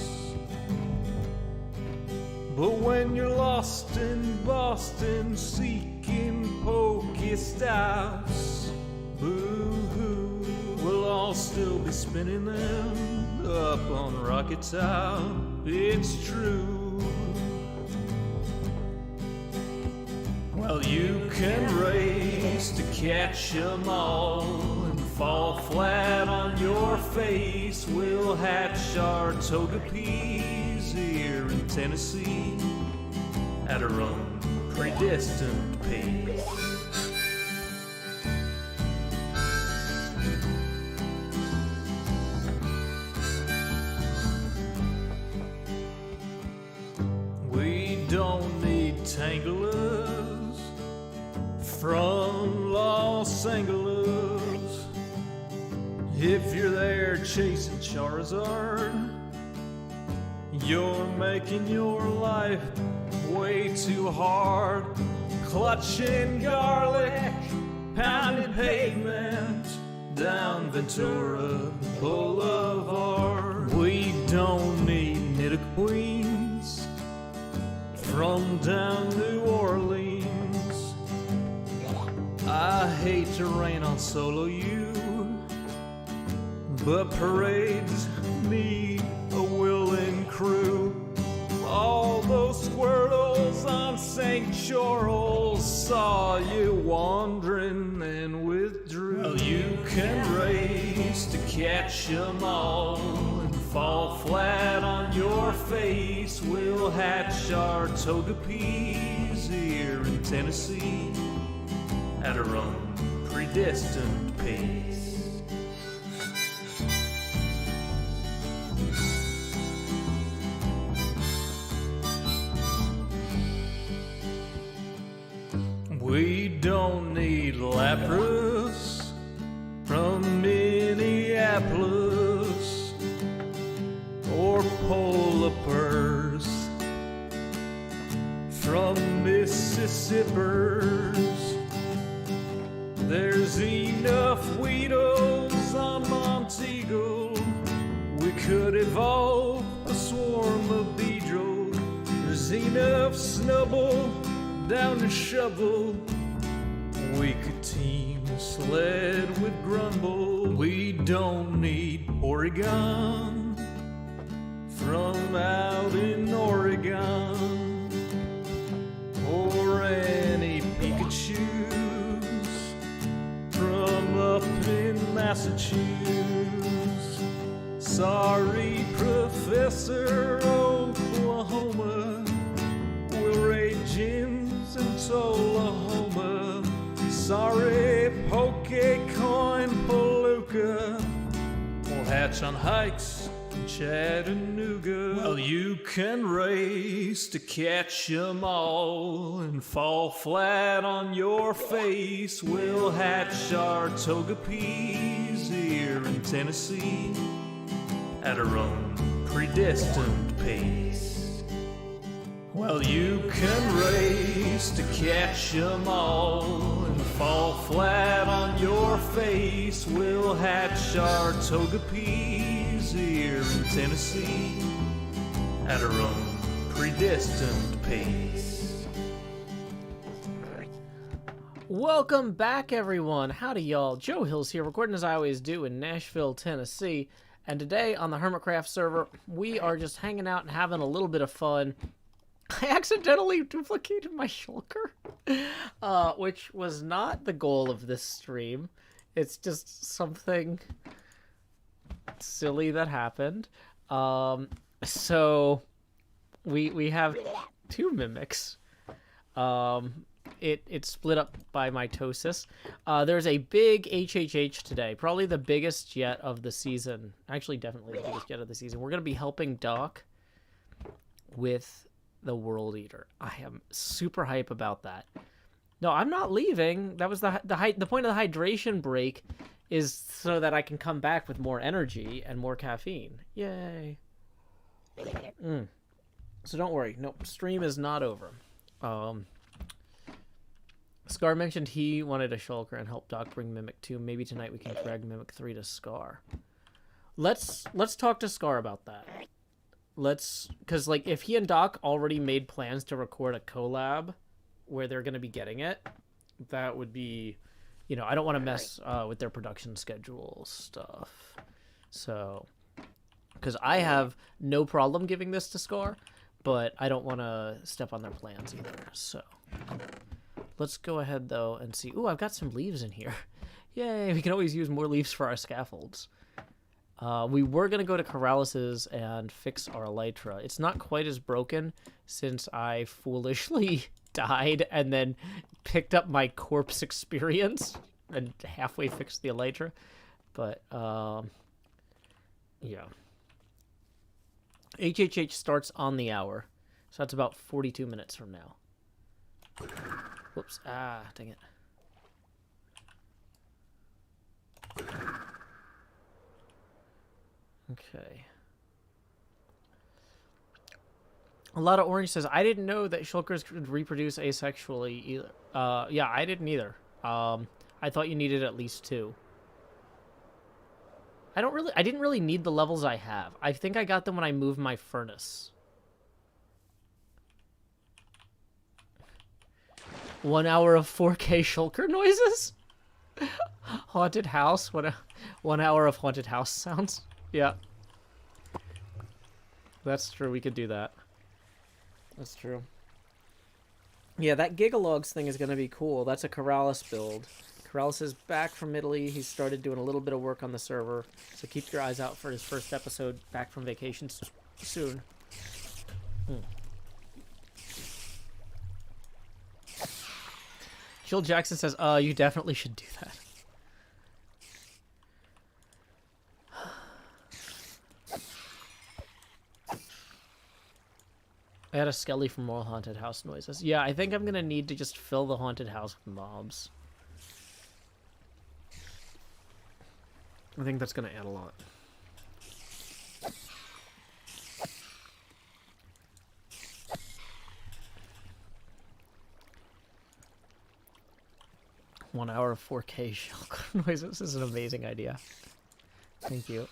B: But when you're lost in Boston seeking Pokestops, boo-hoo, we'll all still be spinning them up on Rocket Top. It's true. Well, you can race to catch 'em all and fall flat on your face. We'll hatch our Togepi's here in Tennessee at our own predestined pace. We don't need Tanglers from Los Angeles. If you're there chasing Charizard, you're making your life way too hard. Clutching garlic, pounding pavement down Ventura Boulevard. We don't need Nidoqueens from down New Orleans. I hate to rain on solo you, but parades need a willing crew. All those squirtles on St. Charles saw you wandering and withdrew. Well, you can race to catch 'em all and fall flat on your face. We'll hatch our Togepi's here in Tennessee at our own predestined pace. We don't need Lapras from Minneapolis or polar bears from Mississippi's. There's enough Weedles on Montego. We could evolve a swarm of Beedrill. There's enough Snubble down to Shovel. We could team Sled with Grumble. We don't need Oregon from out in Oregon or any Pikachus from up in Massachusetts. Sorry, Professor Oklahoma, we'll raid gyms in Tullahoma. Sorry, Pokecoin Palooka, we'll hatch on hikes in Chattanooga. Well, you can race to catch 'em all and fall flat on your face. We'll hatch our Togepi's here in Tennessee at our own predestined pace. Well, you can race to catch 'em all and fall flat on your face. We'll hatch our Togepi's here in Tennessee at our own predestined pace.
A: Welcome back, everyone. Howdy, y'all. Joe Hills here, recording as I always do in Nashville, Tennessee. And today on the HermitCraft server, we are just hanging out and having a little bit of fun. I accidentally duplicated my Shulker, which was not the goal of this stream. It's just something silly that happened. So we have two mimics. It split up by mitosis. There's a big HHH today, probably the biggest yet of the season. Actually, definitely the biggest yet of the season. We're going to be helping Doc with the World Eater. I am super hype about that. No, I'm not leaving. That was the point of the hydration break is so that I can come back with more energy and more caffeine. Yay. So don't worry. No, stream is not over. Scar mentioned he wanted a Shulker and help Doc bring Mimic 2. Maybe tonight we can drag Mimic 3 to Scar. Let's talk to Scar about that. Because like if he and Doc already made plans to record a collab where they're going to be getting it, that would be, you know, I don't want to mess with their production schedule stuff. So, because I have no problem giving this to Scar, but I don't want to step on their plans either. So, let's go ahead though and see. Ooh, I've got some leaves in here. Yay, we can always use more leaves for our scaffolds. We were going to go to Corralis's and fix our Elytra. It's not quite as broken since I foolishly died and then picked up my corpse experience and halfway fixed the Elytra. But, yeah. HHH starts on the hour, so that's about 42 minutes from now. Whoops. Ah, dang it. Okay. A lot of Orange says, I didn't know that Shulkers could reproduce asexually either. Yeah, I didn't either. I thought you needed at least 2. I didn't really need the levels I have. I think I got them when I moved my furnace. 1 hour of 4K Shulker noises? Haunted house? 1 hour of haunted house sounds? Yeah. That's true, we could do that. That's true. Yeah, that Gigalogs thing is going to be cool. That's a Corralis build. Corralis is back from Italy. He started doing a little bit of work on the server. So keep your eyes out for his first episode back from vacation soon. Jill Jackson says, you definitely should do that. I had a skelly for more haunted house noises. Yeah, I think I'm gonna need to just fill the haunted house with mobs. I think that's gonna add a lot. One hour of 4K Shulker noises is an amazing idea. Thank you.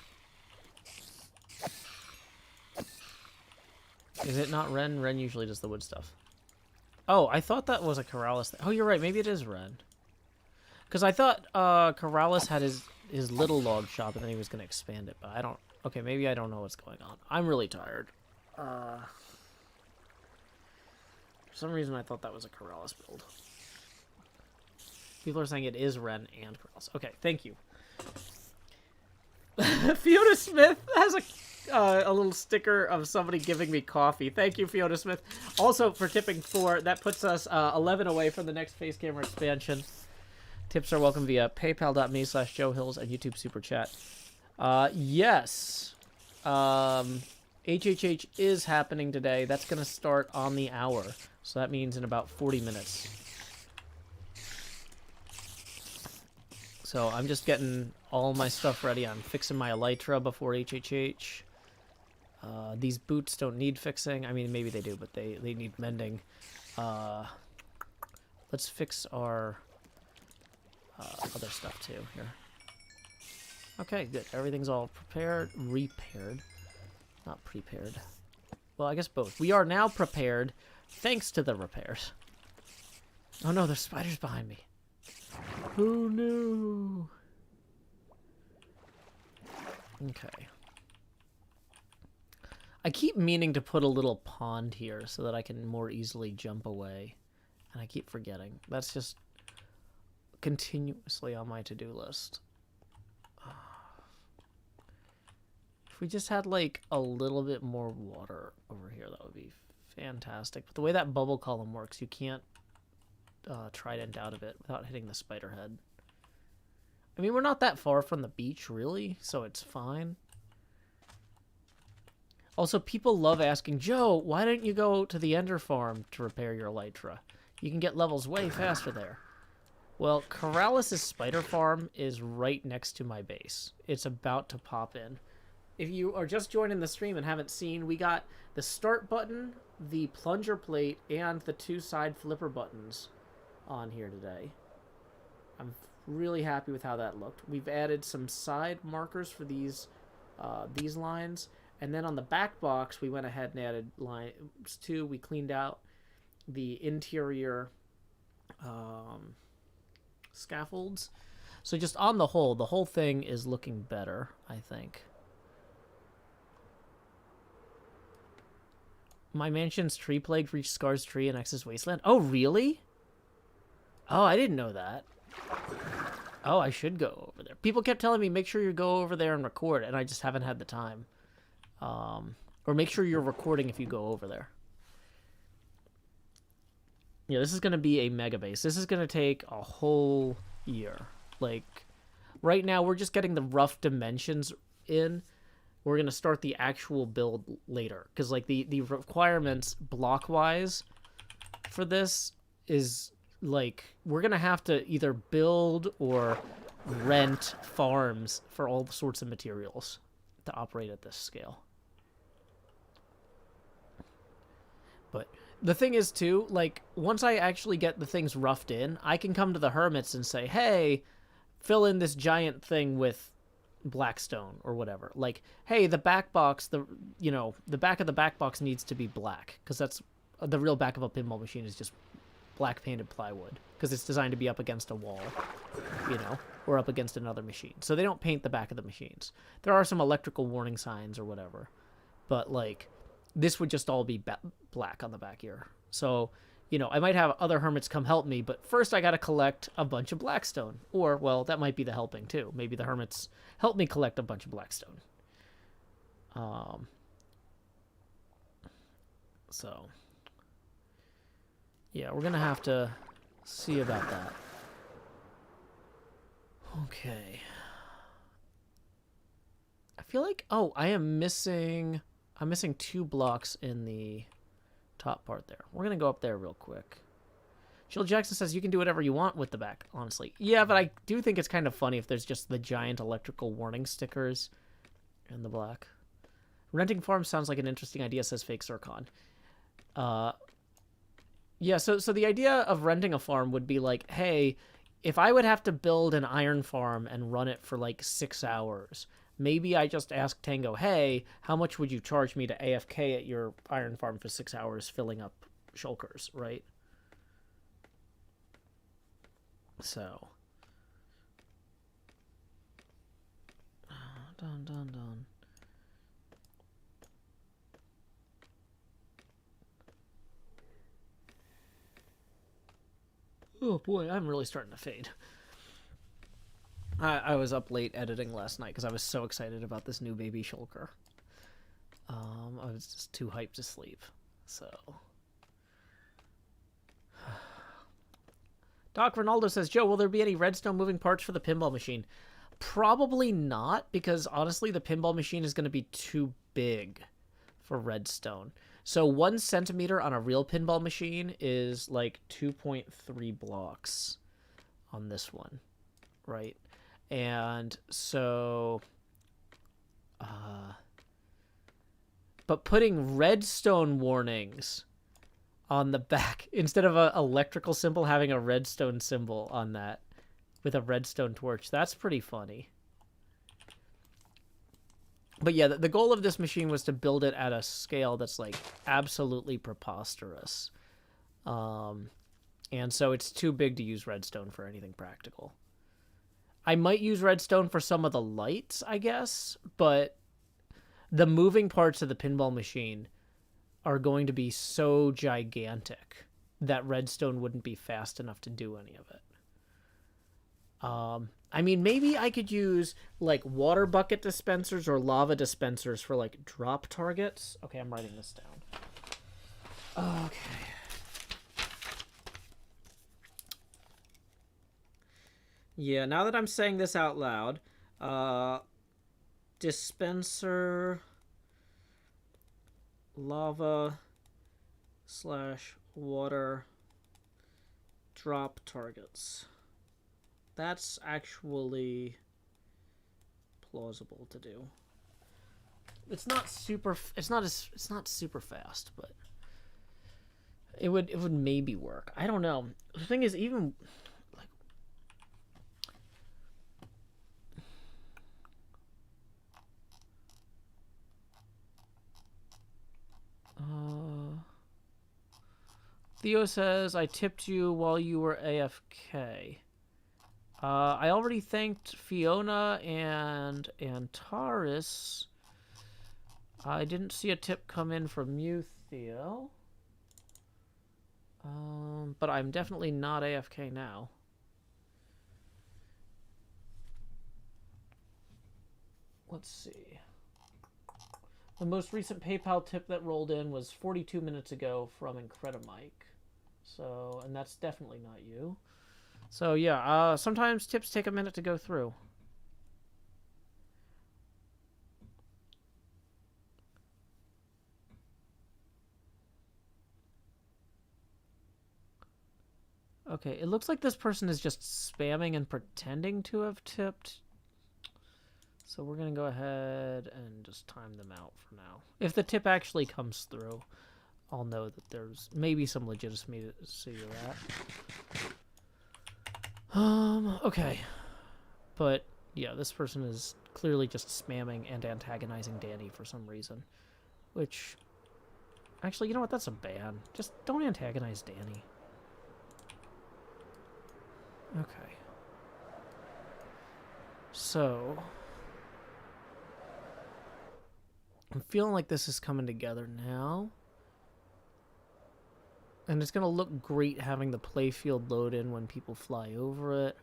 A: Is it not Ren? Ren usually does the wood stuff. Oh, I thought that was a Corrales thing. Oh, you're right. Maybe it is Ren. Because I thought Corrales had his little log shop and then he was going to expand it, but I don't... Okay, maybe I don't know what's going on. I'm really tired. For some reason, I thought that was a Corrales build. People are saying it is Ren and Corrales. Okay, thank you. Fiona Smith has a little sticker of somebody giving me coffee. Thank you, Fiona Smith. Also, for tipping 4, that puts us 11 away from the next face camera expansion. Tips are welcome via paypal.me/JoeHills and YouTube Super Chat. Yes. HHH is happening today. That's going to start on the hour. So that means in about 40 minutes. So I'm just getting all my stuff ready. I'm fixing my elytra before HHH. These boots don't need fixing. I mean, maybe they do, but they need mending. Let's fix our other stuff too here. Okay, good. Everything's all repaired. Not prepared. Well, I guess both. We are now prepared thanks to the repairs. Oh no, there's spiders behind me. Oh no. Okay. I keep meaning to put a little pond here so that I can more easily jump away. And I keep forgetting. That's just continuously on my to-do list. If we just had like a little bit more water over here, that would be fantastic. But the way that bubble column works, you can't trident out of it without hitting the spider head. I mean, we're not that far from the beach, really, so it's fine. Also, people love asking, Joe, why don't you go to the Ender Farm to repair your elytra? You can get levels way faster there. Well, Corrales' spider farm is right next to my base. It's about to pop in. If you are just joining the stream and haven't seen, we got the start button, the plunger plate, and the 2 side flipper buttons on here today. I'm really happy with how that looked. We've added some side markers for these lines, and then on the back box we went ahead and added lines too. We cleaned out the interior scaffolds. So just on the whole thing is looking better, I think. My mansion's tree plague reached Scar's tree in X's wasteland. Oh, really? Oh, I didn't know that. Oh, I should go over there. People kept telling me, make sure you go over there and record, and I just haven't had the time. Or make sure you're recording if you go over there. Yeah, this is going to be a mega base. This is going to take a whole year. Like, right now, we're just getting the rough dimensions in. We're going to start the actual build later. Because, like, the requirements block-wise for this is... like, we're gonna have to either build or rent farms for all sorts of materials to operate at this scale. But the thing is too, like, once I actually get the things roughed in, I can come to the hermits and say, hey, fill in this giant thing with blackstone or whatever. Like, hey, the back box, the back of the back box needs to be black, because that's the real back of a pinball machine is just black painted plywood, because it's designed to be up against a wall, or up against another machine. So they don't paint the back of the machines. There are some electrical warning signs or whatever, but like this would just all be black on the back here. So, I might have other hermits come help me, but first I got to collect a bunch of blackstone. Or, well, that might be the helping too. Maybe the hermits help me collect a bunch of blackstone. So... yeah, we're going to have to see about that. Okay. I feel like... oh, I'm missing 2 blocks in the top part there. We're going to go up there real quick. Jill Jackson says you can do whatever you want with the back, honestly. Yeah, but I do think it's kind of funny if there's just the giant electrical warning stickers in the black. Renting farms sounds like an interesting idea, says Fake Zircon. Yeah, so the idea of renting a farm would be like, hey, if I would have to build an iron farm and run it for like 6 hours, maybe I just ask Tango, hey, how much would you charge me to AFK at your iron farm for 6 hours filling up shulkers, right? So. Dun. Oh boy, I'm really starting to fade. I was up late editing last night because I was so excited about this new baby shulker. I was just too hyped to sleep. So. Doc Ronaldo says, Joe, will there be any redstone moving parts for the pinball machine? Probably not, because honestly, the pinball machine is going to be too big for redstone. So 1 centimeter on a real pinball machine is like 2.3 blocks on this one, right? And so, but putting redstone warnings on the back, instead of an electrical symbol, having a redstone symbol on that with a redstone torch, that's pretty funny. But yeah, the goal of this machine was to build it at a scale that's like absolutely preposterous. And so it's too big to use redstone for anything practical. I might use redstone for some of the lights, I guess, but the moving parts of the pinball machine are going to be so gigantic that redstone wouldn't be fast enough to do any of it. I mean, maybe I could use like water bucket dispensers or lava dispensers for like drop targets. Okay, I'm writing this down. Okay. Yeah, now that I'm saying this out loud, dispenser, lava / water drop targets. That's actually plausible to do. It's not super fast, but it would maybe work. I don't know. The thing is, even like Theo says, I tipped you while you were AFK. I already thanked Fiona and Antares. I didn't see a tip come in from you, Theo. But I'm definitely not AFK now. Let's see. The most recent PayPal tip that rolled in was 42 minutes ago from Incredimike. So, and that's definitely not you. So yeah, sometimes tips take a minute to go through. Okay, it looks like this person is just spamming and pretending to have tipped. So we're going to go ahead and just time them out for now. If the tip actually comes through, I'll know that there's maybe some legitimacy to that. Okay. But, yeah, this person is clearly just spamming and antagonizing Danny for some reason. Which, actually, you know what? That's a ban. Just don't antagonize Danny. Okay. So, I'm feeling like this is coming together now. And it's going to look great having the playfield load in when people fly over it.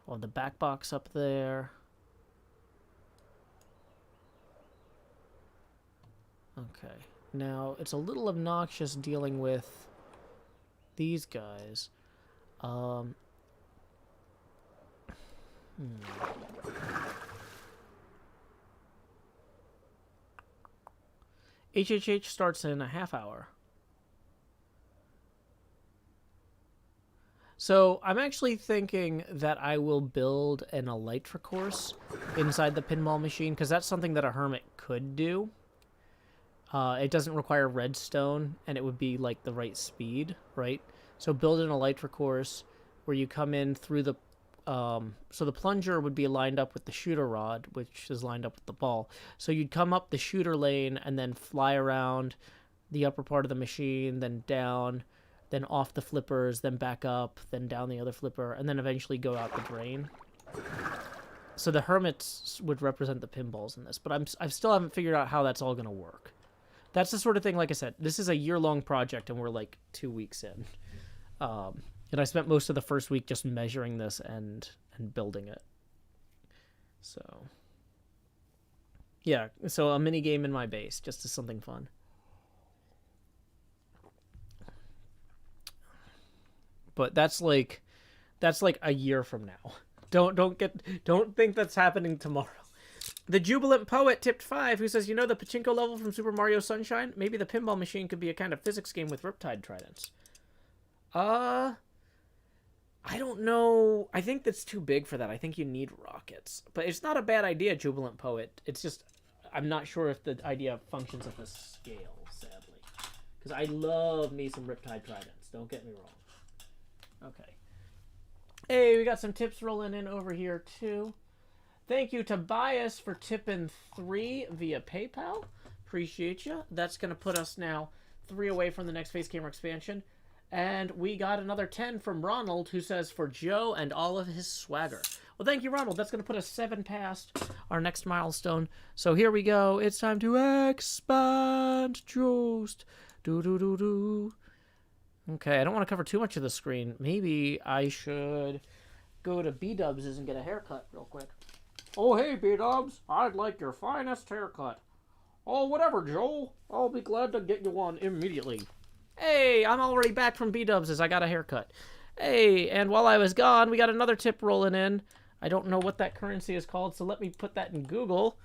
A: Or the back box up there. Okay. Now, it's a little obnoxious dealing with these guys. HHH starts in a half hour. So I'm actually thinking that I will build an elytra course inside the pinball machine, because that's something that a hermit could do. It doesn't require redstone, and it would be like the right speed, right? So build an elytra course where you come in through the so the plunger would be lined up with the shooter rod, which is lined up with the ball. So you'd come up the shooter lane and then fly around the upper part of the machine, then down, then off the flippers, then back up, then down the other flipper, and then eventually go out the drain. So the hermits would represent the pinballs in this, but I still haven't figured out how that's all going to work. That's the sort of thing, like I said, this is a year-long project, and we're like 2 weeks in. And I spent most of the first week just measuring this and building it. So, yeah, so a mini game in my base, just as something fun. But that's like a year from now. Don't think that's happening tomorrow. The Jubilant Poet tipped 5, who says, you know the pachinko level from Super Mario Sunshine? Maybe the pinball machine could be a kind of physics game with Riptide tridents. I don't know. I think that's too big for that. I think you need rockets. But it's not a bad idea, Jubilant Poet. It's just, I'm not sure if the idea functions at this scale, sadly. Because I love me some Riptide tridents. Don't get me wrong. Okay. Hey, we got some tips rolling in over here, too. Thank you, Tobias, for tipping 3 via PayPal. Appreciate you. That's going to put us now 3 away from the next face camera expansion. And we got another 10 from Ronald, who says, for Joe and all of his swagger. Well, thank you, Ronald. That's going to put us 7 past our next milestone. So here we go. It's time to expand Joost. Do-do-do-do. Okay, I don't want to cover too much of the screen. Maybe I should go to B-Dubs and get a haircut real quick. Oh, hey, B-Dubs. I'd like your finest haircut. Oh, whatever, Joel. I'll be glad to get you one immediately. Hey, I'm already back from B-Dubs as I got a haircut. Hey, and while I was gone, we got another tip rolling in. I don't know what that currency is called, so let me put that in Google.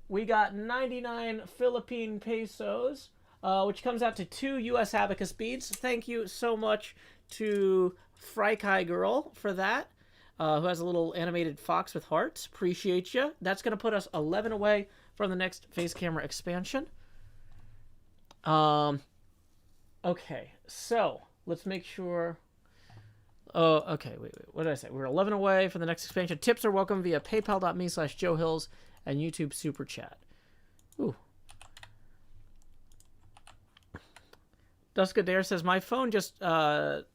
A: We got 99 Philippine pesos, which comes out to 2 U.S. abacus beads. Thank you so much to Frykai Girl for that, who has a little animated fox with hearts. Appreciate you. That's going to put us 11 away from the next face camera expansion. Okay, so let's make sure. Oh, okay, wait, what did I say? We're 11 away from the next expansion. Tips are welcome via paypal.me/JoeHills and YouTube Super Chat. Ooh. Duska Dare says, my phone just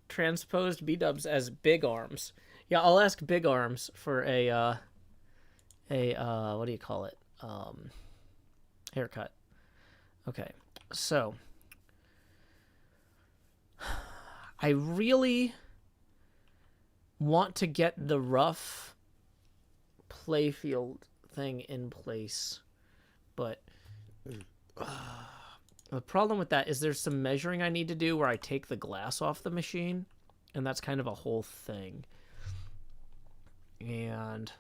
A: transposed B-Dubs as Big Arms. Yeah, I'll ask Big Arms for a what do you call it? Haircut. Okay. So, I really want to get the rough playfield thing in place, but the problem with that is there's some measuring I need to do where I take the glass off the machine, and that's kind of a whole thing. And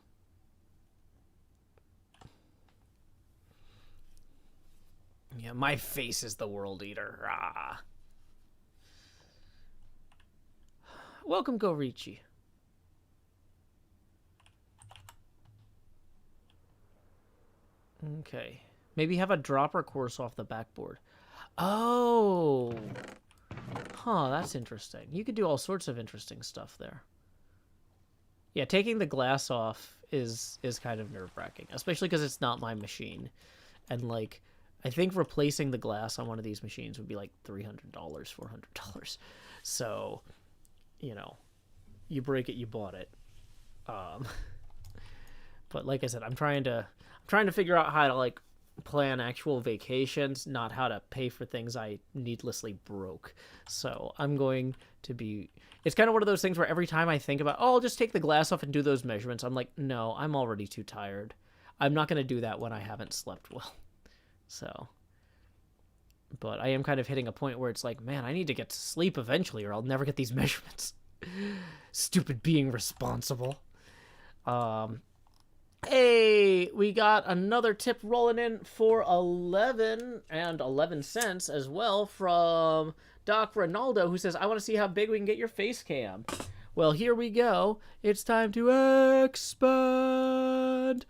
A: yeah, my face is the world eater. Ah. Welcome, Go Richie. Okay. Maybe have a dropper course off the backboard. Oh. Huh, that's interesting. You could do all sorts of interesting stuff there. Yeah, taking the glass off is kind of nerve-wracking, especially because it's not my machine. And, like, I think replacing the glass on one of these machines would be like $300, $400. So, you know, you break it, you bought it. But like I said, I'm trying to figure out how to like plan actual vacations, not how to pay for things I needlessly broke. So I'm going to be. It's kind of one of those things where every time I think about, oh, I'll just take the glass off and do those measurements, I'm like, no, I'm already too tired. I'm not going to do that when I haven't slept well. So, but I am kind of hitting a point where it's like, man, I need to get to sleep eventually or I'll never get these measurements. Stupid being responsible. Hey, we got another tip rolling in for 11 and 11 cents as well from Doc Ronaldo, who says, I want to see how big we can get your face cam. Well, here we go. It's time to expand.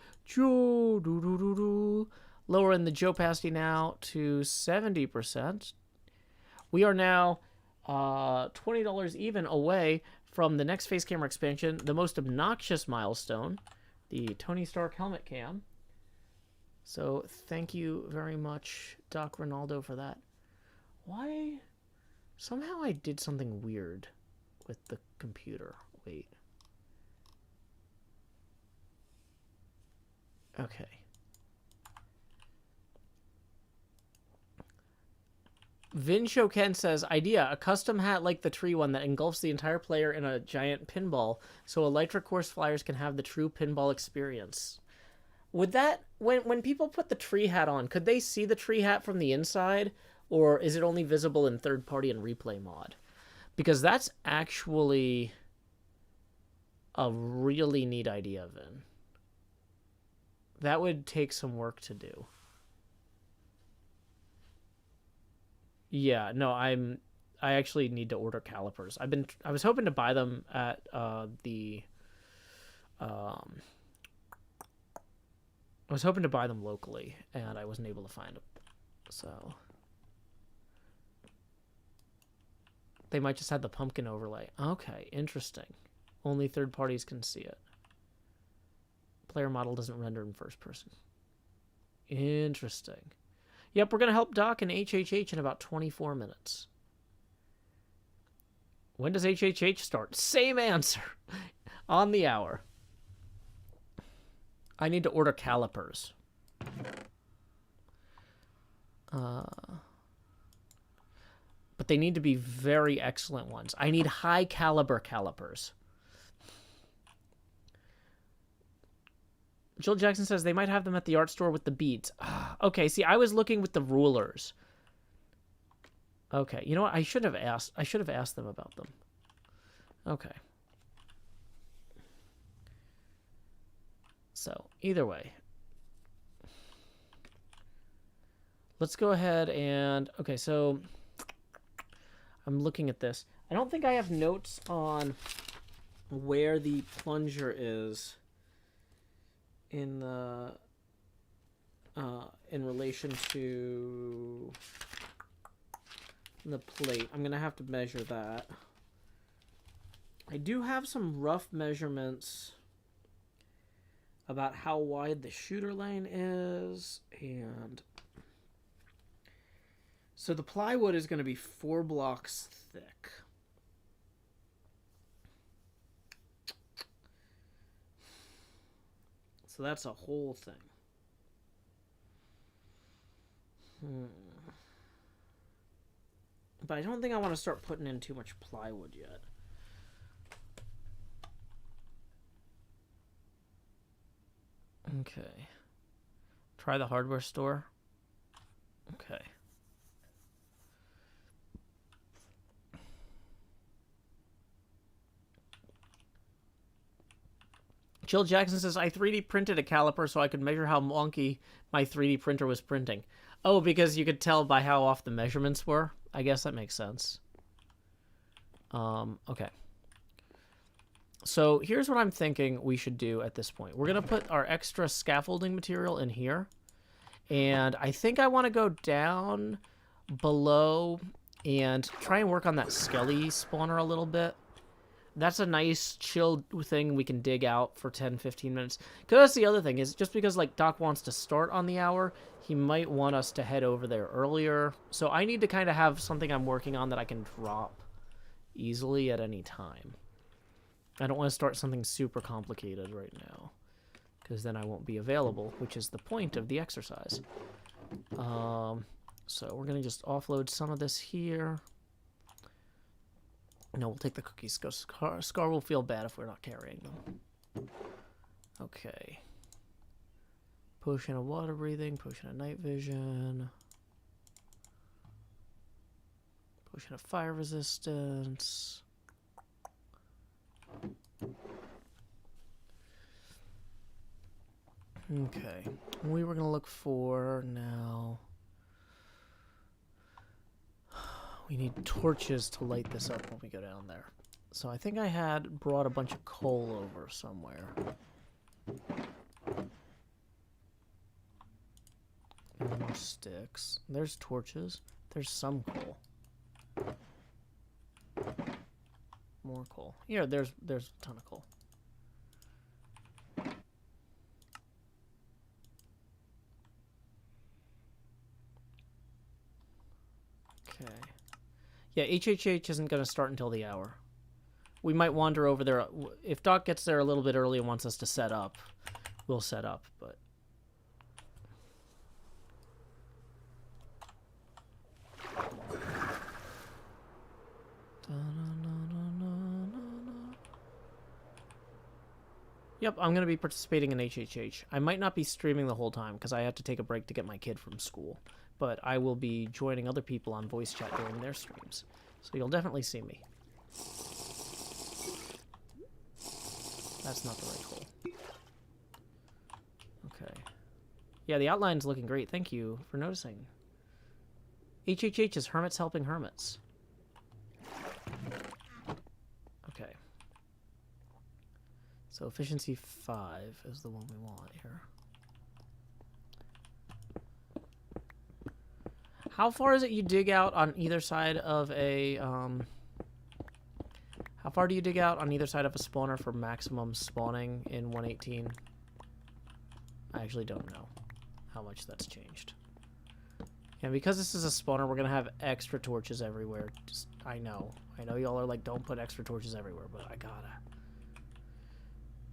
A: Lowering the Joe pasty now to 70%. We are now $20 even away from the next face camera expansion, the most obnoxious milestone, the Tony Stark helmet cam. So thank you very much, Doc Ronaldo, for that. Why? Somehow I did something weird with the computer. Wait. Okay. Vin Shoken says, idea, a custom hat like the tree one that engulfs the entire player in a giant pinball so electric course flyers can have the true pinball experience. Would that, when people put the tree hat on, could they see the tree hat from the inside, or is it only visible in third party and replay mod? Because that's actually a really neat idea, Vin. That would take some work to do. Yeah, no, I actually need to order calipers. I was hoping to buy them at I was hoping to buy them locally, and I wasn't able to find them. So they might just have the pumpkin overlay. Okay, interesting. Only third parties can see it. Player model doesn't render in first person. Interesting. Yep, we're going to help Doc and HHH in about 24 minutes. When does HHH start? Same answer. On the hour. I need to order calipers. But they need to be very excellent ones. I need high caliber calipers. Jill Jackson says they might have them at the art store with the beads. Okay, see, I was looking with the rulers. Okay, you know what? I should have asked them about them. Okay. So, either way. Let's go ahead and... Okay, so... I'm looking at this. I don't think I have notes on where the plunger is in the... in relation to the plate. I'm going to have to measure that. I do have some rough measurements about how wide the shooter lane is, and so the plywood is going to be 4 blocks thick. So that's a whole thing. But I don't think I want to start putting in too much plywood yet. Okay. Try the hardware store. Okay. Jill Jackson says, I 3D printed a caliper so I could measure how wonky my 3D printer was printing. Oh, because you could tell by how off the measurements were? I guess that makes sense. Okay. So here's what I'm thinking we should do at this point. We're going to put our extra scaffolding material in here. And I think I want to go down below and try and work on that skelly spawner a little bit. That's a nice chill thing we can dig out for 10-15 minutes. Because that's the other thing, is just because like Doc wants to start on the hour, he might want us to head over there earlier. So I need to kind of have something I'm working on that I can drop easily at any time. I don't want to start something super complicated right now, because then I won't be available, which is the point of the exercise. So we're going to just offload some of this here. No, we'll take the cookies. Scar will feel bad if we're not carrying them. Okay. Potion of water breathing, potion of night vision, potion of fire resistance. Okay. We were going to look for now. We need torches to light this up when we go down there. So I think I had brought a bunch of coal over somewhere. And more sticks. There's torches. There's some coal. More coal. Here, there's a ton of coal. Okay. Yeah, HHH isn't going to start until the hour. We might wander over there. If Doc gets there a little bit early and wants us to set up, we'll set up, but... Yep, I'm going to be participating in HHH. I might not be streaming the whole time because I have to take a break to get my kid from school. But I will be joining other people on voice chat during their streams. So you'll definitely see me. That's not the right hole. Okay. Yeah, the outline's looking great. Thank you for noticing. HHH is Hermits Helping Hermits. Okay. So efficiency 5 is the one we want here. How far is it you dig out on either side of a, how far do you dig out on either side of a spawner for maximum spawning in 118? I actually don't know how much that's changed. And because this is a spawner, we're going to have extra torches everywhere. Just, I know y'all are like, don't put extra torches everywhere, but I gotta.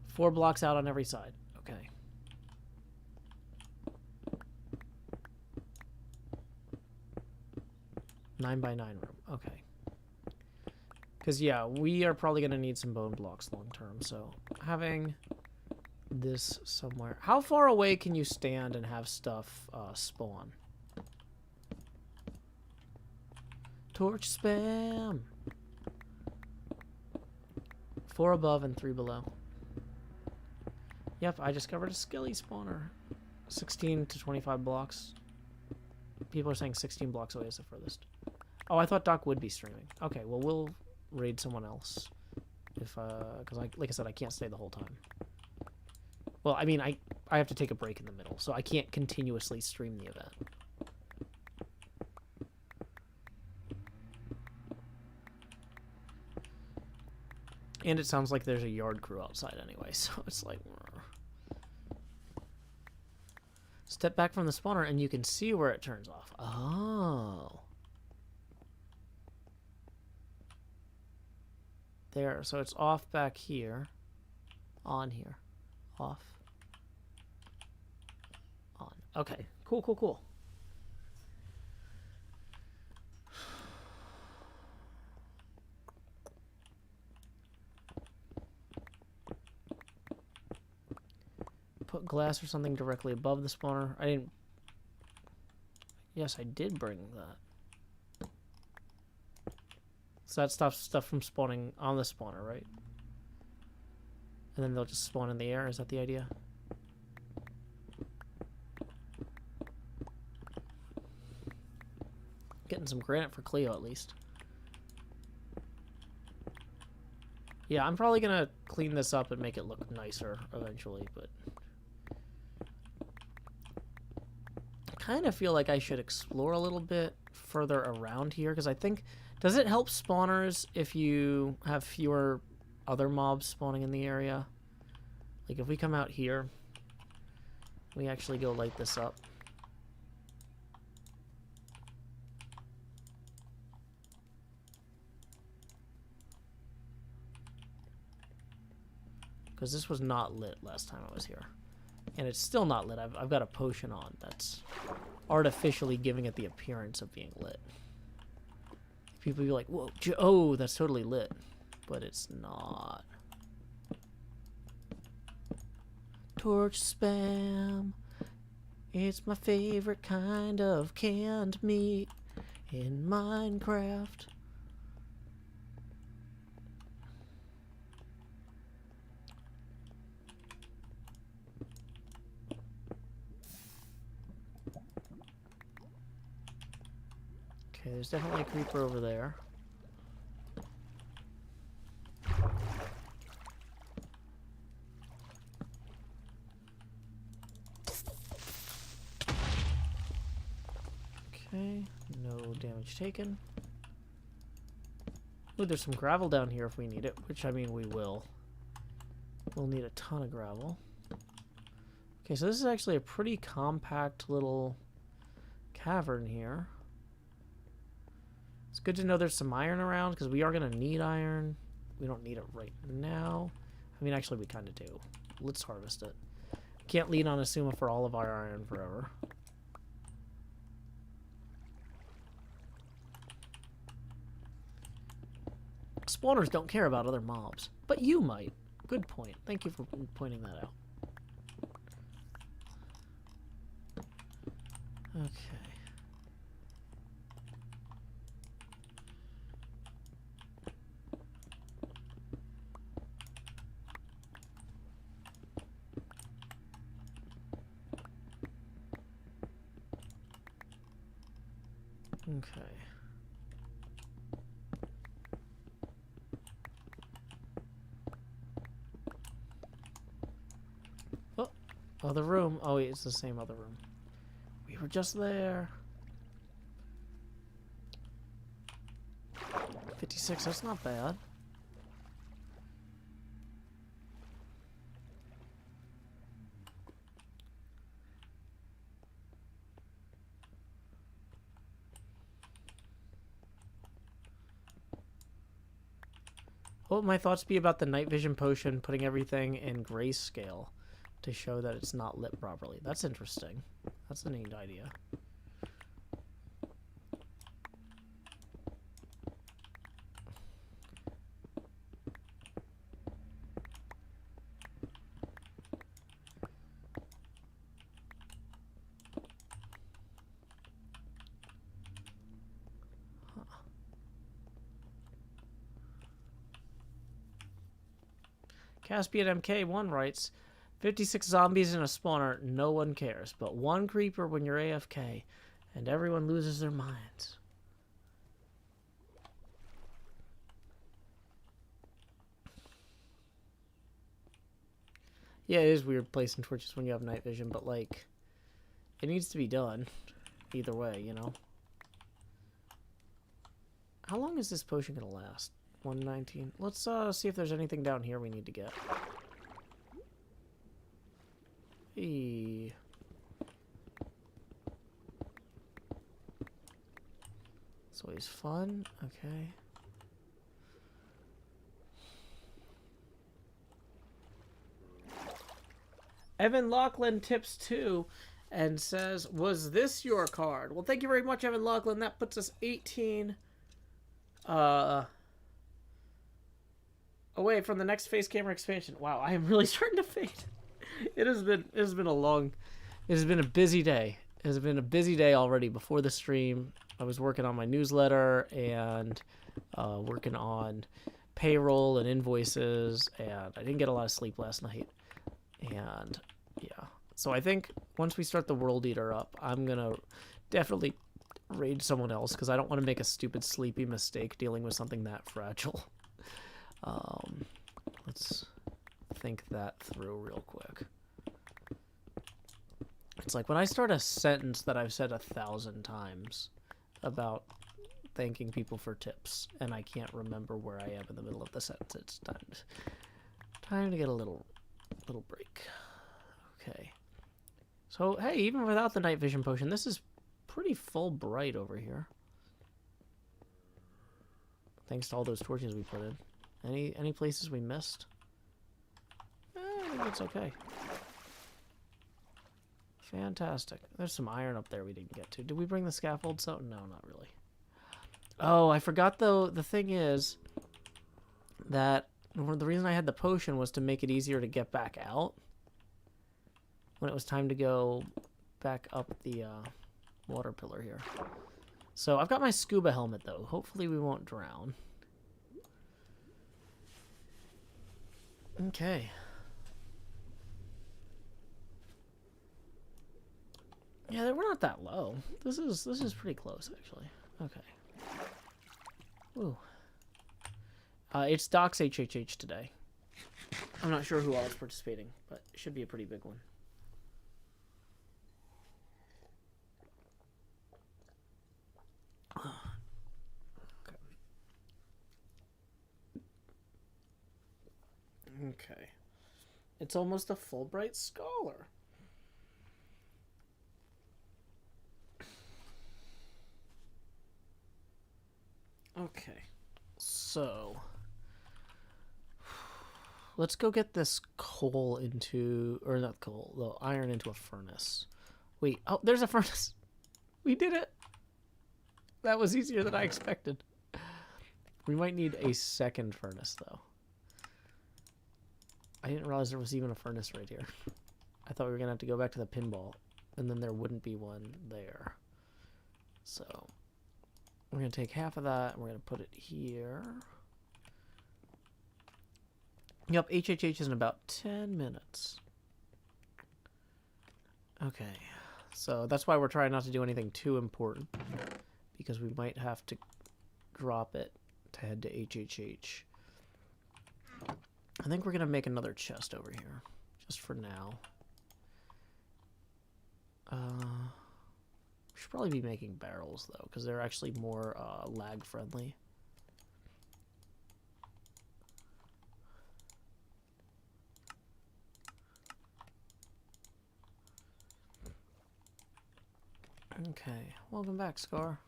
A: 4 blocks out on every side. Okay. Nine by 9 room. Okay. Because, yeah, we are probably going to need some bone blocks long term. So, having this somewhere. How far away can you stand and have stuff spawn? Torch spam. 4 above and 3 below. Yep, I discovered a skelly spawner. 16 to 25 blocks. People are saying 16 blocks away is the furthest. Oh, I thought Doc would be streaming. Okay, well, we'll raid someone else. If, because like I said, I can't stay the whole time. Well, I mean, I have to take a break in the middle, so I can't continuously stream the event. And it sounds like there's a yard crew outside anyway, so it's like... Step back from the spawner and you can see where it turns off. Oh. There, so it's off back here. On here. Off. On. Okay, cool, cool, cool. Put glass or something directly above the spawner. I didn't... Yes, I did bring that. So that stops stuff from spawning on the spawner, right? And then they'll just spawn in the air. Is that the idea? Getting some granite for Cleo, at least. Yeah, I'm probably going to clean this up and make it look nicer eventually, but... I kind of feel like I should explore a little bit further around here, because I think... Does it help spawners if you have fewer other mobs spawning in the area? Like, if we come out here, we actually go light this up. Because this was not lit last time I was here. And it's still not lit. I've got a potion on that's artificially giving it the appearance of being lit. People be like, whoa, oh, that's totally lit. But it's not. Torch spam. It's my favorite kind of canned meat in Minecraft. Okay, there's definitely a creeper over there. Okay, no damage taken. Ooh, there's some gravel down here if we need it, which I mean we will. We'll need a ton of gravel. Okay, so this is actually a pretty compact little cavern here. It's good to know there's some iron around because we are going to need iron. We don't need it right now. I mean, actually, we kind of do. Let's harvest it. Can't lean on Asuma for all of our iron forever. Spawners don't care about other mobs, but you might. Good point. Thank you for pointing that out. Okay. Okay. Oh, other room. Oh, wait, it's the same other room. We were just there. 56, that's not bad. What would my thoughts be about the night vision potion putting everything in grayscale to show that it's not lit properly? That's interesting. That's a neat idea. Caspian MK1 writes, 56 zombies in a spawner, no one cares, but one creeper when you're AFK, and everyone loses their minds. Yeah, it is weird placing torches when you have night vision, but like, it needs to be done either way, you know? How long is this potion gonna last? 119. Let's see if there's anything down here we need to get. Hey. It's always fun. Okay. Evan Lachlan tips 2 and says, was this your card? Well, thank you very much, Evan Lachlan. That puts us 18 away from the next face camera expansion. Wow, I am really starting to fade. It has been a busy day. It has been a busy day already before the stream. I was working on my newsletter and working on payroll and invoices, and I didn't get a lot of sleep last night. And yeah, so I think once we start the World Eater up, I'm gonna definitely raid someone else because I don't want to make a stupid sleepy mistake dealing with something that fragile. Let's think that through real quick. It's like when I start a sentence that I've said 1,000 times about thanking people for tips, and I can't remember where I am in the middle of the sentence. It's time to get a little break. Okay. So hey, even without the night vision potion, this is pretty full bright over here. Thanks to all those torches we put in. Any places we missed? I think it's okay. Fantastic. There's some iron up there we didn't get to. Did we bring the scaffold? So no, not really. Oh, I forgot though. The thing is that the reason I had the potion was to make it easier to get back out when it was time to go back up the water pillar here. So I've got my scuba helmet though. Hopefully we won't drown. Okay. Yeah, we're not that low. This is pretty close actually. Okay. Ooh. It's Doc's HHH today. I'm not sure who all is participating, but it should be a pretty big one. Okay. It's almost a Fulbright scholar. Okay. So, let's go get this coal into, or not coal, the iron into a furnace. Wait, oh, there's a furnace. We did it. That was easier than I expected. We might need a second furnace, though. I didn't realize there was even a furnace right here. I thought we were going to have to go back to the pinball, and then there wouldn't be one there. So, we're going to take half of that, and we're going to put it here. Yep, HHH is in about 10 minutes. Okay, so that's why we're trying not to do anything too important, because we might have to drop it to head to HHH. I think we're going to make another chest over here, just for now. We should probably be making barrels, though, because they're actually more lag-friendly. Okay, welcome back, Scar.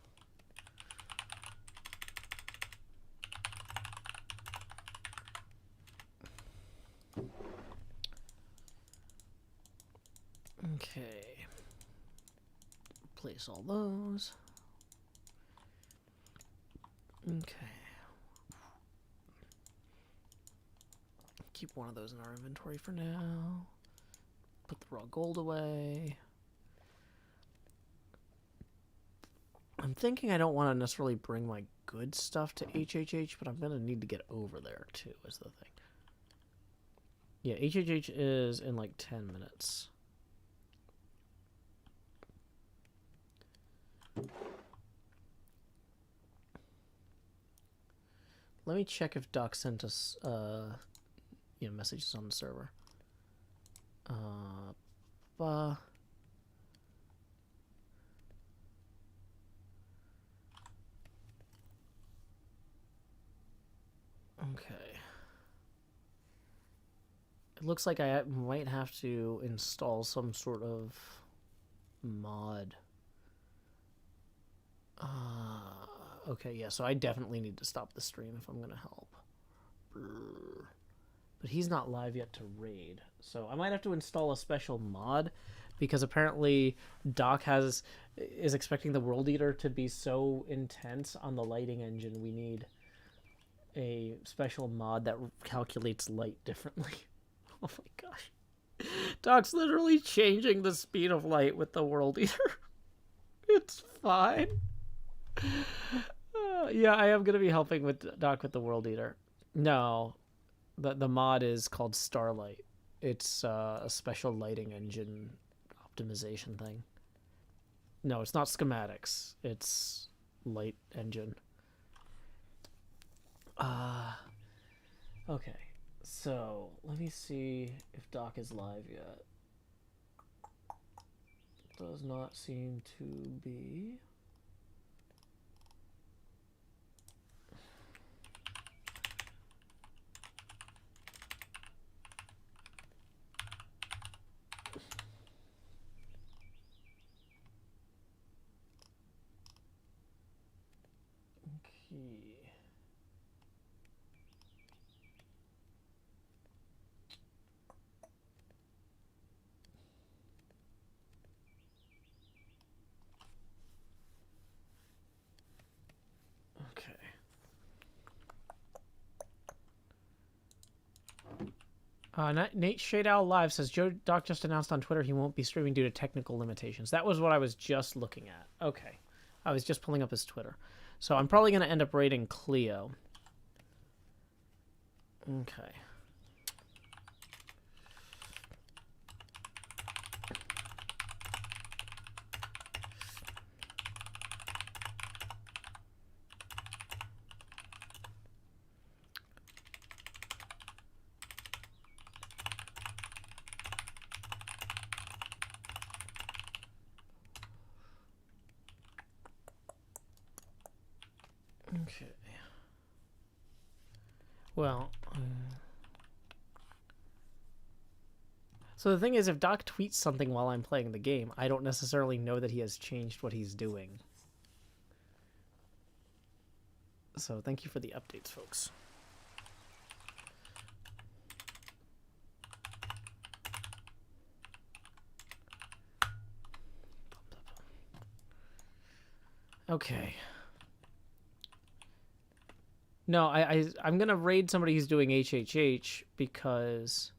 A: Okay. Place all those. Okay. Keep one of those in our inventory for now. Put the raw gold away. I'm thinking I don't want to necessarily bring my good stuff to HHH, but I'm going to need to get over there too, is the thing. Yeah, HHH is in like 10 minutes. Let me check if Doc sent us messages on the server. Okay. It looks like I might have to install some sort of mod. Okay, yeah, so I definitely need to stop the stream if I'm going to help. But he's not live yet to raid, so I might have to install a special mod, because apparently Doc is expecting the World Eater to be so intense on the lighting engine, we need a special mod that calculates light differently. Oh my gosh. Doc's literally changing the speed of light with the World Eater. It's fine. Yeah, I am going to be helping with Doc with the World Eater. No, the mod is called Starlight. It's a special lighting engine optimization thing. No, it's not schematics. It's light engine. Okay. So, let me see if Doc is live yet. Does not seem to be. Okay. Nate Shade Owl Live says Doc just announced on Twitter he won't be streaming due to technical limitations. That was what I was just looking at. Okay. I was just pulling up his Twitter. So I'm probably going to end up raiding Cleo. Okay. Okay. Well, so the thing is, if Doc tweets something while I'm playing the game, I don't necessarily know that he has changed what he's doing. So thank you for the updates, folks. Okay. No, I'm gonna raid somebody who's doing HHH because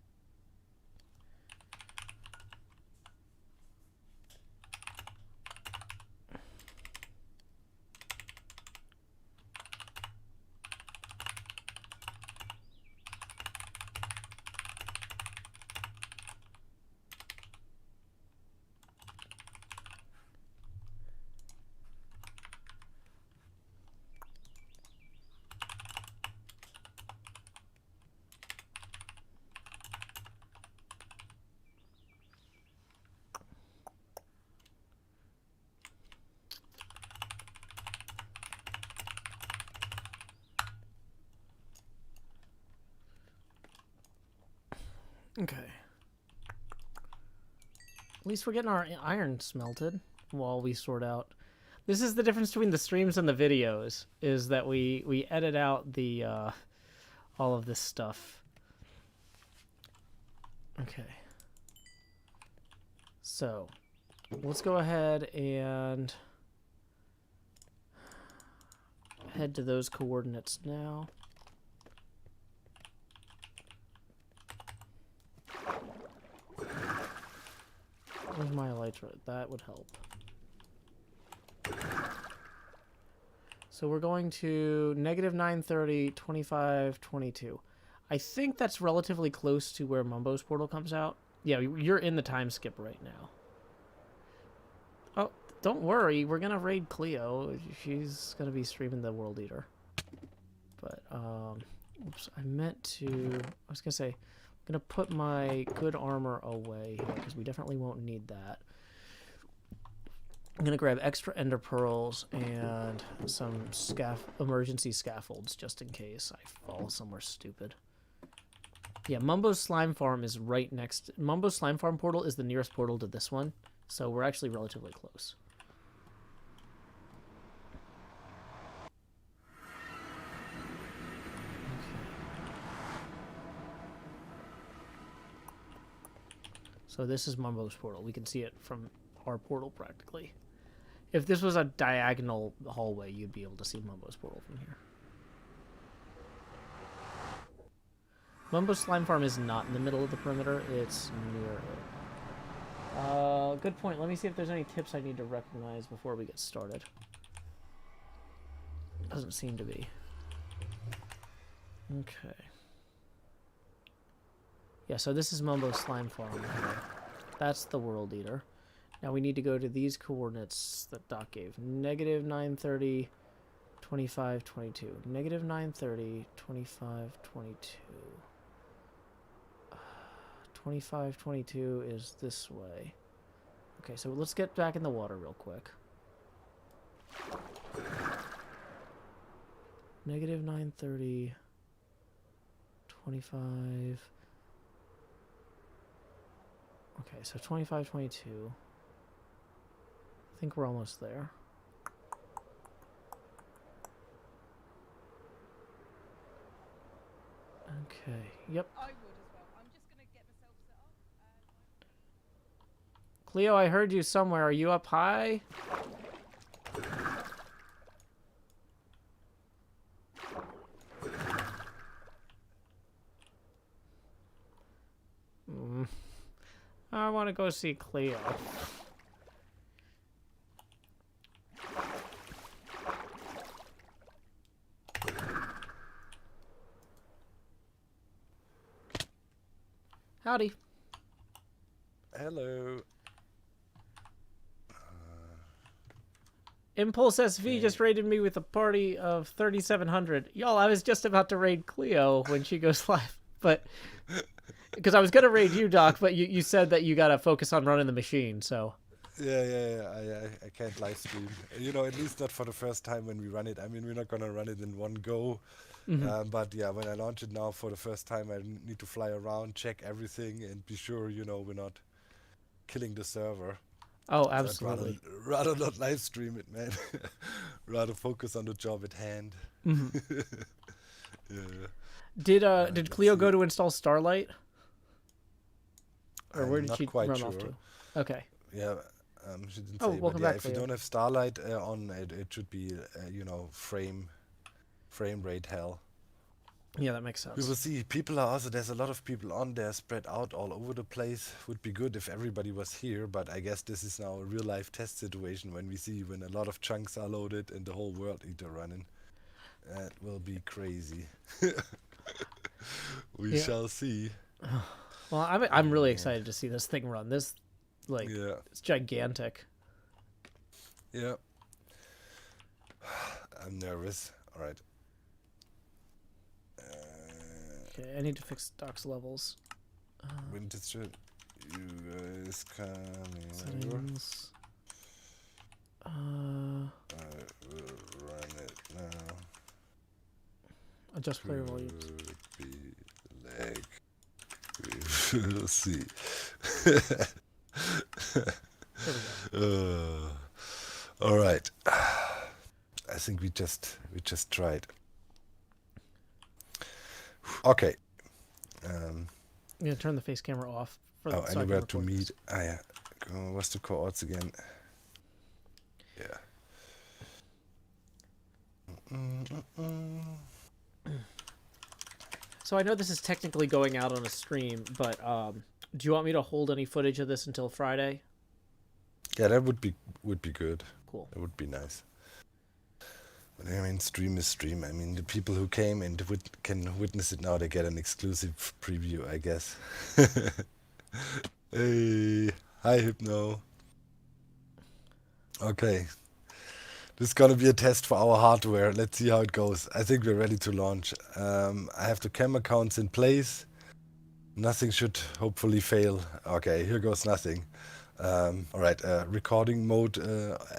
A: okay. At least we're getting our iron smelted while we sort out. This is the difference between the streams and the videos, is that we edit out the all of this stuff. Okay. So, let's go ahead and head to those coordinates now. Where's my elytra? That would help. So we're going to negative 930, 25, 22. I think that's relatively close to where Mumbo's portal comes out. Yeah, you're in the time skip right now. Oh, don't worry. We're going to raid Cleo. She's going to be streaming the World Eater. But, oops, I was going to say, I'm going to put my good armor away here because we definitely won't need that. I'm going to grab extra ender pearls and some emergency scaffolds just in case I fall somewhere stupid. Yeah, Mumbo's Slime Farm is right next. Mumbo's Slime Farm portal is the nearest portal to this one, so we're actually relatively close. So this is Mumbo's portal. We can see it from our portal practically. If this was a diagonal hallway, you'd be able to see Mumbo's portal from here. Mumbo's Slime Farm is not in the middle of the perimeter. It's near it. Good point. Let me see if there's any tips I need to recognize before we get started. Doesn't seem to be. Okay. Yeah, so this is Mumbo's Slime Farm here. That's the World Eater. Now we need to go to these coordinates that Doc gave. Negative 930, 25, 22. Negative 930, 25, 22. 25, 22 is this way. Okay, so let's get back in the water real quick. Negative 930, 25. Okay, so 25, 22. I think we're almost there. Okay, yep.
E: I would as well. I'm just going to get myself set up.
A: Cleo, I heard you somewhere. Are you up high? I want to go see Cleo. Howdy.
D: Hello.
A: Impulse SV just raided me with a party of 3,700. Y'all, I was just about to raid Cleo when she goes live, but because I was gonna raid you, Doc, but you said that you gotta focus on running the machine, so
D: Yeah. I can't live stream. At least not for the first time when we run it. I mean, we're not gonna run it in one go. But yeah, when I launch it now for the first time, I need to fly around, check everything, and be sure we're not killing the server.
A: Oh,
D: So I'd
A: absolutely.
D: rather not live stream it, man. Rather focus on the job at hand. Yeah.
A: Did Cleo go to install Starlight? Or where
D: I'm
A: did
D: not
A: she
D: quite
A: run off
D: sure.
A: to? Okay.
D: Yeah, she didn't
A: Oh,
D: say.
A: welcome
D: But yeah,
A: back,
D: if you
A: Cleo.
D: don't have Starlight on, it should be, frame rate hell.
A: Yeah, that makes
D: We
A: sense.
D: will see. There's a lot of people on there spread out all over the place. Would be good if everybody was here, but I guess this is now a real life test situation when a lot of chunks are loaded and the whole world eater running. That will be crazy. We
A: Yeah.
D: shall see.
A: Well, I'm really excited to see this thing run. This,
D: Yeah.
A: it's gigantic.
D: Yeah. I'm nervous. All right.
A: Okay, I need to fix Doc's levels.
D: When did you guys coming over?
A: Settings.
D: I will run it now.
A: Adjust player volumes.
D: Could be lag. We will see.
A: There we go.
D: All right. I think we just tried. Okay.
A: I'm gonna turn the face camera off. So I can
D: Anywhere to
A: record
D: meet.
A: this.
D: Yeah. What's the coords again? Yeah.
A: So I know this is technically going out on a stream, but do you want me to hold any footage of this until Friday?
D: Yeah, that would be good.
A: Cool.
D: That would be nice. But I mean, stream is stream. I mean, the people who came and can witness it now, they get an exclusive preview, I guess. Hey, hi Hypno. Okay. This is gonna be a test for our hardware. Let's see how it goes. I think we're ready to launch. I have the cam accounts in place. Nothing should hopefully fail. Okay, here goes nothing. All right, recording mode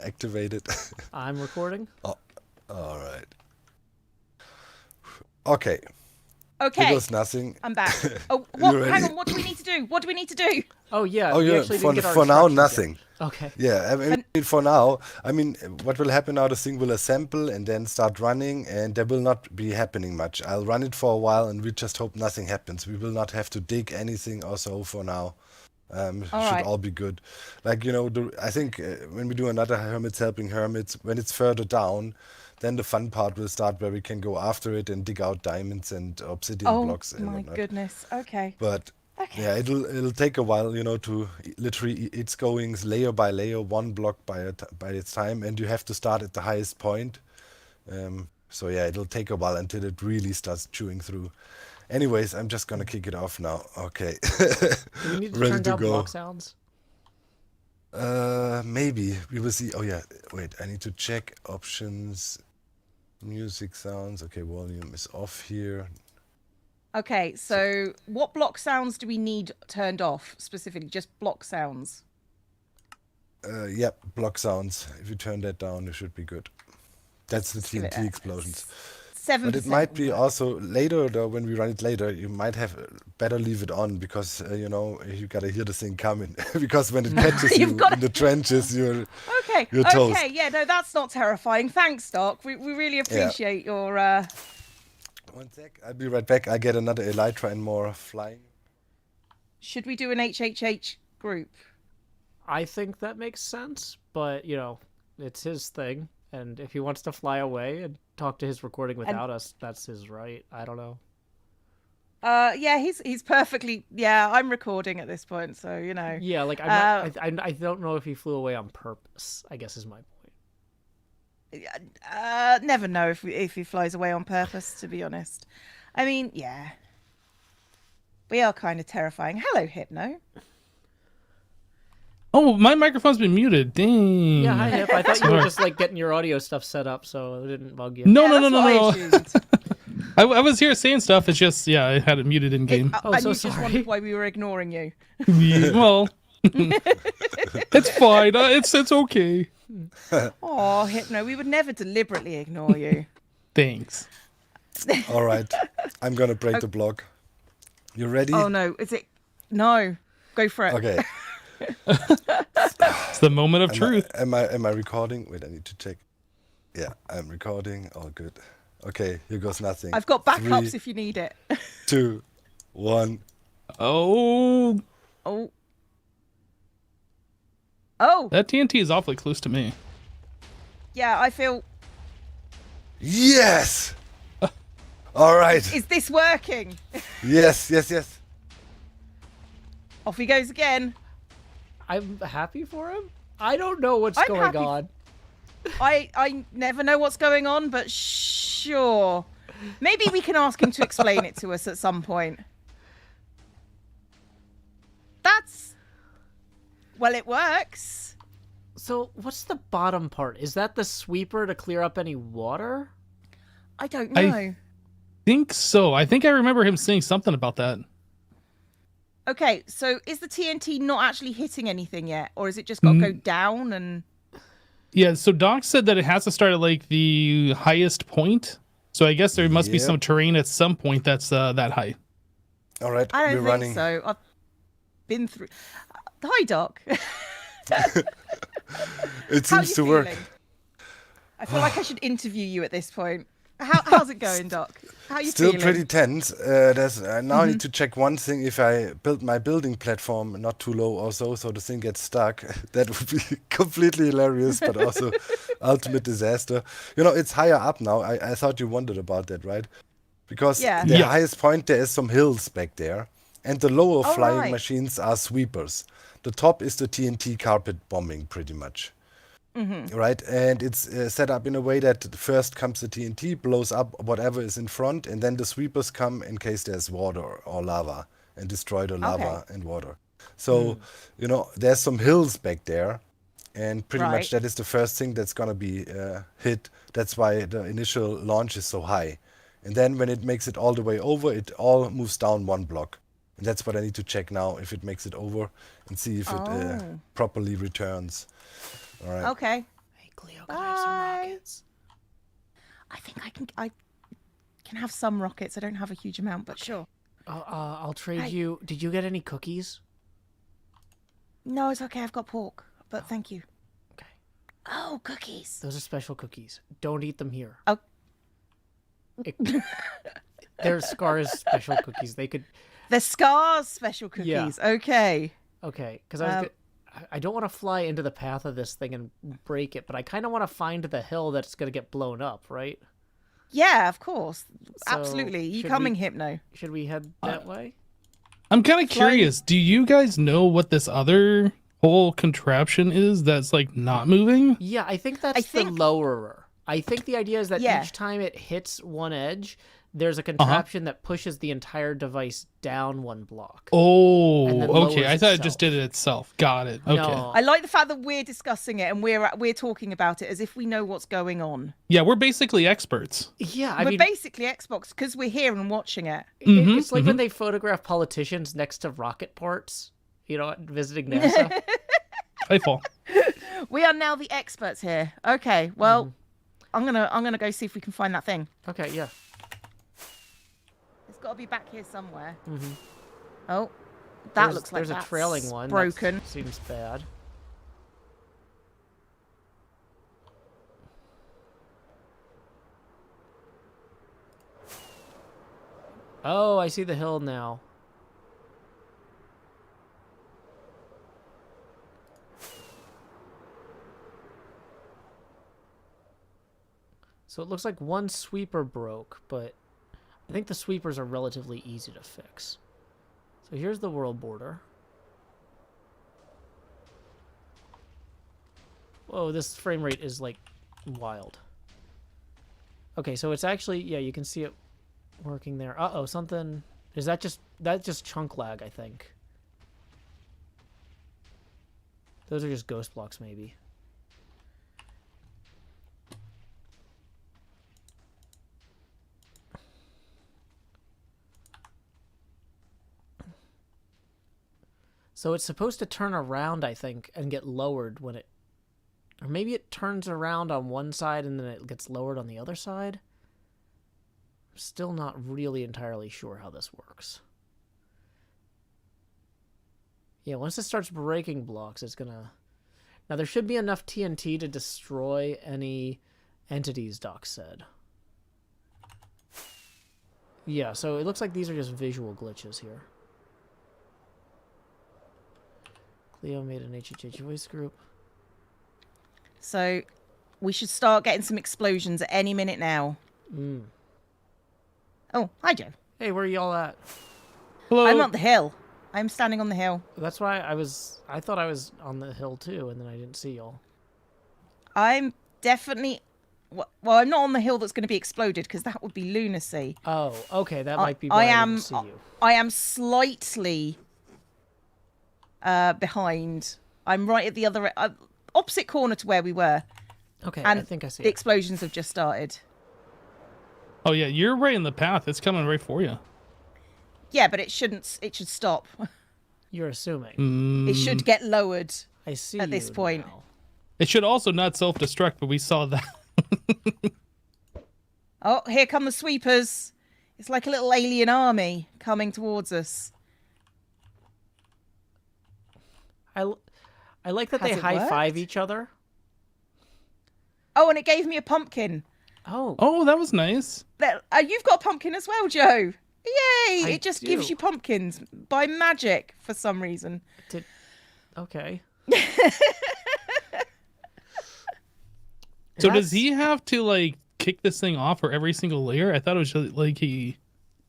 D: activated.
A: I'm recording.
D: All right. Okay, here
E: Okay,
D: goes nothing.
E: I'm back. Oh,
D: You ready?
E: hang on. What do we need to do? What do we need to do?
A: Oh yeah.
D: Oh
A: we
D: yeah,
A: actually
D: for
A: didn't get our
D: for now
A: instructions
D: nothing.
A: yet. Okay.
D: Yeah, I mean, for now, I mean, what will happen now, the thing will assemble and then start running, and there will not be happening much. I'll run it for a while, and we just hope nothing happens. We will not have to dig anything or so for now. Should
E: right.
D: all be good. Like, I think when we do another Hermits Helping Hermits, when it's further down, then the fun part will start where we can go after it and dig out diamonds and obsidian blocks and
E: my
D: whatnot.
E: goodness. Okay.
D: But
E: Okay.
D: yeah, it'll take a while, to literally it's going layer by layer, one block by its time, and you have to start at the highest point. So yeah, it'll take a while until it really starts chewing through. Anyways, I'm just gonna kick it off now. Okay.
A: Do we need to
D: Ready
A: turn
D: to
A: down
D: go.
A: block sounds?
D: Maybe we will see. Oh yeah, wait, I need to check options, music sounds. Okay, volume is off here.
E: Okay. So, what block sounds do we need turned off specifically? Just block sounds.
D: Yep, block sounds. If you turn that down, it should be good. That's the
E: give it
D: TNT
E: a-
D: explosions.
E: 7%.
D: But it might be also later, though, when we run it later, you might have better leave it on because, you gotta hear the thing coming. Because when it catches you
E: gotta-
D: in the trenches, you're
E: Okay.
D: You're toast.
E: Okay. Yeah. No, that's not terrifying. Thanks, Doc. We really appreciate your.
D: 1 sec, I'll be right back. I get another elytra and more flying.
E: Should we do an HHH group?
A: I think that makes sense, but it's his thing, and if he wants to fly away and talk to his recording without us, that's his right. I don't know.
E: Yeah, he's perfectly. Yeah, I'm recording at this point, so
A: Yeah, like I don't know if he flew away on purpose, I guess is my point.
E: Never know if he flies away on purpose. To be honest, I mean, yeah, we are kind of terrifying. Hello, Hypno.
H: Oh, my microphone's been muted. Dang.
A: Yeah, hi Hip. I thought you were just like getting your audio stuff set up, so it didn't bug you.
H: No,
E: Yeah,
H: no, no,
E: that's
H: no,
E: what I
H: no.
E: assumed.
H: I was here saying stuff. It's just, I had it muted in game.
A: Oh,
E: and
A: so
E: you just
A: sorry.
E: wondered why we were ignoring you.
H: Well, It's fine. It's okay.
E: Oh, Hypno, we would never deliberately ignore you.
H: Thanks.
D: All right. I'm gonna break the block. You ready?
E: Oh no, is it? No, go for it.
D: Okay.
H: It's the moment of truth.
D: Am I recording? Wait, I need to check. Yeah, I'm recording. All good. Okay, here goes nothing.
E: I've got backups
D: 3,
E: if you need it.
D: 2, 1.
H: Oh,
E: Oh. Oh,
H: that TNT is awfully close to me.
E: yeah, I feel.
D: Yes. All right.
E: Is this working?
D: Yes.
E: Off he goes again.
A: I'm happy for him. I don't know what's
E: I'm
A: going
E: happy-
A: on.
E: I never know what's going on, but sure. Maybe we can ask him to explain it to us at some point. Well, it works.
A: So what's the bottom part? Is that the sweeper to clear up any water?
E: I don't know.
H: Think so. I think I remember him saying something about that.
E: Okay, so is the TNT not actually hitting anything yet, or is it just got to go down and?
H: Yeah, so Doc said that it has to start at like the highest point. So I guess there must be some terrain at some point that's that high.
D: All right,
E: I don't
D: we're
E: think
D: running.
E: so. I've been through. Hi, Doc.
D: It
E: How
D: seems
E: you
D: to work.
E: feeling? I feel like I should interview you at this point. How's it going, Doc? How you
D: Still
E: feeling?
D: pretty tense. Now I need to check one thing. If I build my building platform not too low or so the thing gets stuck, that would be completely hilarious, but also ultimate disaster. You know, it's higher up now. I thought you wondered about that, right? Because
E: Yeah.
D: the
H: Yeah.
D: highest point, there is some hills back there, and the lower
E: Oh,
D: flying
E: right.
D: machines are sweepers. The top is the TNT carpet bombing, pretty much. Right, and it's set up in a way that first comes the TNT, blows up whatever is in front, and then the sweepers come in case there's water or lava and destroy the lava and water. So, you know, there's some hills back there, and pretty much
E: Right.
D: that is the first thing that's gonna be hit. That's why the initial launch is so high. And then when it makes it all the way over, it all moves down one block. And that's what I need to check now, if it makes it over, and see if it properly returns. All right.
E: Okay.
A: Hey, Cleo, can I have some
E: Bye.
A: rockets?
E: I think I can have some rockets. I don't have a huge amount, but sure.
A: I'll trade
E: Hey.
A: you. Did you get any cookies?
E: No, it's okay. I've got pork, but thank you.
A: Okay.
E: Oh, cookies.
A: Those are special cookies. Don't eat them here.
E: Oh.
A: They're Scar's special cookies. They could.
E: The Scars special cookies. Okay.
A: Okay, because I don't want to fly into the path of this thing and break it, but I kind of want to find the hill that's going to get blown up, right?
E: Yeah, of course.
A: So,
E: Absolutely. You
A: should
E: coming,
A: we-
E: Hypno?
A: Should we head that way?
H: I'm kind of curious. Do you guys know what this other whole contraption is that's like not moving?
A: Yeah, I think that's
E: think-
A: the lowerer. I think the idea is that
E: Yeah.
A: each time it hits one edge, there's a contraption that pushes the entire device down one block.
H: Oh,
A: And then
H: okay.
A: lowers
H: I thought it just
A: itself.
H: did it itself. Got it. Okay.
A: No,
E: I like the fact that we're discussing it and we're talking about it as if we know what's going on.
H: Yeah, we're basically experts.
A: yeah, I
E: we're
A: mean,
E: basically Xbox because we're here and watching it.
A: it's like when they photograph politicians next to rocket parts, you know, visiting NASA.
H: Playful.
E: We are now the experts here. Okay, well, I'm gonna go see if we can find that thing.
A: Okay, yeah.
E: It's got to be back here somewhere. Oh, that
A: There's-
E: looks like
A: there's
E: that's
A: a trailing one. That
E: broken.
A: seems bad. Oh, I see the hill now. So it looks like one sweeper broke, but I think the sweepers are relatively easy to fix. So here's the world border. Whoa, this frame rate is like wild. Okay, so it's actually, yeah, you can see it working there. Uh-oh, something, is that just chunk lag, I think. Those are just ghost blocks, maybe. So it's supposed to turn around, I think, and get lowered when it... Or maybe it turns around on one side and then it gets lowered on the other side? I'm still not really entirely sure how this works. Yeah, once it starts breaking blocks, it's gonna... Now, there should be enough TNT to destroy any entities, Doc said. Yeah, so it looks like these are just visual glitches here. Cleo made an HHH voice group.
E: So we should start getting some explosions at any minute now. Oh, hi, Joe.
A: Hey, where are y'all at?
H: Hello.
E: I'm on the hill. I'm standing on the hill.
A: That's why I thought I was on the hill too, and then I didn't see y'all.
E: I'm definitely... Well, I'm not on the hill that's going to be exploded, because that would be lunacy.
A: Oh, okay, that might be why I didn't see you.
E: I am slightly behind. I'm right at the other... opposite corner to where we were.
A: Okay,
E: And
A: I think I see
E: the
A: it.
E: explosions have just started.
H: Oh yeah, you're right in the path. It's coming right for you.
E: Yeah, but it shouldn't... It should stop.
A: You're assuming.
E: It should get lowered
A: I see
E: at this
A: you
E: point.
A: now.
H: It should also not self-destruct, but we saw that.
E: Oh, here come the sweepers. It's like a little alien army coming towards us.
A: I like that
E: Has
A: they
E: it
A: high-five
E: worked?
A: each other.
E: Oh, and it gave me a pumpkin.
A: Oh,
H: Oh, that was nice.
E: You've got a pumpkin as well, Joe. Yay!
A: I
E: It just gives
A: do.
E: you pumpkins by magic for some reason.
A: okay.
H: So does he have to like kick this thing off for every single layer? I thought it was just, like he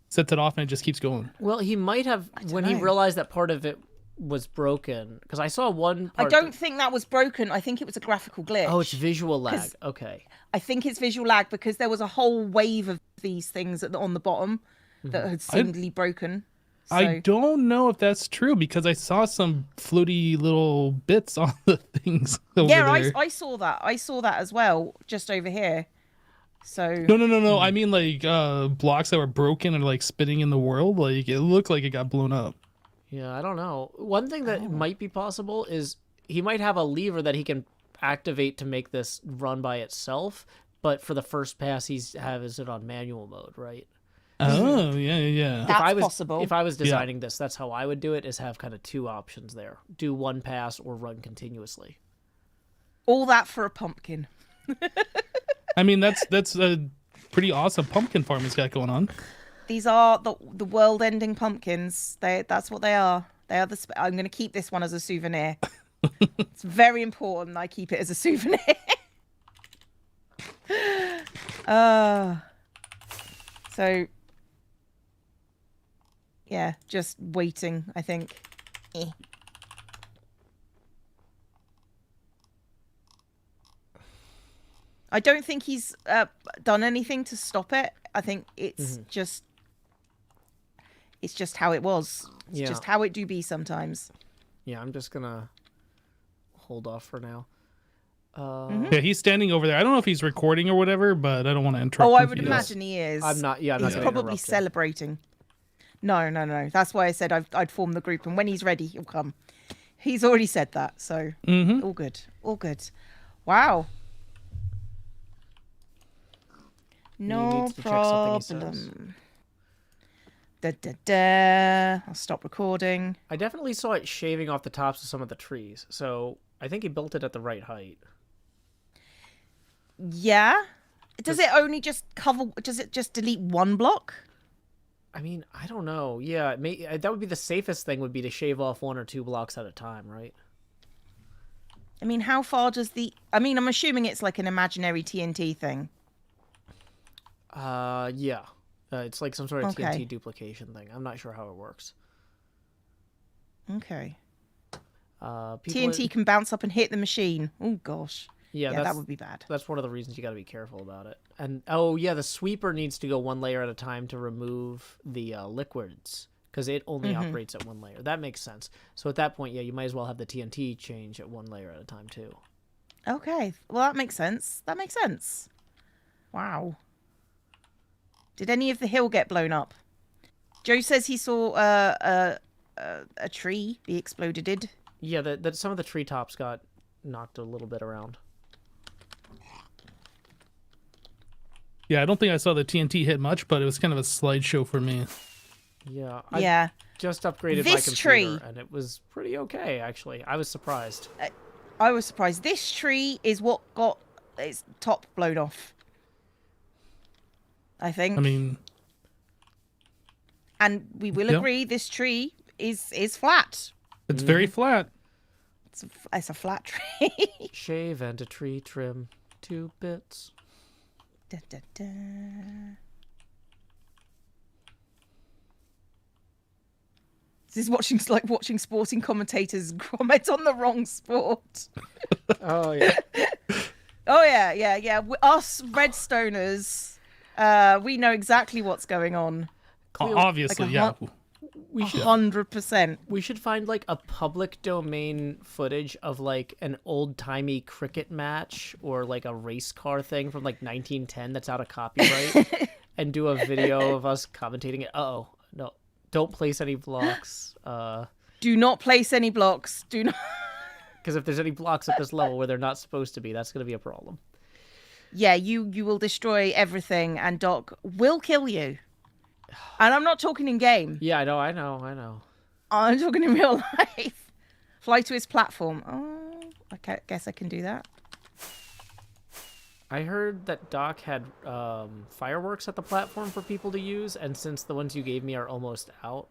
H: sets it off and it just keeps going.
A: Well, he might have when he
E: know.
A: realized that part of it was broken. Because I saw one
E: I
A: part...
E: don't think that was broken. I think it was a graphical glitch.
A: Oh, it's visual lag.
E: 'Cause-
A: Okay.
E: I think it's visual lag because there was a whole wave of these things on the bottom that had seemingly broken. So,
H: I don't know if that's true because I saw some floaty little bits on the things over there.
E: I saw that. I saw that as well, just over here. So
H: No. I mean like blocks that were broken and like spinning in the world. Like it looked like it got blown up.
A: Yeah, I don't know. One thing that might be possible is he might have a lever that he can activate to make this run by itself, but for the first pass has it on manual mode, right?
H: Oh, yeah.
E: That's possible.
A: If I was designing this, that's how I would do it, is have kind of two options there. Do one pass or run continuously.
E: all that for a pumpkin.
H: I mean, that's a pretty awesome pumpkin farm he's got going on.
E: These are the world-ending pumpkins. That's what they are. They are I'm going to keep this one as a souvenir. It's very important I keep it as a souvenir. So yeah, just waiting, I think. I don't think he's done anything to stop it. I think it's just how it was. It's just how it do be sometimes.
A: Yeah, I'm just gonna hold off for now.
H: Yeah, he's standing over there. I don't know if he's recording or whatever, but I don't want to interrupt.
E: Oh, I
H: him
E: would
H: if he is.
E: imagine he is.
A: I'm not. Yeah, I'm not
E: He's
A: gonna
E: probably
A: interrupt him.
E: celebrating. No. That's why I said I'd form the group, and when he's ready, he'll come. He's already said that, so all good. Wow. No
A: needs to check something he says.
E: problem. I'll stop recording.
A: I definitely saw it shaving off the tops of some of the trees, so I think he built it at the right height.
E: Yeah. Does it only just cover? Does it just delete one block?
A: I mean, I don't know. Yeah, that would be the safest thing, would be to shave off 1 or 2 blocks at a time, right?
E: I mean, how far does I'm assuming it's like an imaginary TNT thing.
A: Yeah. It's like some sort of
E: Okay.
A: TNT duplication thing. I'm not sure how it works.
E: Okay.
A: People
E: TNT can bounce up and hit the machine. Oh gosh.
A: Yeah,
E: that would be bad.
A: That's one of the reasons you got to be careful about it. And oh yeah, the sweeper needs to go 1 layer at a time to remove the liquids, because it only operates at 1 layer. That makes sense. So at that point, yeah, you might as well have the TNT change at 1 layer at a time too.
E: Okay. Well, that makes sense. Wow. Did any of the hill get blown up? Joe says he saw a tree be exploded.
A: Yeah, that some of the treetops got knocked a little bit around.
H: Yeah, I don't think I saw the TNT hit much, but it was kind of a slideshow for me.
A: Yeah.
E: Yeah.
A: Just upgraded my
E: This
A: computer,
E: tree.
A: and it was pretty okay, actually. I was surprised.
E: I was surprised. This tree is what got its top blown off. I think.
H: I mean,
E: and we will
H: Yep.
E: agree this tree is flat.
H: it's very flat.
E: It's a flat tree.
A: Shave and a tree trim, 2 bits.
E: Da, da, da. This is like watching sporting commentators comment on the wrong sport.
A: Oh, yeah.
E: Oh yeah. Us Redstoners, we know exactly what's going on.
A: Cleo,
H: Obviously,
E: like
H: yeah.
A: we should
E: 100%.
A: we should find like a public domain footage of like an old-timey cricket match or like a race car thing from like 1910 that's out of copyright and do a video of us commentating it. Uh-oh. No. Don't place any blocks.
E: Do not place any blocks. Do not.
A: Because if there's any blocks at this level where they're not supposed to be, that's going to be a problem.
E: Yeah, you will destroy everything, and Doc will kill you. And I'm not talking in game.
A: Yeah, I know.
E: I'm talking in real life. Fly to his platform. Oh, I guess I can do that.
A: I heard that Doc had fireworks at the platform for people to use, and since the ones you gave me are almost out,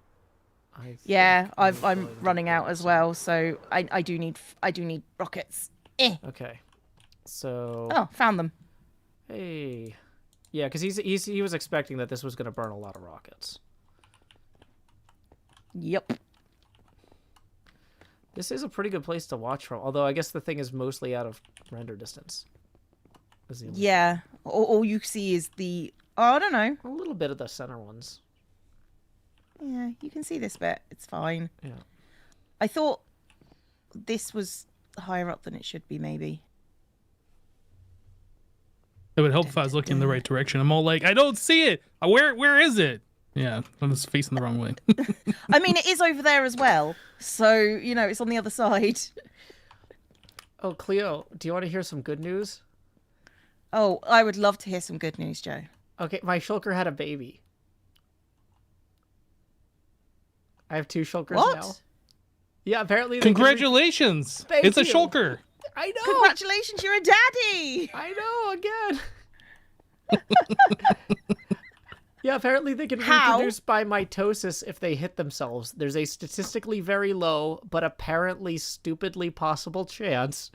E: Yeah, I'm
A: going
E: running
A: to
E: out
A: go
E: as well, so I do need rockets.
A: Okay, so
E: Oh, found them.
A: hey, yeah, because he was expecting that this was going to burn a lot of rockets.
E: Yep.
A: This is a pretty good place to watch from, although I guess the thing is mostly out of render distance. Is the only
E: Yeah. All you see is I don't know.
A: thing. A little bit of the center ones.
E: Yeah, you can see this bit. It's fine.
A: Yeah.
E: I thought this was higher up than it should be, maybe.
H: It would help if I was looking in the right direction. I'm all like, I don't see it. Where is it? Yeah, I'm just facing the wrong way.
E: I mean, it is over there as well. So, it's on the other side.
A: Oh, Cleo, do you want to hear some good news?
E: Oh, I would love to hear some good news, Joe.
A: Okay, my Shulker had a baby. I have 2 Shulkers
E: What?
A: now. Yeah, apparently. They
H: Congratulations!
A: Thank
H: It's a
A: you.
H: Shulker.
A: I know.
E: Congratulations, you're a daddy!
A: I know again. Yeah, apparently they can
E: How?
A: reproduce by mitosis if they hit themselves. There's a statistically very low, but apparently stupidly possible chance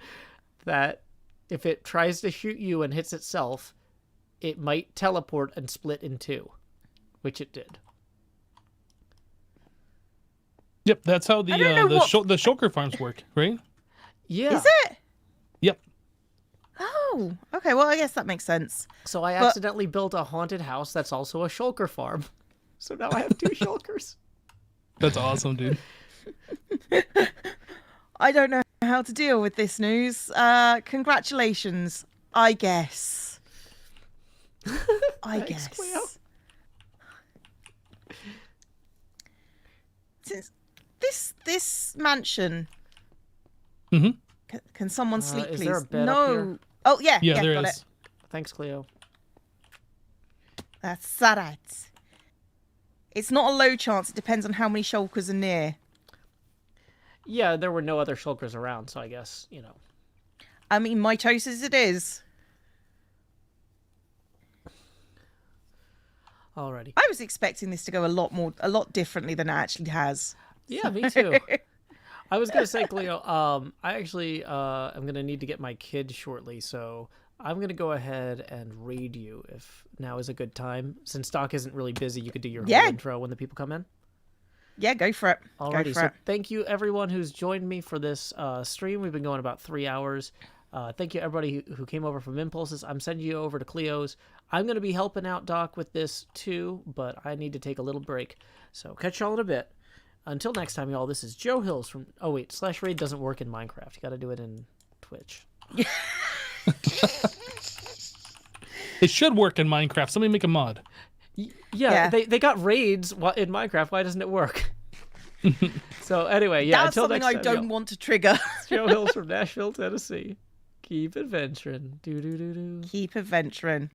A: that if it tries to shoot you and hits itself, it might teleport and split in 2, which it did.
H: Yep, that's how the
E: don't know
H: the Shulker farms work, right?
A: Yeah.
E: Is it?
H: Yep.
E: Oh, okay. Well, I guess that makes sense.
A: So I accidentally built a haunted house that's also a Shulker farm. So now I have 2 Shulkers.
H: That's awesome, dude.
E: I don't know how to deal with this news. Congratulations, I guess. I
A: Thanks,
E: guess.
A: Cleo.
E: Since this mansion,
H: Mhm.
E: can someone sleep,
A: is
E: please?
A: there a bed
E: no.
A: up here?
E: Oh yeah,
H: Yeah, there
E: got
H: is.
E: it.
A: Thanks, Cleo.
E: That's all right. It's not a low chance. It depends on how many shulkers are near.
A: Yeah, there were no other Shulkers around, so I guess,
E: I mean, mitosis it is.
A: Alrighty.
E: I was expecting this to go a lot differently than it actually has.
A: Yeah, me too. I was gonna say, Cleo, I actually am gonna need to get my kid shortly, so I'm gonna go ahead and raid you if now is a good time. Since Doc isn't really busy, you could do your whole
E: Yeah.
A: intro when the people come in.
E: Yeah, go for it.
A: Alrighty,
E: Go for
A: so
E: it.
A: thank you everyone who's joined me for this stream. We've been going about 3 hours. Thank you everybody who came over from Impulses. I'm sending you over to Cleo's. I'm going to be helping out Doc with this too, but I need to take a little break. So catch y'all in a bit. Until next time, y'all, this is Joe Hills from... Oh, wait, /raid doesn't work in Minecraft. You got to do it in Twitch.
H: It should work in Minecraft. Somebody make a mod.
A: Yeah,
E: Yeah.
A: They got raids in Minecraft. Why doesn't it work? So anyway, yeah.
E: That's
A: Until
E: something
A: next
E: I
A: time,
E: don't
A: y'all.
E: want to trigger.
A: Joe Hills from Nashville, Tennessee. Keep adventuring. Do do do do.
E: Keep adventuring.